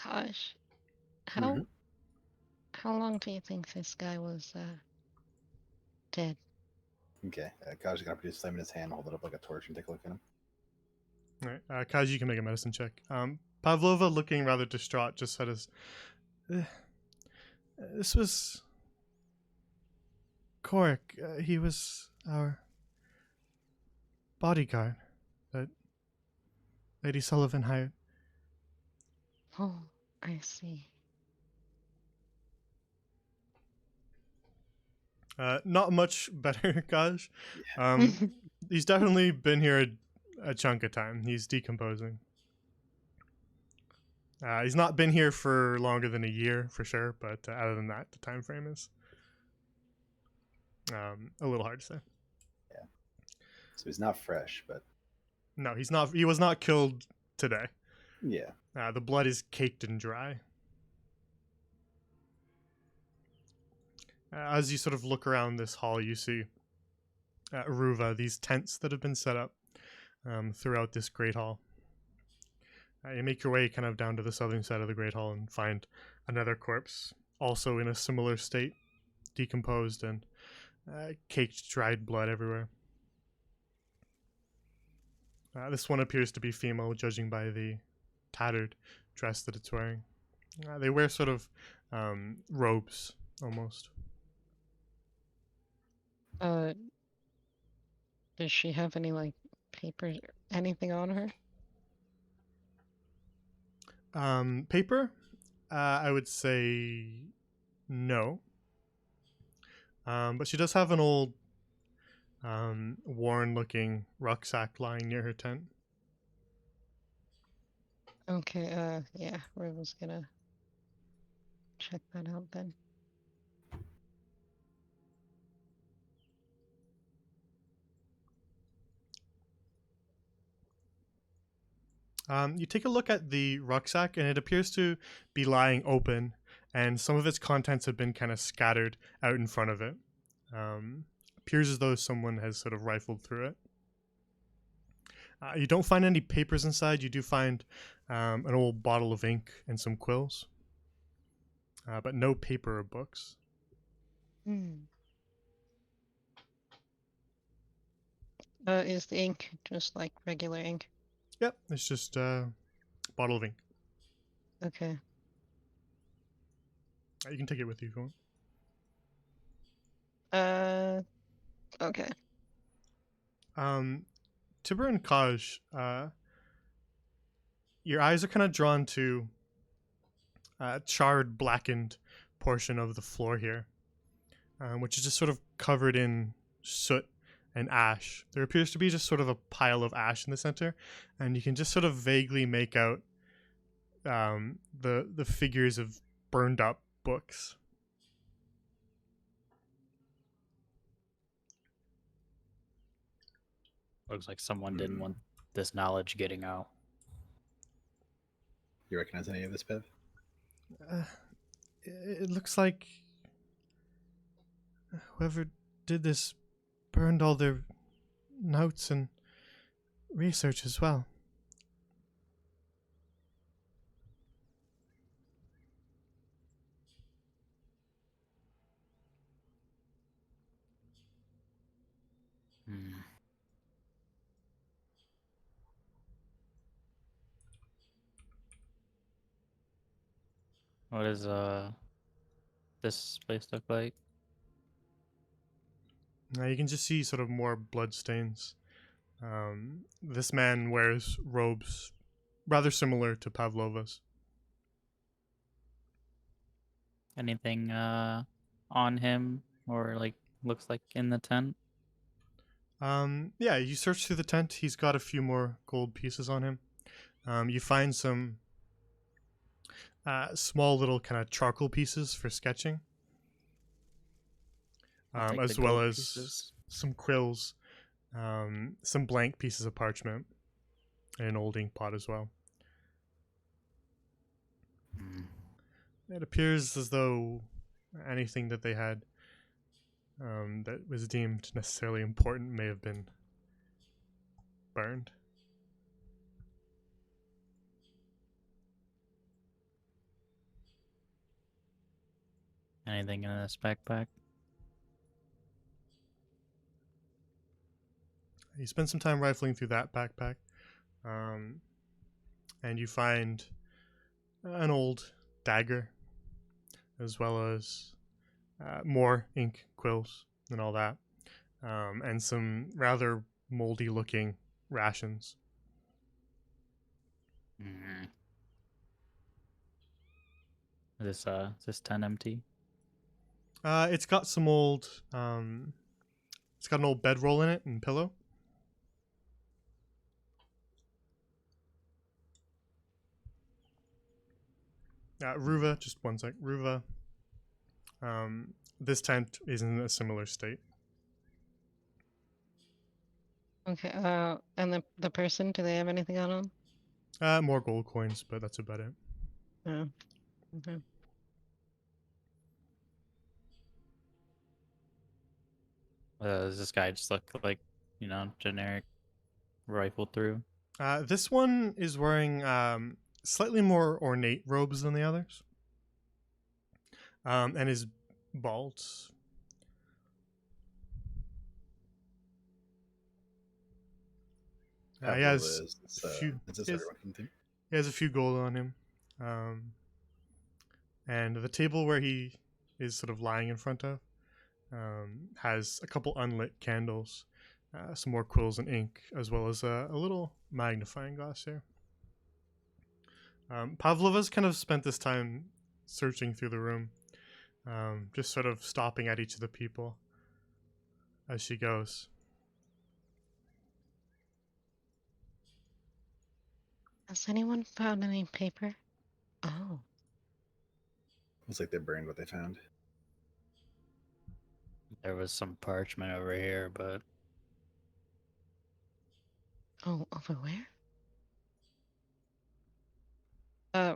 Gosh, Mhm. how long do you think this guy was dead? Okay. Kai's gonna produce flame in his hand, hold it up like a torch, and take a look at him. All right. Kaiju, you can make a medicine check. Pavlova, looking rather distraught, just said, "This was Korik. He was our bodyguard that Lady Sullivan hired." Oh, I see. Not much better, Kaj. He's definitely been here a chunk of time. He's decomposing. He's not been here for longer than a year, for sure, but other than that, the time frame is a little hard to say. So he's not fresh, but No, he's not. He was not killed today. yeah. The blood is caked and dry. As you sort of look around this hall, you see Aruva, these tents that have been set up throughout this great hall. You make your way kind of down to the southern side of the great hall and find another corpse, also in a similar state, decomposed and caked dried blood everywhere. This one appears to be female, judging by the tattered dress that it's wearing. They wear sort of robes, almost. Does she have any, like, papers or anything on her? Paper? I would say no. But she does have an old, worn-looking rucksack lying near her tent. Okay, yeah, we're just gonna check that out then. You take a look at the rucksack, and it appears to be lying open, and some of its contents have been kind of scattered out in front of it. Appears as though someone has sort of rifled through it. You don't find any papers inside. You do find an old bottle of ink and some quills, but no paper or books. Hmm. Is the ink just like regular ink? Yep, it's just a bottle of ink. Okay. You can take it with you if you want. Okay. Tibber and Kaj, your eyes are kind of drawn to a charred, blackened portion of the floor here, which is just sort of covered in soot and ash. There appears to be just sort of a pile of ash in the center, and you can just sort of vaguely make out the figures of burned up books. Looks like someone didn't want this knowledge getting out. You recognize any of this, Bev? It looks like whoever did this burned all their notes and research as well. Hmm. What does this place look like? Now you can just see sort of more blood stains. This man wears robes rather similar to Pavlova's. Anything on him or like looks like in the tent? Yeah, you search through the tent. He's got a few more gold pieces on him. You find some small little kind of charcoal pieces for sketching, I'll take as the well gold as pieces. some quills, some blank pieces of parchment, and an old ink pot as well. Hmm. It appears as though anything that they had that was deemed necessarily important may have been burned. Anything in this backpack? You spend some time rifling through that backpack, and you find an old dagger, as well as more ink quills and all that, and some rather moldy-looking rations. Hmm. Is this tent empty? It's got some old, it's got an old bedroll in it and pillow. Ruva, just one sec. Ruva, this tent is in a similar state. Okay. And the person, do they have anything on them? More gold coins, but that's about it. Oh. Okay. Does this guy just look like, generic rifle through? This one is wearing slightly more ornate robes than the others, and is bald. He has a few. Is this he has- everyone from the team? He has a few gold on him, and the table where he is sort of lying in front of has a couple unlit candles, some more quills and ink, as well as a little magnifying glass here. Pavlova's kind of spent this time searching through the room, just sort of stopping at each of the people as she goes. Has anyone found any paper? Oh. Looks like they burned what they found. There was some parchment over here, but Oh, over where?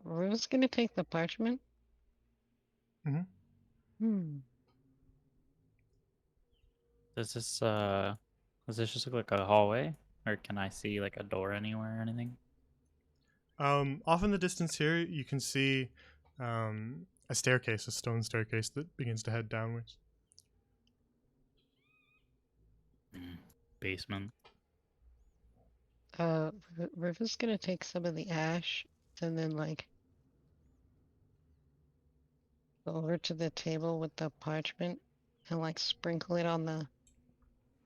Rue's gonna take the parchment. Mhm. Does this just look like a hallway, or can I see like a door anywhere or anything? Off in the distance here, you can see a staircase, a stone staircase that begins to head downwards. Basement. River's gonna take some of the ash and then like go over to the table with the parchment and like sprinkle it on the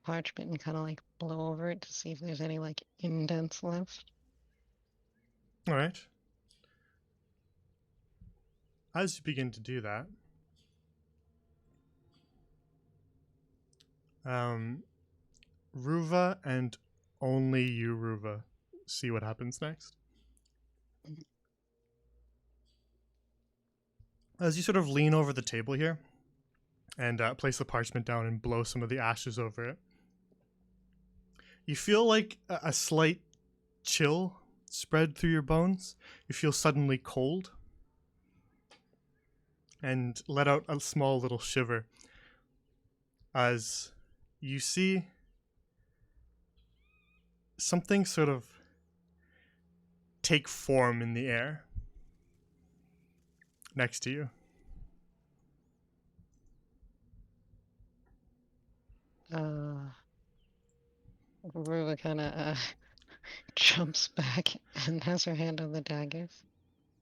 parchment and kind of like blow over it to see if there's any like indents left. All right. As you begin to do that, Ruva and only you, Ruva, see what happens next. As you sort of lean over the table here and place the parchment down and blow some of the ashes over it, you feel like a slight chill spread through your bones. You feel suddenly cold and let out a small little shiver as you see something sort of take form in the air next to you. Ruva kind of jumps back and has her hand on the daggers.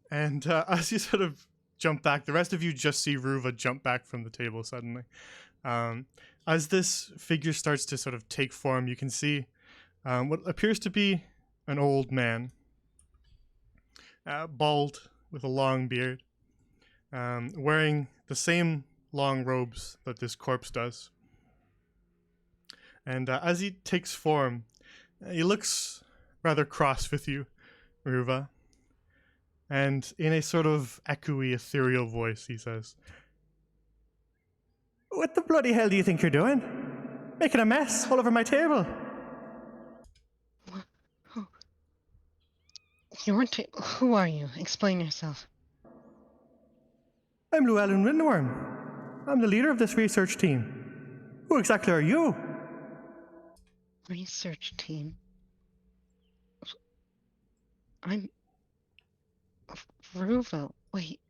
And as you sort of jump back, the rest of you just see Ruva jump back from the table suddenly. As this figure starts to sort of take form, you can see what appears to be an old man, bald with a long beard, wearing the same long robes that this corpse does. And as he takes form, he looks rather cross with you, Ruva. And in a sort of echoey, ethereal voice, he says, "What the bloody hell do you think you're doing? Making a mess all over my table." Who are you? Explain yourself. "I'm Llewellyn Windworm. I'm the leader of this research team. Who exactly are you?" Research team. I'm Ruva. Wait.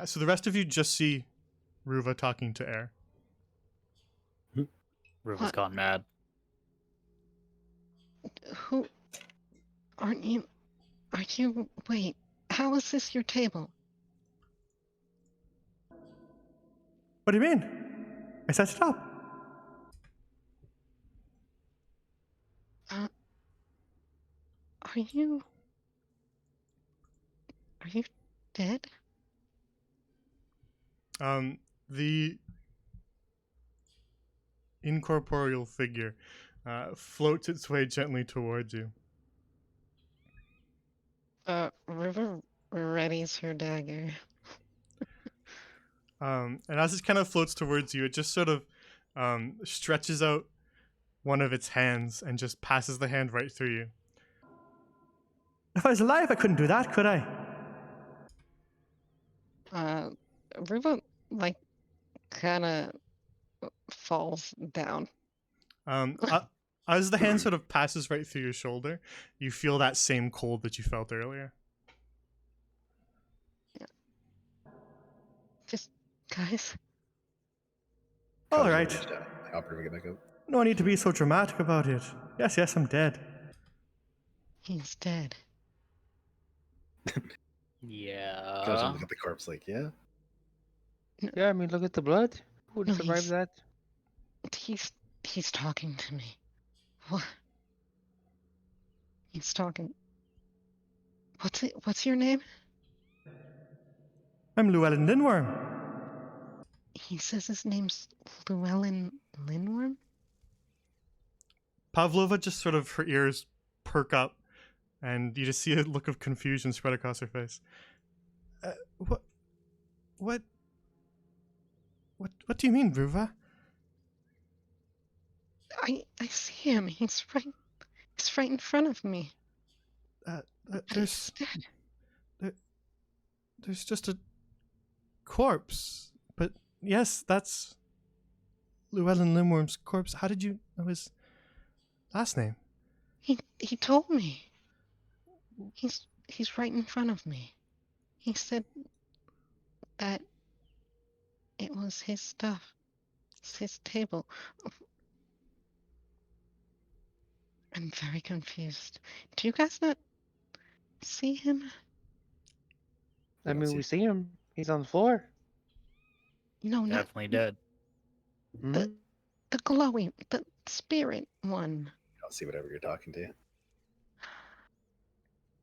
So the rest of you just see Ruva talking to Air. Ruva's What? gone mad. Who? Aren't you? Are you? Wait. How is this your table? What do you mean? I set it up. Are you? Are you dead? The incorporeal figure floats its way gently towards you. River readies her dagger. And as it kind of floats towards you, it just sort of stretches out one of its hands and just passes the hand right through you. If I was alive, I couldn't do that, could I? River, like, kind of falls down. As the hand sort of passes right through your shoulder, you feel that same cold that you felt earlier. Just, guys. All Kaiju right. reached down, help her get back up. No need to be so dramatic about it. Yes, I'm dead. He's dead. Yeah. Kaiju look at the corpse like, yeah. Yeah, I mean, look at the blood. Who would No, survive he's- that? He's talking to me. What? He's talking. What's your name? I'm Llewellyn Lindworm. He says his name's Llewellyn Lindworm? Pavlova just sort of, her ears perk up, and you just see a look of confusion spread across her face. What do you mean, Ruva? I see him. He's right in front of me. There's He's dead. there's just a corpse. But yes, that's Llewellyn Limworm's corpse. How did you know his last name? He told me. He's right in front of me. He said that it was his stuff. It's his table. I'm very confused. Do you guys not see him? I don't mean, see- we see him. He's on the floor. No, not Definitely dead. Hmm? the glowing, the spirit one. I'll see whatever you're talking to.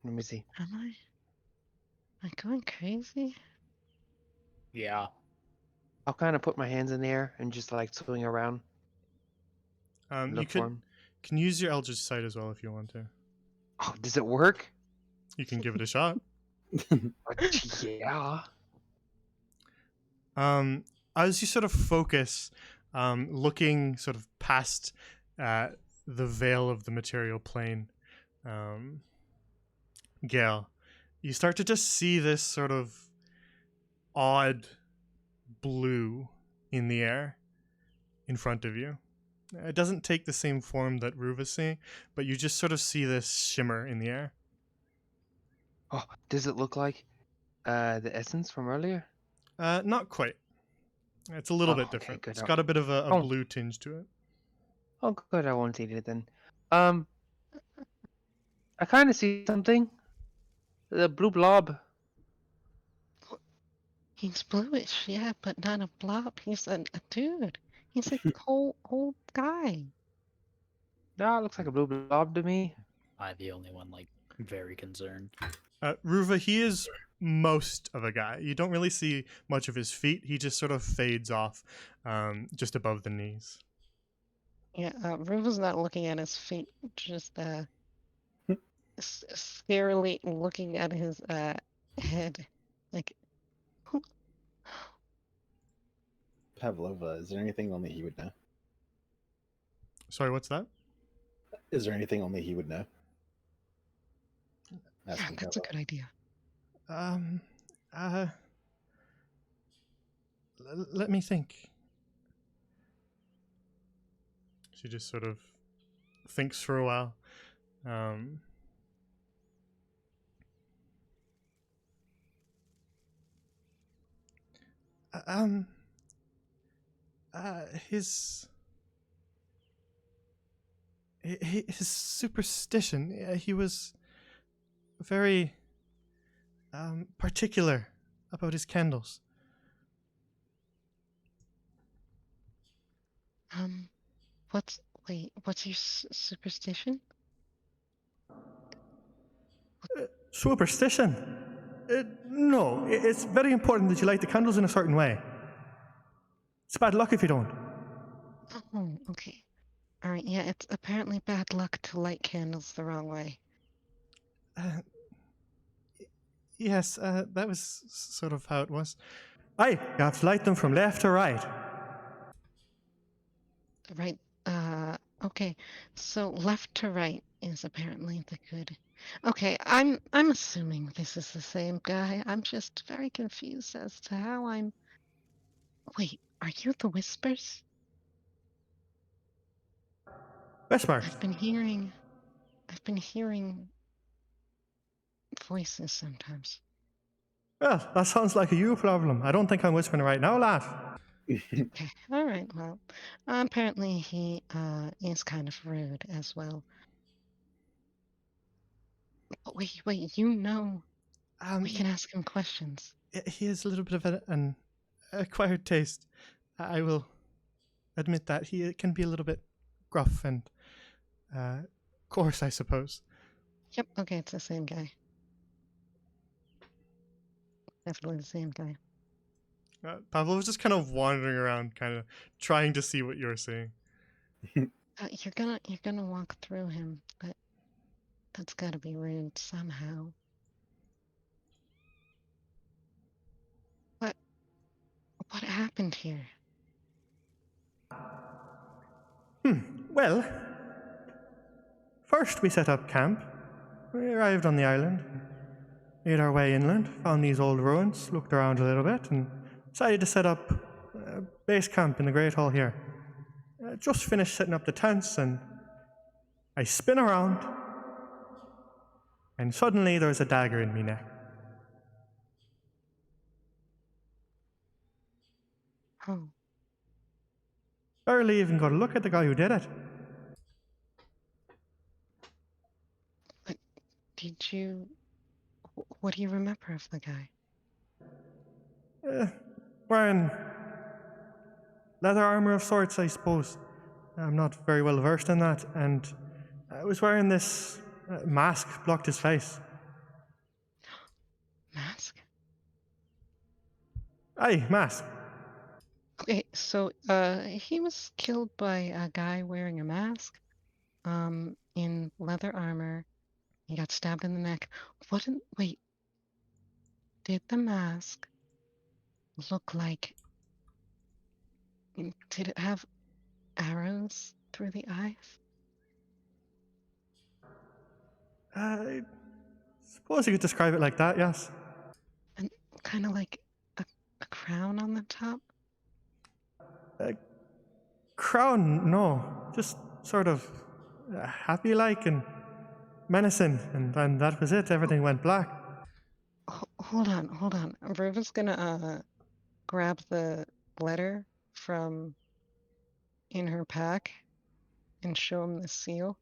Let me see. Am I going crazy? Yeah. I'll kind of put my hands in the air and just like swing around. And You look for can him. use your Eldritch Sight as well if you want to. Oh, does it work? You can give it a shot. Yeah. As you sort of focus, looking sort of past the veil of the material plane, Gale, you start to just see this sort of odd blue in the air in front of you. It doesn't take the same form that Ruva's seeing, but you just sort of see this shimmer in the air. Oh, does it look like the essence from earlier? Not quite. It's a little Oh, bit okay, different. good. It's got a bit of a Oh. blue tinge to it. Oh, good. I won't eat it then. I kind of see something. The blue blob. He's bluish, yeah, but not a blob. He's a dude. He's a whole guy. No, it looks like a blue blob to me. I'm the only one like very concerned. Ruva, he is most of a guy. You don't really see much of his feet. He just sort of fades off just above the knees. Yeah, Ruva's not looking at his feet, just scarily looking at his head. Like, who? Pavlova, is there anything only he would know? Sorry, what's that? Is there anything only he would know? Yeah, Asking that's a Pavlova. good idea. Let me think. She just sort of thinks for a while. His superstition. He was very particular about his candles. What's your superstition? Superstition? No, it's very important that you light the candles in a certain way. It's bad luck if you don't. Oh, okay. All right, yeah, it's apparently bad luck to light candles the wrong way. Yes, that was sort of how it was. Aye, you have to light them from left to right. Right, okay. So left to right is apparently the good. Okay, I'm assuming this is the same guy. I'm just very confused as to how I'm. Wait, are you the Whispers? Westmar. I've been hearing voices sometimes. Well, that sounds like a you problem. I don't think I'm whispering right now, lad. Okay, all right. Well, apparently he is kind of rude as well. But wait, you know, we can ask him questions. He has a little bit of an acquired taste. I will admit that he can be a little bit gruff and coarse, I suppose. Yep. Okay, it's the same guy. Definitely the same guy. Pavlo was just kind of wandering around, kind of trying to see what you're seeing. You're gonna walk through him, but that's gotta be rude somehow. What happened here? Well, first we set up camp, we arrived on the island, made our way inland, found these old ruins, looked around a little bit, and decided to set up base camp in the Great Hall here. Just finished setting up the tents, and I spin around, and suddenly there's a dagger in me neck. Oh, Barely even got a look at the guy who did it. did you... What do you remember of the guy? Wearing leather armor of sorts, I suppose. I'm not very well versed in that, and I was wearing this mask, blocked his face. Mask? Aye, mask. Okay, so he was killed by a guy wearing a mask, in leather armor. He got stabbed in the neck. Wait, did the mask look like... Did it have arrows through the eyes? I suppose you could describe it like that, yes. And kind of like a crown on the top? Crown, no. Just sort of happy-like and menacing, and then that was it. Everything went black. Hold on. Ruva's gonna grab the letter from in her pack and show him the seal.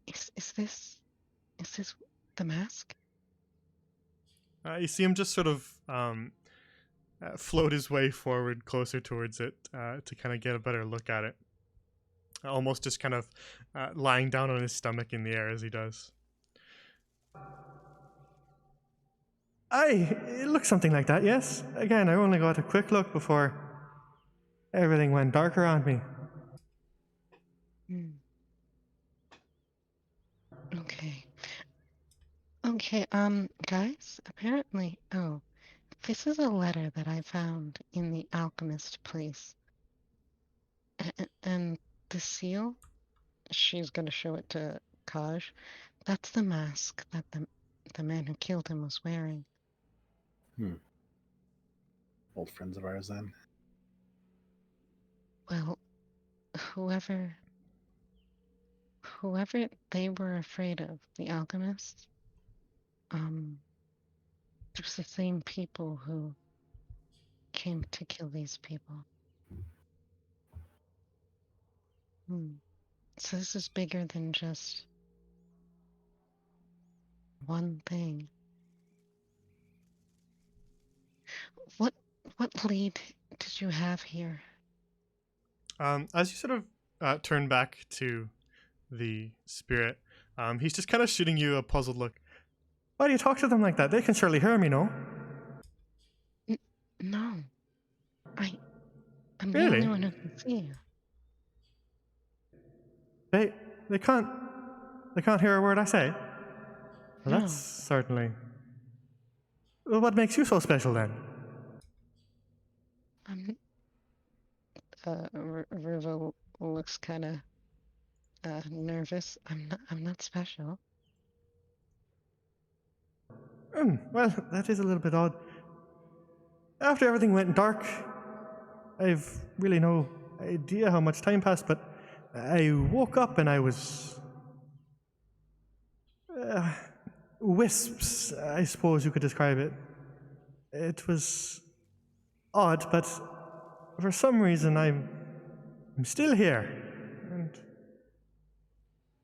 Is this the mask? You see him just sort of float his way forward closer towards it to kind of get a better look at it. Almost just kind of lying down on his stomach in the air as he does. Aye, it looks something like that, yes. Again, I only got a quick look before everything went dark around me. Okay, guys, apparently, this is a letter that I found in the alchemist place. And the seal, she's gonna show it to Kaj. That's the mask that the man who killed him was wearing. Old friends of ours then. Well, whoever they were afraid of, the alchemists, it was the same people who came to kill these people. So this is bigger than just one thing. What lead did you have here? As you sort of turn back to the spirit, he's just kind of shooting you a puzzled look. Why do you talk to them like that? They can surely hear me, no? No. I'm the Really? only one who can see you. They can't hear a word I say? Well, No. that's certainly... Well, what makes you so special then? Riva looks kind of nervous. I'm not special. Well, that is a little bit odd. After everything went dark, I've really no idea how much time passed, but I woke up and I was... wisps, I suppose you could describe it. It was odd, but for some reason I'm still here. And,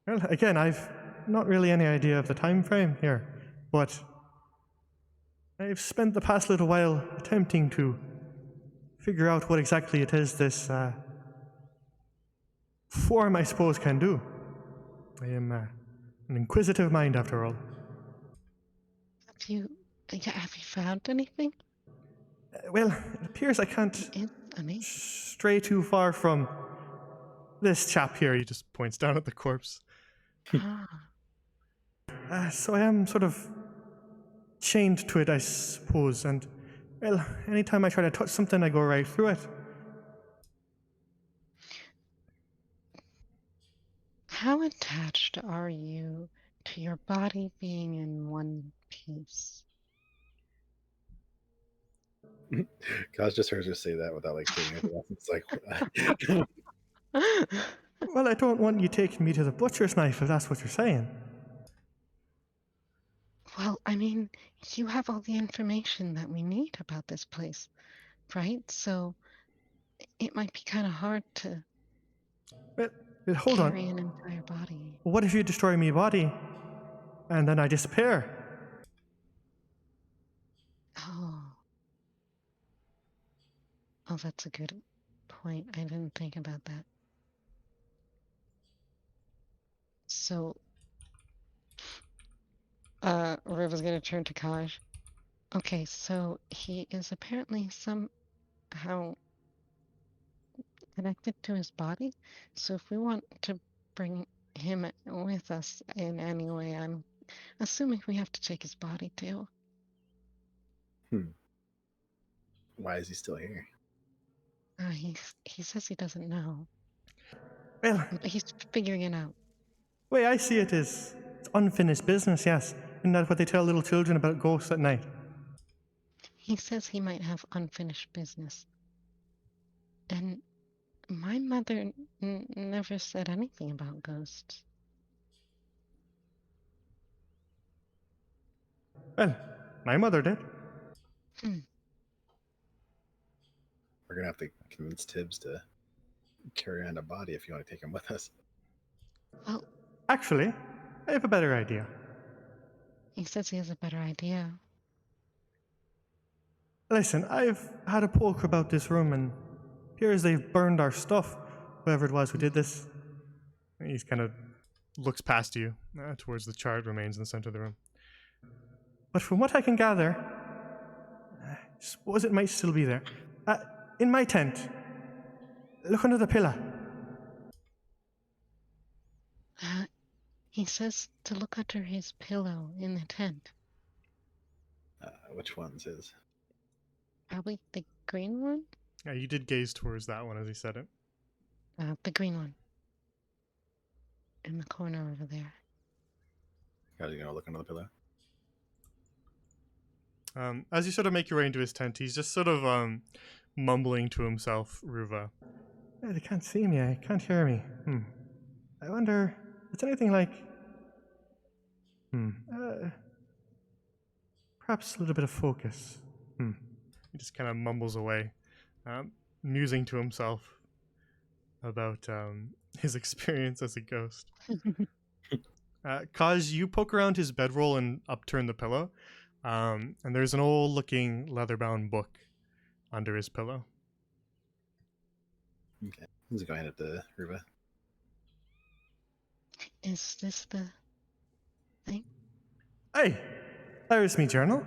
well, again, I've not really any idea of the time frame here, but I've spent the past little while attempting to figure out what exactly it is this form, I suppose, can do. I am an inquisitive mind, after all. Have you found anything? Well, it appears I can't It's amazing. stray too far from this chap here. He just points down at the corpse. So I am sort of chained to it, I suppose, and, well, anytime I try to touch something, I go right through it. How attached are you to your body being in one piece. Kaz just heard her say that without like saying anything else. It's like, Well, I don't want you taking me to the butcher's knife if that's what you're saying. Well, I mean, you have all the information that we need about this place, right? So it might be kind of hard to Well, hold carry on. an entire body. What if you destroy my body and then I disappear? Oh. Oh, that's a good point. I didn't think about that. So, Riva's gonna turn to Kaj. Okay, so he is apparently somehow connected to his body. So if we want to bring him with us in any way, I'm assuming we have to take his body too. why is he still here? He says he doesn't know, Well, but he's figuring it out. the way I see it is, it's unfinished business, yes. Isn't that what they tell little children about ghosts at night? He says he might have unfinished business. And my mother never said anything about ghosts. Well, my mother did. We're gonna have to convince Tibbs to carry around a body if you want to take him with us. Well, Actually, I have a better idea. he says he has a better idea. Listen, I've had a poke about this room, and appears they've burned our stuff, whoever it was who did this. He's kind of looks past you towards the charred remains in the center of the room. But from what I can gather, I suppose it might still be there. In my tent, look under the pillow. He says to look under his pillow in the tent. Which one's his? Probably the green one? Yeah, you did gaze towards that one as he said it. The green one. In the corner over there. How's he gonna look under the pillow? As you sort of make your way into his tent, he's just sort of mumbling to himself, Ruva. They can't see me, I can't hear me. I wonder, it's anything like... perhaps a little bit of focus. He just kind of mumbles away, musing to himself about his experience as a ghost. Kaz, you poke around his bedroll and upturn the pillow, and there's an old-looking leather-bound book under his pillow. Okay. He's going up to Ruba. Is this the thing? Hey, there's me journal.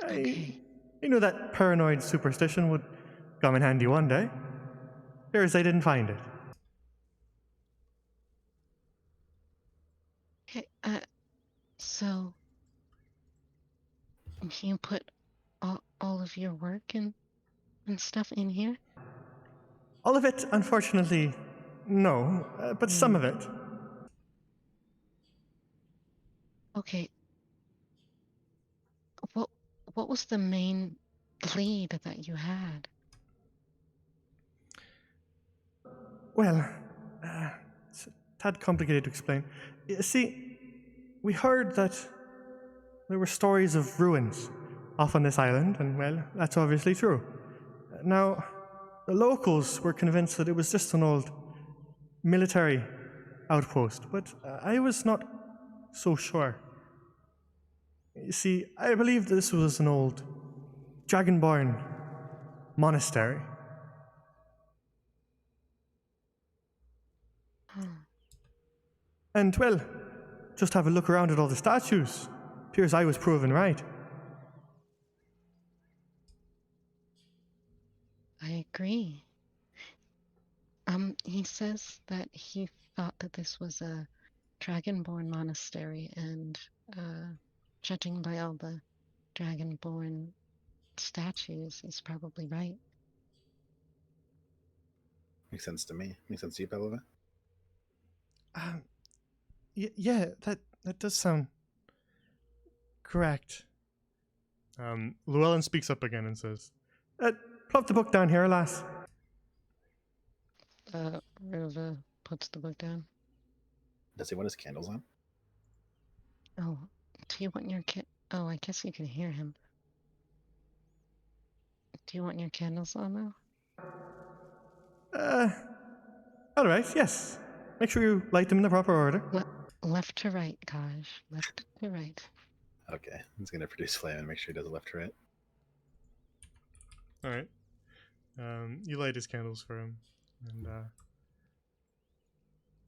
Okay. I knew that paranoid superstition would come in handy one day. Here's I didn't find it. Okay, so you put all of your work and stuff in here? All of it, unfortunately, no, but some of it. Okay. What was the main lead that you had? Well, it's a tad complicated to explain. You see, we heard that there were stories of ruins off on this island, and well, that's obviously true. Now, the locals were convinced that it was just an old military outpost, but I was not so sure. You see, I believe this was an old dragonborn monastery. And, well, just have a look around at all the statues. Appears I was proven right. I agree. He says that he thought that this was a dragonborn monastery, and judging by all the dragonborn statues, he's probably right. Makes sense to me. Makes sense to you, Pavlova? Yeah, that does sound correct. Llewellyn speaks up again and says, "Plop the book down here, lass." Ruva puts the book down. Does he want his candles on? Oh, do you want your Oh, I guess you can hear him. Do you want your candles on though? All right, yes. Make sure you light them in the proper order. Left to right, gosh. Left to right. Okay, he's gonna produce flame and make sure he does it left to right. All right. You light his candles for him, and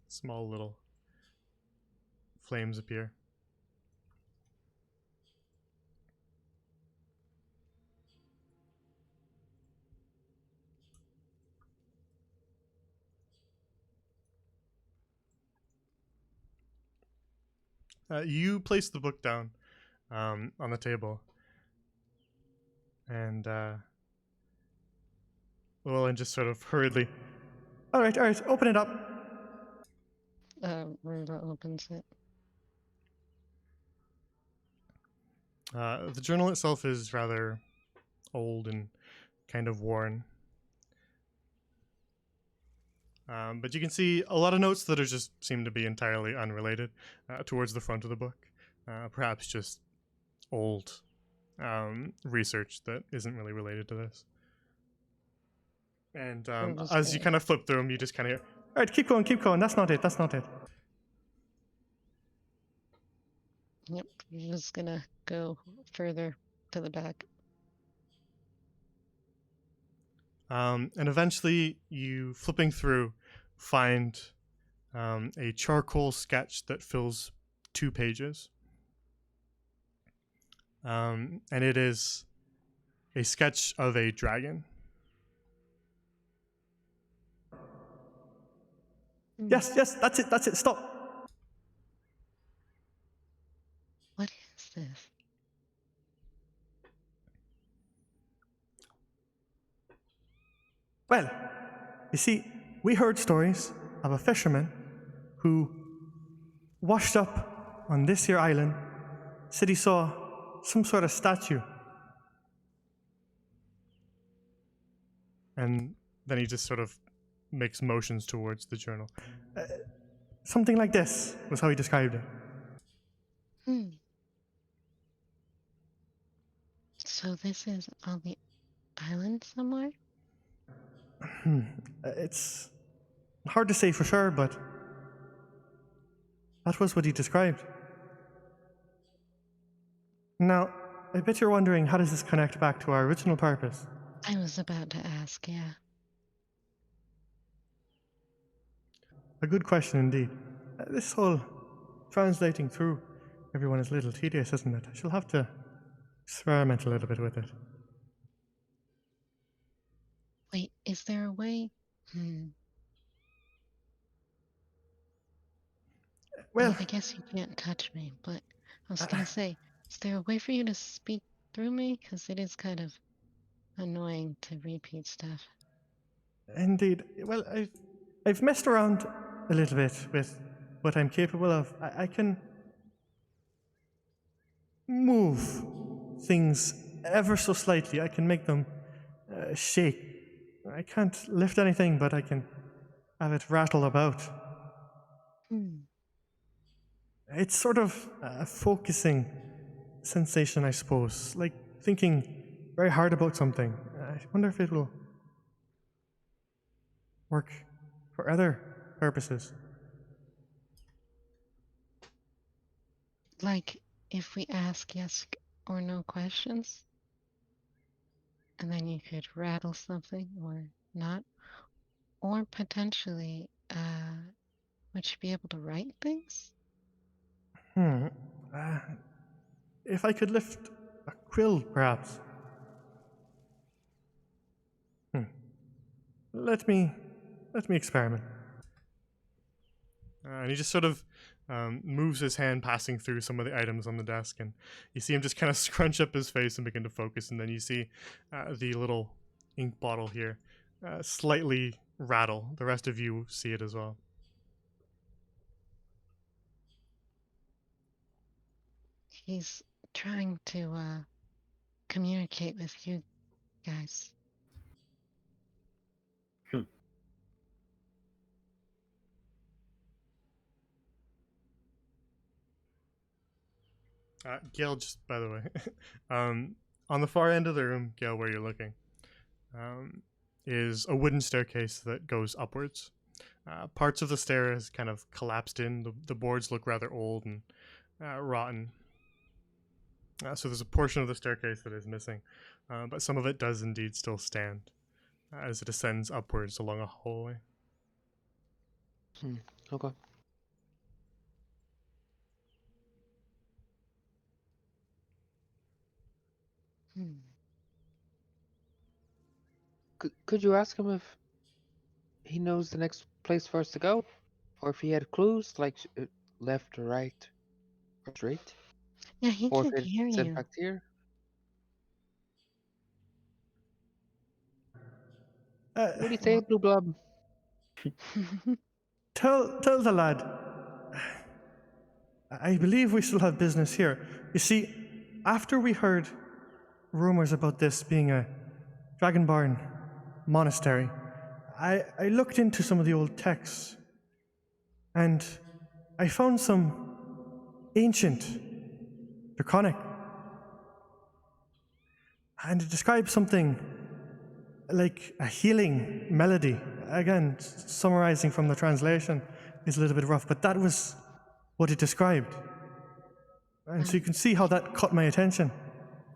small little flames appear. You place the book down on the table, and Llewellyn just sort of hurriedly, all right, open it up. Ruva opens it. The journal itself is rather old and kind of worn. But you can see a lot of notes that are just seem to be entirely unrelated towards the front of the book. Perhaps just old research that isn't really related to this. And as you kind of flip through them, you just kind of hear, all right, keep going. That's not it. Yep, you're just gonna go further to the back. And eventually, you flipping through find a charcoal sketch that fills 2 pages. And it is a sketch of a dragon. Yes, that's it, stop. What is this? Well, you see, we heard stories of a fisherman who washed up on this here island, said he saw some sort of statue. And then he just sort of makes motions towards the journal. Something like this was how he described it. So this is on the island somewhere? It's hard to say for sure, but that was what he described. Now, I bet you're wondering, how does this connect back to our original purpose? I was about to ask, yeah. A good question indeed. This whole translating through everyone is a little tedious, isn't it? I shall have to experiment a little bit with it. Wait, is there a way? Well, I guess you can't touch me, but I was gonna say, is there a way for you to speak through me? Because it is kind of annoying to repeat stuff. Indeed. Well, I've messed around a little bit with what I'm capable of. I can move things ever so slightly. I can make them shake. I can't lift anything, but I can have it rattle about. It's sort of a focusing sensation, I suppose. Like thinking very hard about something. I wonder if it will work for other purposes. Like, if we ask yes or no questions, and then you could rattle something or not, or potentially, would you be able to write things? If I could lift a quill, perhaps. Let me experiment. And he just sort of moves his hand, passing through some of the items on the desk, and you see him just kind of scrunch up his face and begin to focus. And then you see the little ink bottle here slightly rattle. The rest of you see it as well. He's trying to communicate with you guys. Gail, just by the way, on the far end of the room, Gail, where you're looking, is a wooden staircase that goes upwards. Parts of the stair has kind of collapsed in. The boards look rather old and rotten. So there's a portion of the staircase that is missing, but some of it does indeed still stand as it ascends upwards along a hallway. Okay. Hmm. Could you ask him if he knows the next place for us to go? Or if he had clues, like left or right or straight? Yeah, he Or if can hear it's in you. fact here? What do you say, Blue Blob? Tell the lad. I believe we still have business here. You see, after we heard rumors about this being a Dragonborn monastery, I looked into some of the old texts, and I found some ancient draconic, and it describes something like a healing melody. Again, summarizing from the translation is a little bit rough, but that was what it described. And so you can see how that caught my attention.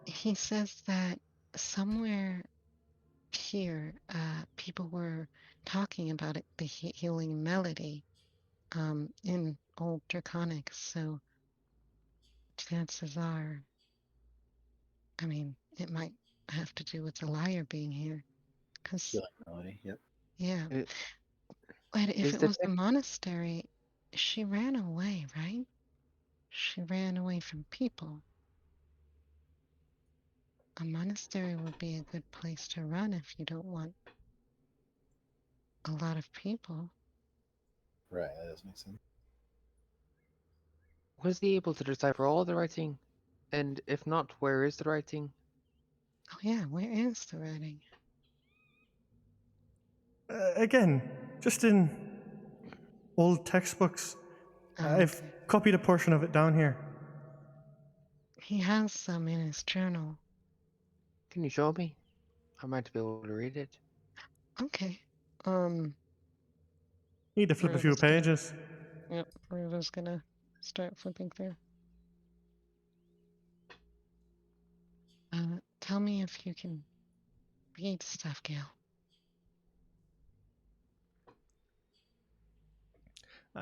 He says that somewhere here, people were talking about it, the healing melody, in Old Draconic. So chances are, I mean, it might have to do with the liar being here. Cause Healing melody. Yep. yeah, I- but if Is it the was a tech monastery, she ran away, right? She ran away from people. A monastery would be a good place to run if you don't want a lot of people. Right. That does make sense. was he able to decipher all the writing? And if not, where is the writing? Oh yeah, where is the writing? Again, just in old textbooks. Oh, I've okay. copied a portion of it down here. He has some in his journal. Can you show me? I might be able to read it. Okay. Need to flip a few Ruva's gonna, pages. yep, Ruva's gonna start flipping through. Tell me if you can read stuff, Gail.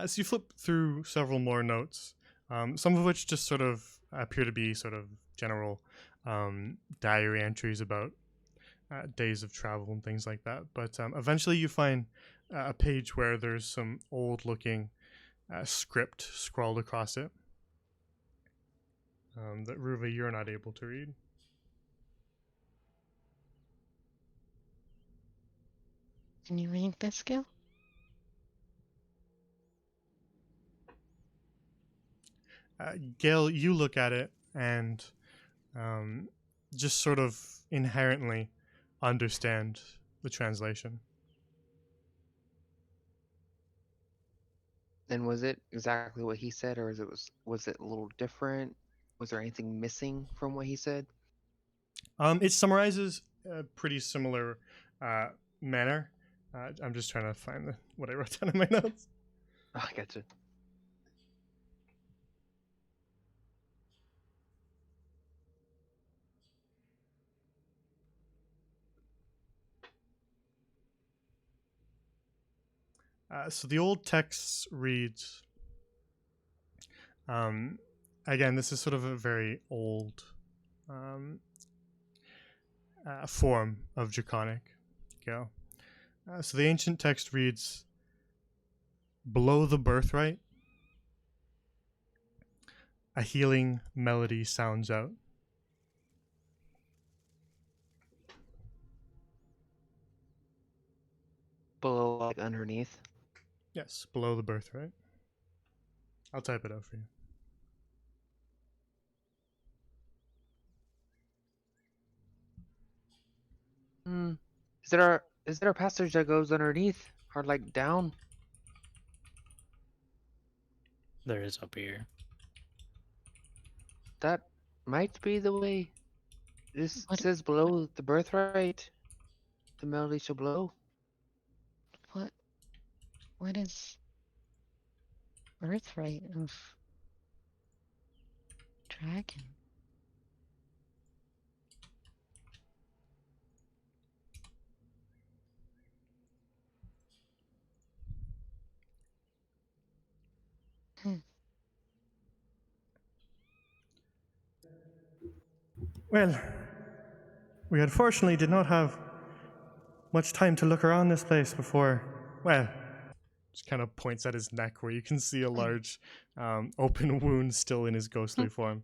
So you flip through several more notes, some of which just sort of appear to be sort of general diary entries about days of travel and things like that. But eventually you find a page where there's some old-looking script scrawled across it that Ruva, you're not able to read. Can you read this, Gail? Gail, you look at it and just sort of inherently understand the translation. And was it exactly what he said, or was it a little different? Was there anything missing from what he said? It summarizes a pretty similar manner. I'm just trying to find what I wrote down in my notes. Oh, I gotcha. So the old text reads, again, this is sort of a very old form of Draconic. Go. So the ancient text reads, below the birthright, a healing melody sounds out. Below, like underneath. Yes, below the birthright. I'll type it out for you. Hmm. Is there a passage that goes underneath or like down? There is up here. That might be the way. This What says below the birthright. The melody shall blow. what what is birthright of dragon? Hmm. Well, we unfortunately did not have much time to look around this place before. Well, just kind of points at his neck where you can see a large open wound still in his ghostly form.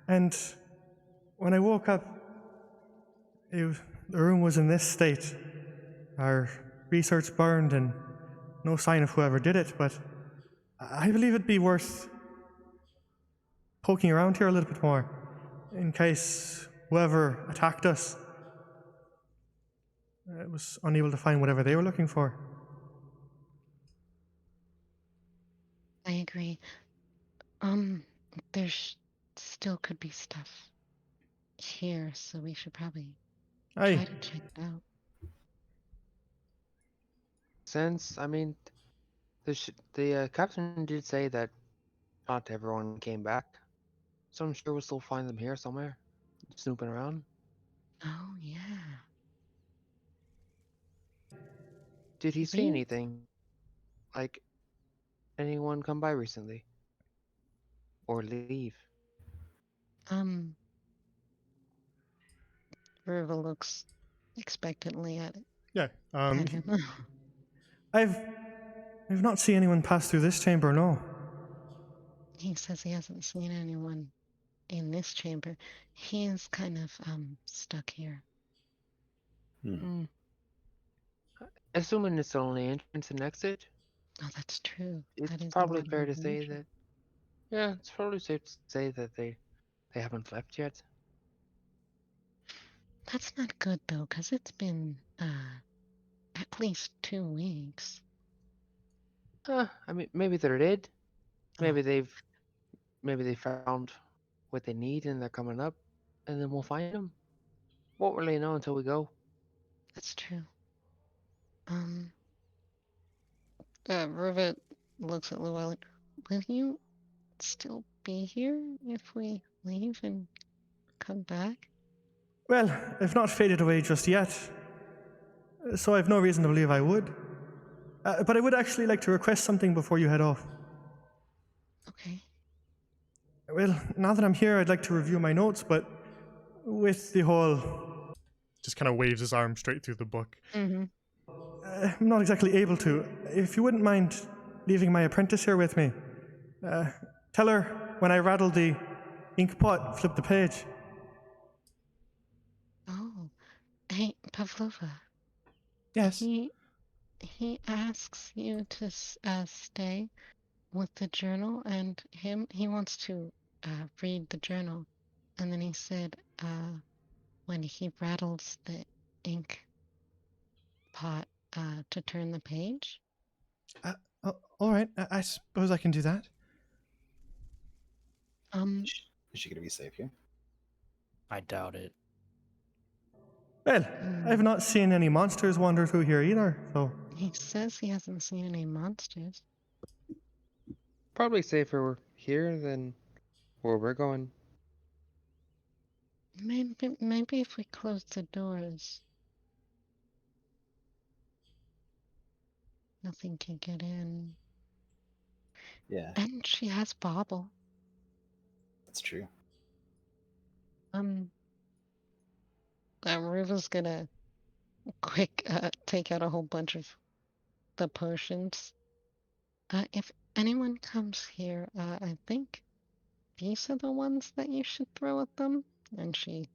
And when I woke up, the room was in this state. Our research burned and no sign of whoever did it, but I believe it'd be worth poking around here a little bit more in case whoever attacked us was unable to find whatever they were looking for. I agree. There's still could be stuff here, so we should probably Aye, try to check it out. Since I mean, the captain did say that not everyone came back, so I'm sure we'll still find them here somewhere, snooping around. Oh yeah. Did he see We anything? Like anyone come by recently? Or leave? um Riva looks expectantly yeah. at him. I've not seen anyone pass through this chamber, no. He says he hasn't seen anyone in this chamber. He is kind of stuck here. Hmm. Assuming it's the only entrance and exit, Oh, that's true. it's That is the probably one fair we to say mentioned. that. Yeah, it's probably safe to say that they haven't left yet. That's not good though, because it's been at least 2 weeks. I mean, maybe they're dead. Oh, Maybe they found what they need and they're coming up, and then we'll find them. Won't really know until we go. that's true. Um, Rivet looks at Llewellyn. Will you still be here if we leave and come back? Well, I've not faded away just yet, so I've no reason to believe I would. But I would actually like to request something before you head off. Okay. Well, now that I'm here, I'd like to review my notes, but with the whole... Just kind of waves his arm straight through the book. Mm-hmm. I'm not exactly able to. If you wouldn't mind leaving my apprentice here with me. Tell her when I rattle the ink pot, flip the page. Oh, hey, Pavlova. Yes. He asks you to stay with the journal, and he wants to read the journal, and then he said when he rattles the ink pot to turn the page. All right, I suppose I can do that. Um, Is she going to be safe here? I doubt it. Well, I've not seen any monsters wander through here either, so... he says he hasn't seen any monsters. Probably safer here than where we're going. Maybe if we close the doors, nothing can get in. Yeah, And she has Bobble. that's true. Riva's gonna quick take out a whole bunch of the potions. If anyone comes here, I think these are the ones that you should throw at them. And she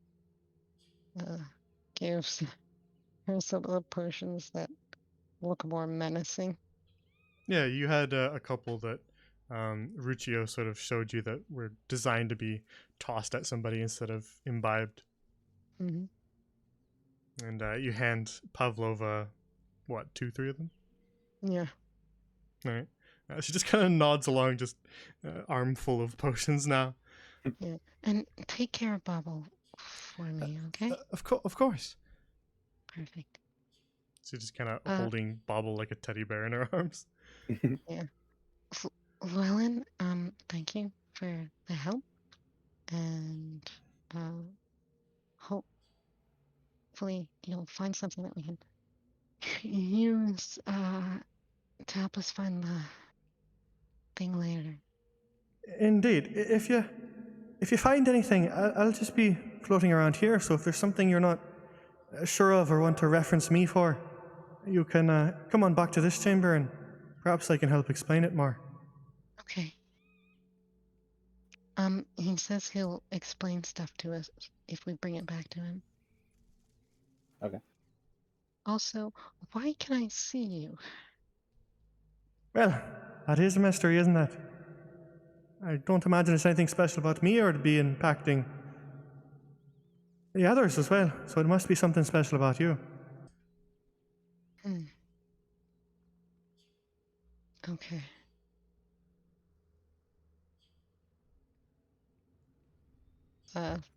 gives her some of the potions that look more menacing. Yeah, you had a couple that Ruccio sort of showed you that were designed to be tossed at somebody instead of imbibed. Mm-hmm. And you hand Pavlova, what, 2, 3 of them? Yeah. All right. She just kind of nods along, just armful of potions now. Yeah. And take care of Bobble for me, okay? Of course. Perfect. She's just kind of Uh, holding Bobble like a teddy bear in her arms. Yeah. Llewellyn, thank you for the help. And hopefully you'll find something that we can use to help us find the thing later. Indeed. If you find anything, I'll just be floating around here. So if there's something you're not sure of or want to reference me for, you can come on back to this chamber and perhaps I can help explain it more. Okay. He says he'll explain stuff to us if we bring it back to him. Okay. Also, why can I see you? Well, that is a mystery, isn't it? I don't imagine it's anything special about me or to be impacting the others as well, so it must be something special about you. Okay.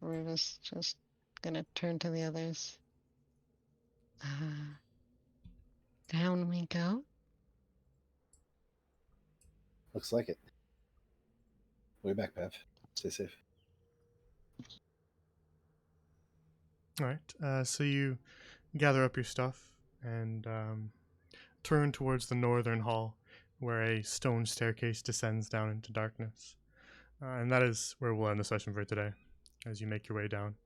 Ruda's just gonna turn to the others. Down we go. Looks like it. Way back, Pav. Stay safe. Alright, so you gather up your stuff and turn towards the northern hall where a stone staircase descends down into darkness. And that is where we'll end the session for today, as you make your way down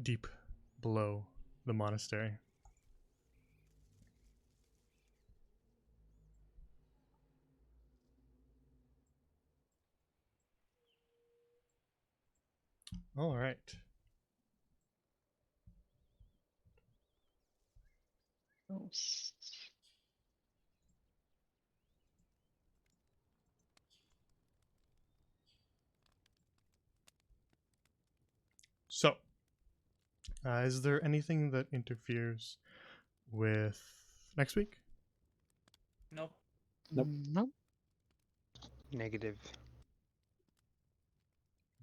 deep below the monastery. All right. Oh, So, is there anything that interferes with next week? Nope. Nope. Nope. Negative.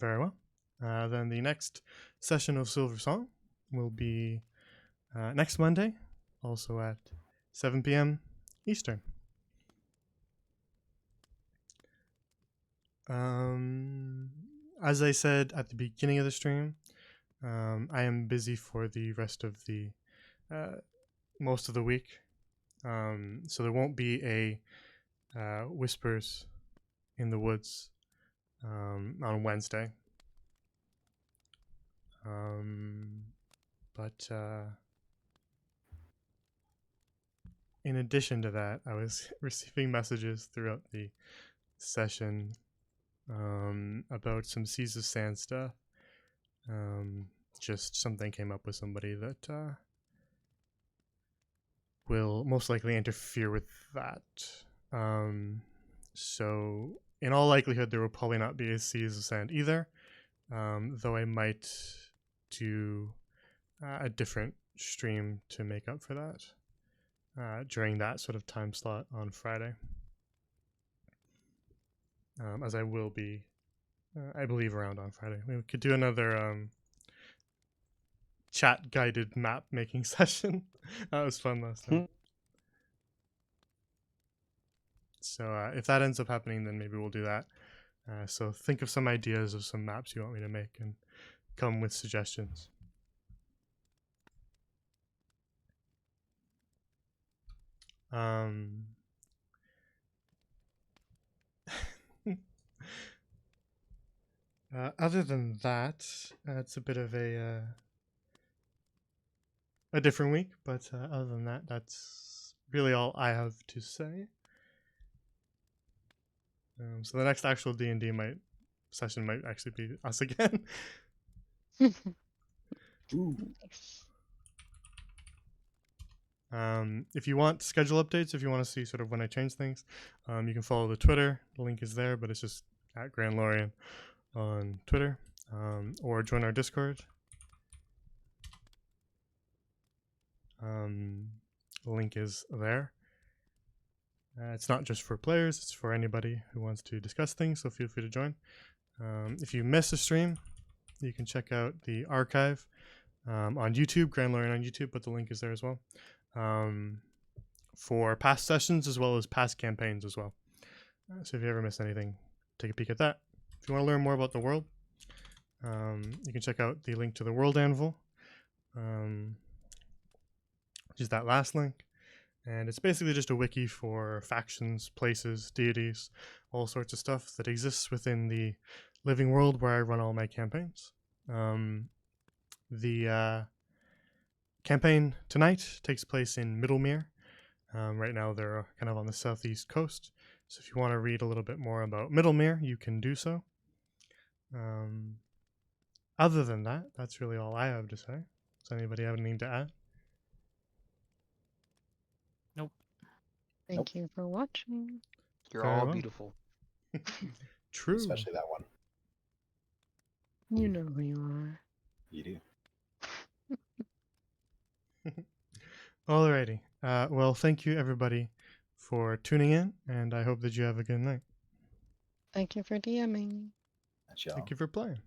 Very well. Then the next session of Silversong will be next Monday, also at 7 p.m. Eastern. As I said at the beginning of the stream, I am busy for the rest of the most of the week, so there won't be a Whispers in the Woods on Wednesday. But in addition to that, I was receiving messages throughout the session about some Seas of Sand stuff. Just something came up with somebody that will most likely interfere with that. So in all likelihood, there will probably not be a Seas of Sand either, though I might do a different stream to make up for that during that sort of time slot on Friday. As I will be, I believe, around on Friday. We could do another chat-guided map-making session. That was fun last time. So if that ends up happening, then maybe we'll do that. So think of some ideas of some maps you want me to make and come with suggestions. Other than that, it's a bit of a different week, but other than that, that's really all I have to say. So the next actual D&D session might actually be us again. Ooh. Nice. If you want schedule updates, if you want to see sort of when I change things, you can follow the Twitter. The link is there, but it's just at Grand Lorian on Twitter, or join our Discord. Link is there. It's not just for players, it's for anybody who wants to discuss things, so feel free to join. If you miss a stream, you can check out the archive on YouTube, Grand Lorraine on YouTube, but the link is there as well. For past sessions as well as past campaigns as well. So if you ever miss anything, take a peek at that. If you want to learn more about the world, you can check out the link to the World Anvil, which is that last link. And it's basically just a wiki for factions, places, deities, all sorts of stuff that exists within the living world where I run all my campaigns. The campaign tonight takes place in Middlemere. Right now they're kind of on the southeast coast. So if you want to read a little bit more about Middlemere, you can do so. Other than that, that's really all I have to say. Does anybody have anything to add? Thank you for watching. You're Very all well. beautiful. True. Especially that one. You know who you are. You do. Alrighty. Well, thank you everybody for tuning in, and I hope that you have a good night. Thank you for DMing. That's y'all. Thank you for playing.